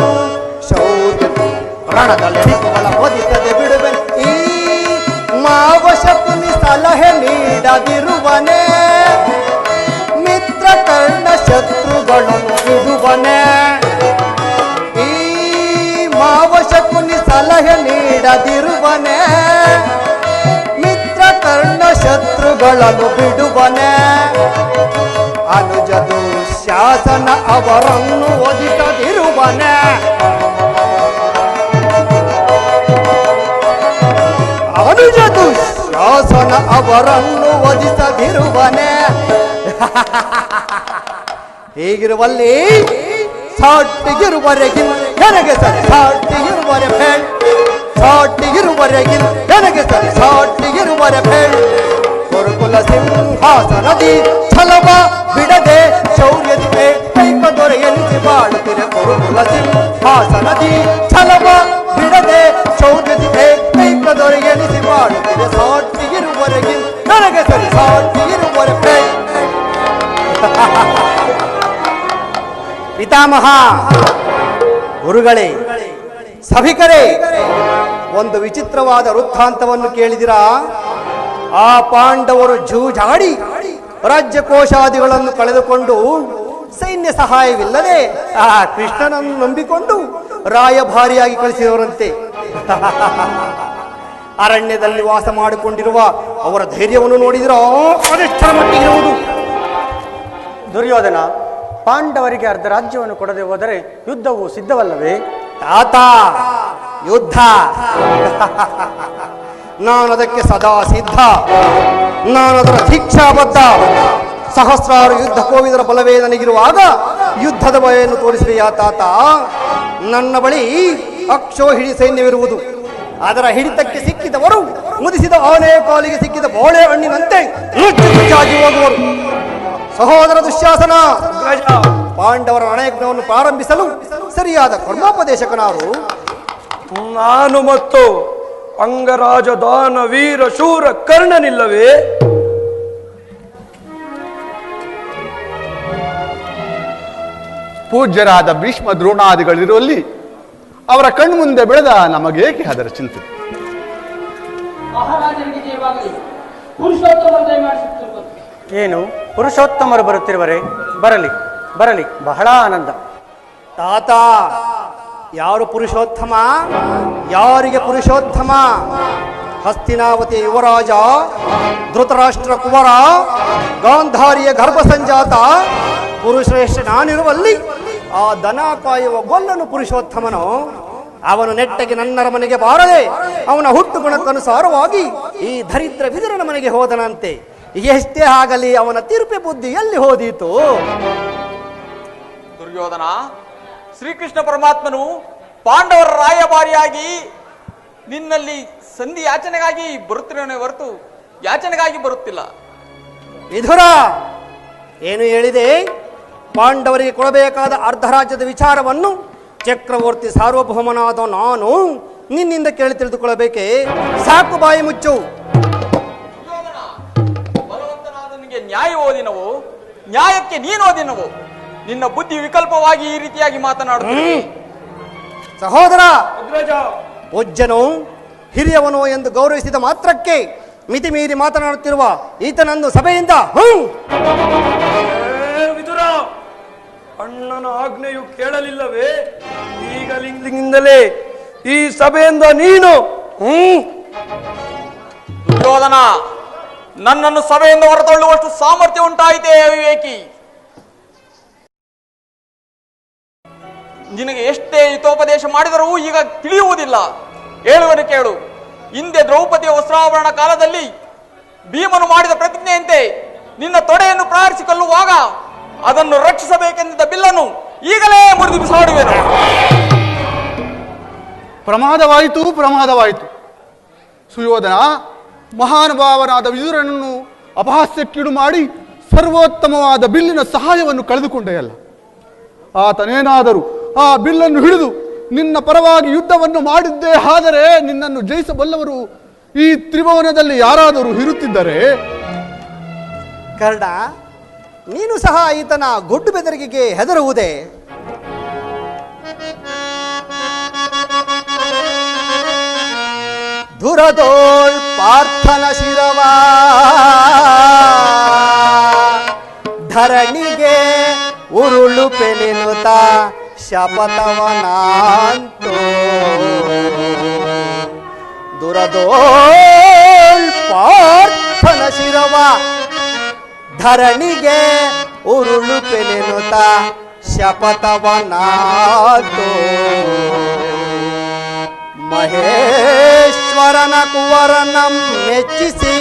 ಶೌರ್ಯತೆ ರಣದಲ್ಲಿ ರಿಪುಗಳ ಒದಿಸದೆ ಬಿಡುವೆ. ಈ ಮಾವಶಕುನಿ ಸಲಹೆ ನೀಡದಿರುವನೆ ಮಿತ್ರ ಕರ್ಣ ಶತ್ರುಗಳನ್ನು ಬಿಡುವನೆ. ಈ ಮಾವಶಕುನಿ ಸಲಹೆ ನೀಡದಿರುವನೆ ಮಿತ್ರ ಕರ್ಣ ಶತ್ರುಗಳನ್ನು ಬಿಡುವನೆ. ಅನುಜ ದುಶ್ಯಾಸನ ಅವರನ್ನು ಒದಿಸದಿರುವನೆ. ಅನುಜ ದುಶ್ಯಾಸನ ಅವರನ್ನು ಒದಿಸದಿರುವನೆ. ಹೀಗಿರುವಲ್ಲಿ ಸಾಟಿಗಿರುವರೆಗಿನ್ ನನಗೆ ಸರಿ ಸಾಟಿಗಿರುವರೆ ಬೇಳ್ ಸಾಟಿಗಿರುವರೆಗಿನ್ ನನಗೆ ಸರಿ ಸಾಟಿಗಿರುವರೆ ಬೇಳ್. ಕುರುಕುಲ ಸಿಂಹಾಸನದಿ ಛಲವ ಬಿಡದೆ ಶೌರ್ಯದಿ ಏಕೈಕ ದೊರೆ ಎನಿಸಿ ಬಾಳುತ್ತಿರೆ. ಕುರುಕುಲ ಸಿಂಹಾಸನದಿ ಛಲವ ಬಿಡದೆ ಶೌರ್ಯದಿ ಏಕೈಕ ದೊರೆ ಎನಿಸಿ ಬಾಳುತ್ತಿರೆ. ಸಾಟಿಗಿರುವರೆಗಿನ್ ನನಗೆ ಸರಿ ಸಾಟಿಗಿರುವರೆ ಬೇಳ್. ಪಿತಾಮಹ, ಗುರುಗಳೇ, ಸಭಿಕರೇ, ಒಂದು ವಿಚಿತ್ರವಾದ ವೃತ್ತಾಂತವನ್ನು ಕೇಳಿದಿರಾ? ಆ ಪಾಂಡವರು ಜೂಜಾಡಿ ರಾಜ್ಯಕೋಶಾದಿಗಳನ್ನು ಕಳೆದುಕೊಂಡು ಸೈನ್ಯ ಸಹಾಯವಿಲ್ಲದೆ ಆ ಕೃಷ್ಣನನ್ನು ನಂಬಿಕೊಂಡು ರಾಯಭಾರಿಯಾಗಿ ಕಳಿಸಿದವರಂತೆ. ಅರಣ್ಯದಲ್ಲಿ ವಾಸ ಮಾಡಿಕೊಂಡಿರುವ ಅವರ ಧೈರ್ಯವನ್ನು ನೋಡಿದಿರೋ ಅದೆಷ್ಟರ ಮಟ್ಟಿಗಿರುವುದು. ದುರ್ಯೋಧನ, ಪಾಂಡವರಿಗೆ ಅರ್ಧ ರಾಜ್ಯವನ್ನು ಕೊಡದೆ ಹೋದರೆ ಯುದ್ಧವು ಸಿದ್ಧವಲ್ಲವೇ? ತಾತ, ಯುದ್ಧ ನಾನದಕ್ಕೆ ಸದಾ ಸಿದ್ಧ. ನಾನದರ ದೀಕ್ಷಾಬದ್ಧ. ಸಹಸ್ರಾರು ಯುದ್ಧ ಕೋವಿದರ ಬಲವೇ ನನಗಿರುವಾಗ ಯುದ್ಧದ ಭಯವನ್ನು ತೋರಿಸುವೆಯಾ ತಾತ? ನನ್ನ ಬಳಿ ಅಕ್ಷೋಹಿಣಿ ಸೈನ್ಯವಿರುವುದು. ಅದರ ಹಿಡಿತಕ್ಕೆ ಸಿಕ್ಕಿದವರು ಮುದಿಸಿದ ಆನೆ ಕಾಲಿಗೆ ಸಿಕ್ಕಿದ ಬೋಳೆ ಹಣ್ಣಿನಂತೆ ನುಚ್ಚು ನುಚ್ಚಾಗಿ ಹೋಗುವರು. ಸಹೋದರ ದುಶ್ಯಾಸನ, ಪಾಂಡವರ ರಣಯಜ್ಞವನ್ನು ಪ್ರಾರಂಭಿಸಲು ಸರಿಯಾದ ಕರ್ಮೋಪದೇಶಕನಾರು. ನಾನು ಮತ್ತು ಅಂಗರಾಜ ದಾನ ವೀರ ಶೂರ ಕರ್ಣನಿಲ್ಲವೇ? ಪೂಜ್ಯರಾದ ಭೀಷ್ಮ ದ್ರೋಣಾದಿಗಳಿರುವಲ್ಲಿ ಅವರ ಕಣ್ಮುಂದೆ ಬೆಳೆದ ನಮಗೇಕೆ ಅದರ ಚಿಂತೆ? ಏನು ಪುರುಷೋತ್ತಮರು ಬರುತ್ತಿರುವರೆ? ಬರಲಿ ಬರಲಿ, ಬಹಳ ಆನಂದ. ತಾತ, ಯಾರು ಪುರುಷೋತ್ತಮ? ಯಾರಿಗೆ ಪುರುಷೋತ್ತಮ? ಹಸ್ತಿನಾವತಿ ಯುವರಾಜ, ಧೃತರಾಷ್ಟ್ರ ಕುವರ, ಗಾಂಧಾರಿಯ ಗರ್ಭ ಸಂಜಾತ ಪುರುಷಶ್ರೇಷ್ಠ ನಾನಿರುವಲ್ಲಿ ಆ ದನ ಕಾಯುವ ಗೊಲ್ಲನು ಪುರುಷೋತ್ತಮನು. ಅವನು ನೆಟ್ಟಗೆ ನನ್ನರ ಮನೆಗೆ ಬಾರದೆ ಅವನ ಹುಟ್ಟು ಗುಣಕ್ಕನುಸಾರವಾಗಿ ಈ ದರಿದ್ರ ವಿದುರನ ಮನೆಗೆ ಹೋದನಂತೆ. ಎಷ್ಟೇ ಆಗಲಿ ಅವನ ತಿರುಪೆ ಬುದ್ಧಿ ಎಲ್ಲಿ ಹೋದೀತು? ದುರ್ಯೋಧನ, ಶ್ರೀಕೃಷ್ಣ ಪರಮಾತ್ಮನು ಪಾಂಡವರ ರಾಯಭಾರಿಯಾಗಿ ನಿನ್ನಲ್ಲಿ ಸಂಧಿ ಯಾಚನೆಗಾಗಿ ಬರುತ್ತಿರೋನೇ ಹೊರತು ಯಾಚನೆಗಾಗಿ ಬರುತ್ತಿಲ್ಲ. ವಿಧುರ, ಏನು ಹೇಳಿದೆ? ಪಾಂಡವರಿಗೆ ಕೊಡಬೇಕಾದ ಅರ್ಧ ರಾಜ್ಯದ ವಿಚಾರವನ್ನು ಚಕ್ರವರ್ತಿ ಸಾರ್ವಭೌಮನಾದ ನಾನು ನಿನ್ನಿಂದ ಕೇಳಿ ತಿಳಿದುಕೊಳ್ಳಬೇಕೆ? ಸಾಕು, ಬಾಯಿ ಮುಚ್ಚು. ಬಲವಂತನಾದ ನಿನಗೆ ನ್ಯಾಯ ಓದಿನವು, ನ್ಯಾಯಕ್ಕೆ ನೀನು ಓದಿನವು. ನಿನ್ನ ಬುದ್ಧಿ ವಿಕಲ್ಪವಾಗಿ ಈ ರೀತಿಯಾಗಿ ಮಾತನಾಡುತ್ತೀನಿ. ಸಹೋದರ, ಪೂಜ್ಯನು ಹಿರಿಯವನು ಎಂದು ಗೌರವಿಸಿದ ಮಾತ್ರಕ್ಕೆ ಮಿತಿ ಮೀರಿ ಮಾತನಾಡುತ್ತಿರುವ ಈತನನ್ನು ಸಭೆಯಿಂದ ವಿದುರ, ಅಣ್ಣನ ಆಜ್ಞೆಯು ಕೇಳಲಿಲ್ಲವೇ? ಈಗಲಿಂದಲೇ ಈ ಸಭೆಯಿಂದ ನೀನು ದುರ್ಯೋಧನ, ನನ್ನನ್ನು ಸಭೆಯಿಂದ ಹೊರತಳ್ಳುವಷ್ಟು ಸಾಮರ್ಥ್ಯ ಉಂಟಾಯಿತೇ ವಿವೇಕಿ? ನಿನಗೆ ಎಷ್ಟೇ ಹಿತೋಪದೇಶ ಮಾಡಿದರೂ ಈಗ ತಿಳಿಯುವುದಿಲ್ಲ. ಹೇಳುವನು ಕೇಳು. ಹಿಂದೆ ದ್ರೌಪದಿಯ ವಸ್ತ್ರಾಭರಣ ಕಾಲದಲ್ಲಿ ಭೀಮನು ಮಾಡಿದ ಪ್ರತಿಜ್ಞೆಯಂತೆ ನಿನ್ನ ತೊಡೆಯನ್ನು ಪ್ರಾರ್ಥಿಸಿಕೊಳ್ಳುವಾಗ ಅದನ್ನು ರಕ್ಷಿಸಬೇಕೆಂದಿದ್ದ ಬಿಲ್ಲನ್ನು ಈಗಲೇ ಮುರಿದು ಬಿಸಾಡುವೆನು. ಪ್ರಮಾದವಾಯಿತು. ಸುಯೋಧನ, ಮಹಾನುಭಾವನಾದ ವಿದುರನನ್ನು ಅಪಹಾಸ್ಯಕ್ಕಿಡು ಮಾಡಿ ಸರ್ವೋತ್ತಮವಾದ ಬಿಲ್ಲಿನ ಸಹಾಯವನ್ನು ಕಳೆದುಕೊಂಡೆಯಲ್ಲ. ಆತನೇನಾದರೂ ಆ ಬಿಲ್ಲನ್ನು ಹಿಡಿದು ನಿನ್ನ ಪರವಾಗಿ ಯುದ್ಧವನ್ನು ಮಾಡಿದ್ದೇ ಆದರೆ ನಿನ್ನನ್ನು ಜಯಿಸಬಲ್ಲವರು ಈ ತ್ರಿಭುವನದಲ್ಲಿ ಯಾರಾದರೂ ಇರುತ್ತಿದ್ದರೆ? ಕರ್ಣ, ನೀನು ಸಹ ಈತನ ಗೊಡ್ಡು ಬೆದರಿಕೆಗೆ ಹೆದರುವುದೇ? ದುರದೋಳ್ ಪಾರ್ಥನ ಶಿರವ ಧರಣಿಗೆ ಉರುಳು ಪೆನೆನುತ ಶಪಥವನಾಂತೋ. ದುರದೋಳ್ ಪಾರ್ಥನ ಶಿರವ ಧರಣಿಗೆ ಉರುಳು ಪೆನೆನುತ ಶಪಥವನಾಂತೋ. ಮಹೇಶ್ವರನ ಕುವರನ ಮೆಚ್ಚಿಸಿ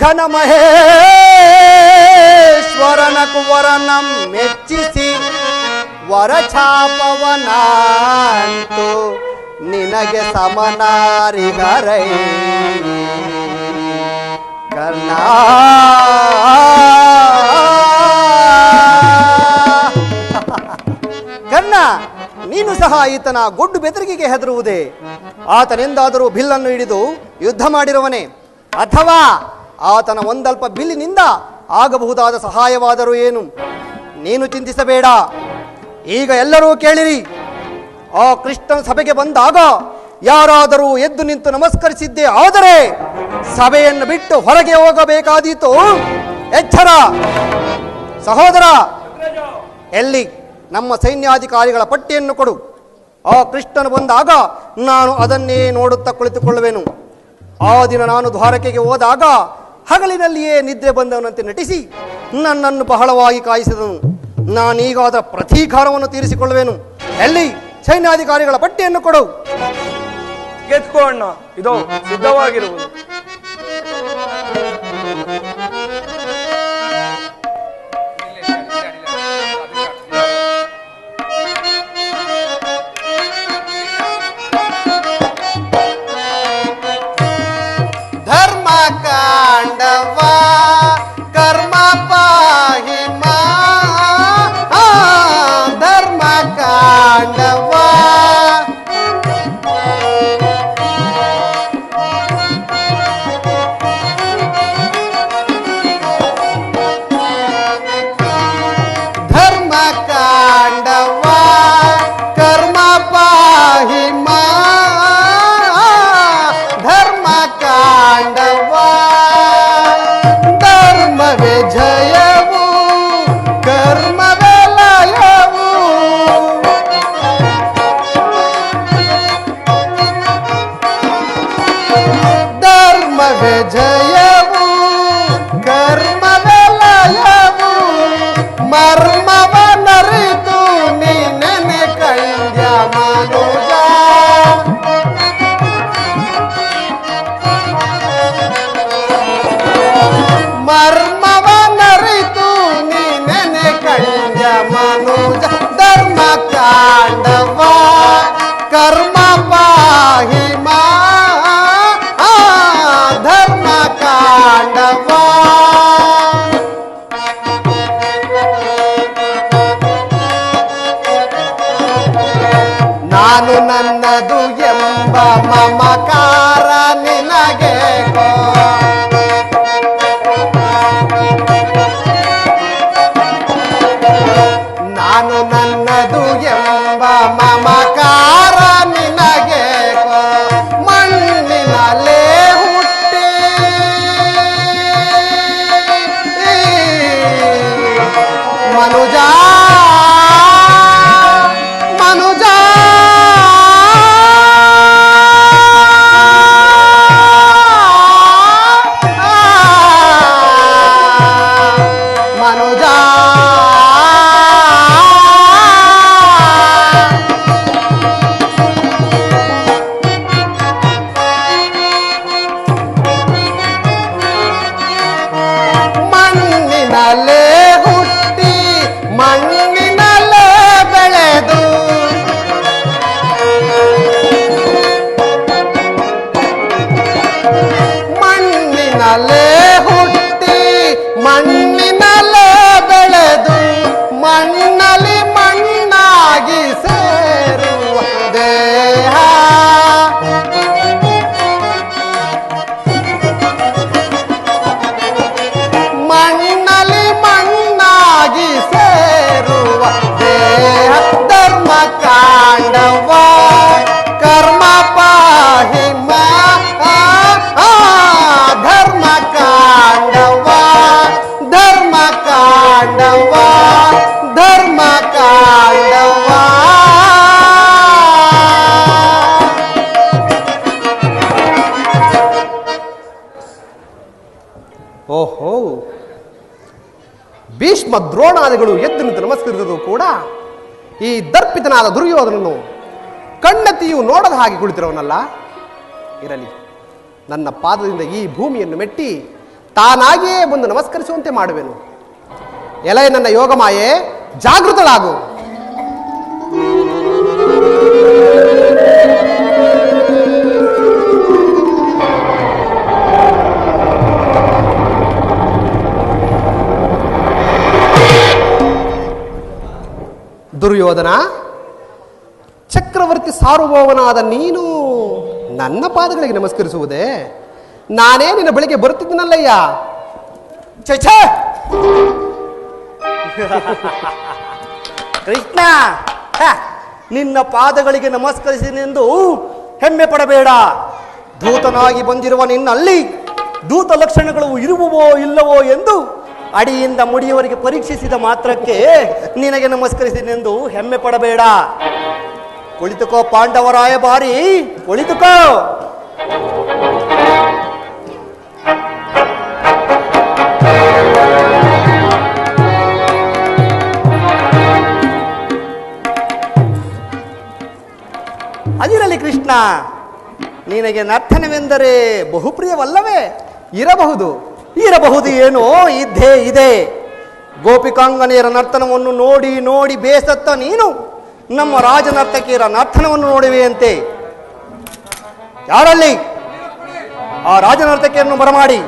ಘನ ಮಹೇಶ್ವರನ ಕುವರನ ಮೆಚ್ಚಿಸಿ ವರಛಾಪವನಾಂತು ನಿನಗೆ ಸಮನಾರಿಗರೈ ಕರ್ಣ. ಕರ್ಣ, ನೀನು ಸಹ ಈತನ ಗೊಡ್ಡು ಬೆದರಿಕೆಗೆ ಹೆದರುವುದೇ? ಆತನೆಂದಾದರೂ ಬಿಲ್ಲನ್ನು ಹಿಡಿದು ಯುದ್ಧ ಮಾಡಿರುವನೇ? ಅಥವಾ ಆತನ ಒಂದಲ್ಪ ಬಿಲ್ಲಿನಿಂದ ಆಗಬಹುದಾದ ಸಹಾಯವಾದರೂ ಏನು? ನೀನು ಚಿಂತಿಸಬೇಡ. ಈಗ ಎಲ್ಲರೂ ಕೇಳಿರಿ. ಆ ಕೃಷ್ಣನ ಸಭೆಗೆ ಬಂದಾಗ ಯಾರಾದರೂ ಎದ್ದು ನಿಂತು ನಮಸ್ಕರಿಸಿದ್ದೇ ಆದರೆ ಸಭೆಯನ್ನು ಬಿಟ್ಟು ಹೊರಗೆ ಹೋಗಬೇಕಾದೀತು. ಎಚ್ಚರ! ಸಹೋದರ, ಎಲ್ಲಿ ನಮ್ಮ ಸೈನ್ಯಾಧಿಕಾರಿಗಳ ಪಟ್ಟಿಯನ್ನು ಕೊಡು. ಆ ಕೃಷ್ಣನು ಬಂದಾಗ ನಾನು ಅದನ್ನೇ ನೋಡುತ್ತಾ ಕುಳಿತುಕೊಳ್ಳುವೆನು. ಆ ದಿನ ನಾನು ದ್ವಾರಕೆಗೆ ಹೋದಾಗ ಹಗಲಿನಲ್ಲಿಯೇ ನಿದ್ರೆ ಬಂದವನಂತೆ ನಟಿಸಿ ನನ್ನನ್ನು ಬಹಳವಾಗಿ ಕಾಯಿಸಿದನು. ನಾನೀಗ ಅದರ ಪ್ರತೀಕಾರವನ್ನು ತೀರಿಸಿಕೊಳ್ಳುವೆನು. ಎಲ್ಲಿ ಸೈನ್ಯಾಧಿಕಾರಿಗಳ ಪಟ್ಟಿಯನ್ನು ಕೊಡು. ಎತ್ಕೋ ಅಣ್ಣ, ಇದೋ ಸಿದ್ಧವಾಗಿರುವುದು. ಧರ್ಮ ಕಾಂಡವ ಕರ್ಮ ಪಾಹಿಮಾ ನಾನು ನನ್ನದು ಎಂಬ ಮಮಕಾರ ನಿನಗೆ ನಾನು ನನ್ನದು ಎಂಬ ಮಮಕಾರ ನಿನಗೆ ಮಣ್ಣಿನಲ್ಲೇ ಹುಟ್ಟಿ ಮನುಜ ಮನುಜ ಮನುಜ ಮಣ್ಣಿನಲ್ಲೇ ಹುಟ್ಟಿ ಮಣ್ಣಿನಲ್ಲೇ ಬೆಳೆದು ಮಣ್ಣಿನಲ್ಲೇ ಹುಟ್ಟಿ ಮಣ್ಣಿನಲ್ಲೇ ಬೆಳೆದು ಮಣ್ಣಲ್ಲಿ ಮಣ್ಣಾಗಿ ಸೇರುವ ದೇಹ ಮಣ್ಣಲ್ಲಿ ಮಣ್ಣಾಗಿ ಸೇರುವ ದೇಹ ಧರ್ಮ ಕಾಂಡವ ಕರ್ಮ ಪಾಹಿಮ ಧರ್ಮ ಕಾಂಡವ ಧರ್ಮ ಕಾಂಡವ ಧರ್ಮ ಕಾಂಡವ ಓಹೋ ಭೀಷ್ಮ ದ್ರೋಣಾದಿಗಳು ಎದ್ದು ನಿಂತು ನಮಸ್ಕರಿಸಿದ್ರು ಕೂಡ ಈ ದರ್ಪಿತನಾದ ದುರ್ಯೋಧನನು ಕಣ್ಣೆತ್ತಿಯೂ ನೋಡದ ಹಾಗೆ ಕುಳಿತಿರೋನಲ್ಲ. ಇರಲಿ, ನನ್ನ ಪಾದದಿಂದ ಈ ಭೂಮಿಯನ್ನು ಮೆಟ್ಟಿ ತಾನಾಗಿಯೇ ಬಂದು ನಮಸ್ಕರಿಸುವಂತೆ ಮಾಡುವೆನು. ಎಲೆ ನನ್ನ ಯೋಗಮಾಯೆ, ಜಾಗೃತಳಾಗು. ದುರ್ಯೋಧನ, ಚಕ್ರವರ್ತಿ ಸಾರ್ವಭೌಮನಾದ ನೀನು ನನ್ನ ಪಾದಗಳಿಗೆ ನಮಸ್ಕರಿಸುವುದೇ? ನಾನೇ ನಿನ್ನ ಬಳಿಗೆ ಬರುತ್ತಿದ್ದನಲ್ಲಯ್ಯ. ಛೇ ಕೃಷ್ಣ, ನಿನ್ನ ಪಾದಗಳಿಗೆ ನಮಸ್ಕರಿಸಿನೆಂದು ಹೆಮ್ಮೆ ಪಡಬೇಡ. ದೂತನಾಗಿ ಬಂದಿರುವ ನಿನ್ನಲ್ಲಿ ದೂತ ಲಕ್ಷಣಗಳು ಇರುವವೋ ಇಲ್ಲವೋ ಎಂದು ಅಡಿಯಿಂದ ಮುಡಿಯವರಿಗೆ ಪರೀಕ್ಷಿಸಿದ ಮಾತ್ರಕ್ಕೆ ನಿನಗೆ ನಮಸ್ಕರಿಸಿನೆಂದು ಹೆಮ್ಮೆ ಪಡಬೇಡ. ಕುಳಿತುಕೋ ಪಾಂಡವರಾಯ ಬಾರಿ, ಕುಳಿತುಕೋ. ಅದಿರಲಿ ಕೃಷ್ಣ, ನಿನಗೆ ನರ್ತನವೆಂದರೆ ಬಹುಪ್ರಿಯವಲ್ಲವೇ? ಇರಬಹುದು. ಇರಬಹುದು ಏನೋ, ಇದ್ದೇ ಇದೆ. ಗೋಪಿಕಾಂಗನೆಯರ ನರ್ತನವನ್ನು ನೋಡಿ ನೋಡಿ ಬೇಸತ್ತ ನೀನು ನಮ್ಮ ರಾಜನರ್ತಕಿಯರ ನರ್ತನವನ್ನು ನೋಡುವೆಯಂತೆ. ಯಾರಲ್ಲಿ ಆ ರಾಜನರ್ತಕಿಯನ್ನು ಬರಮಾಡಿ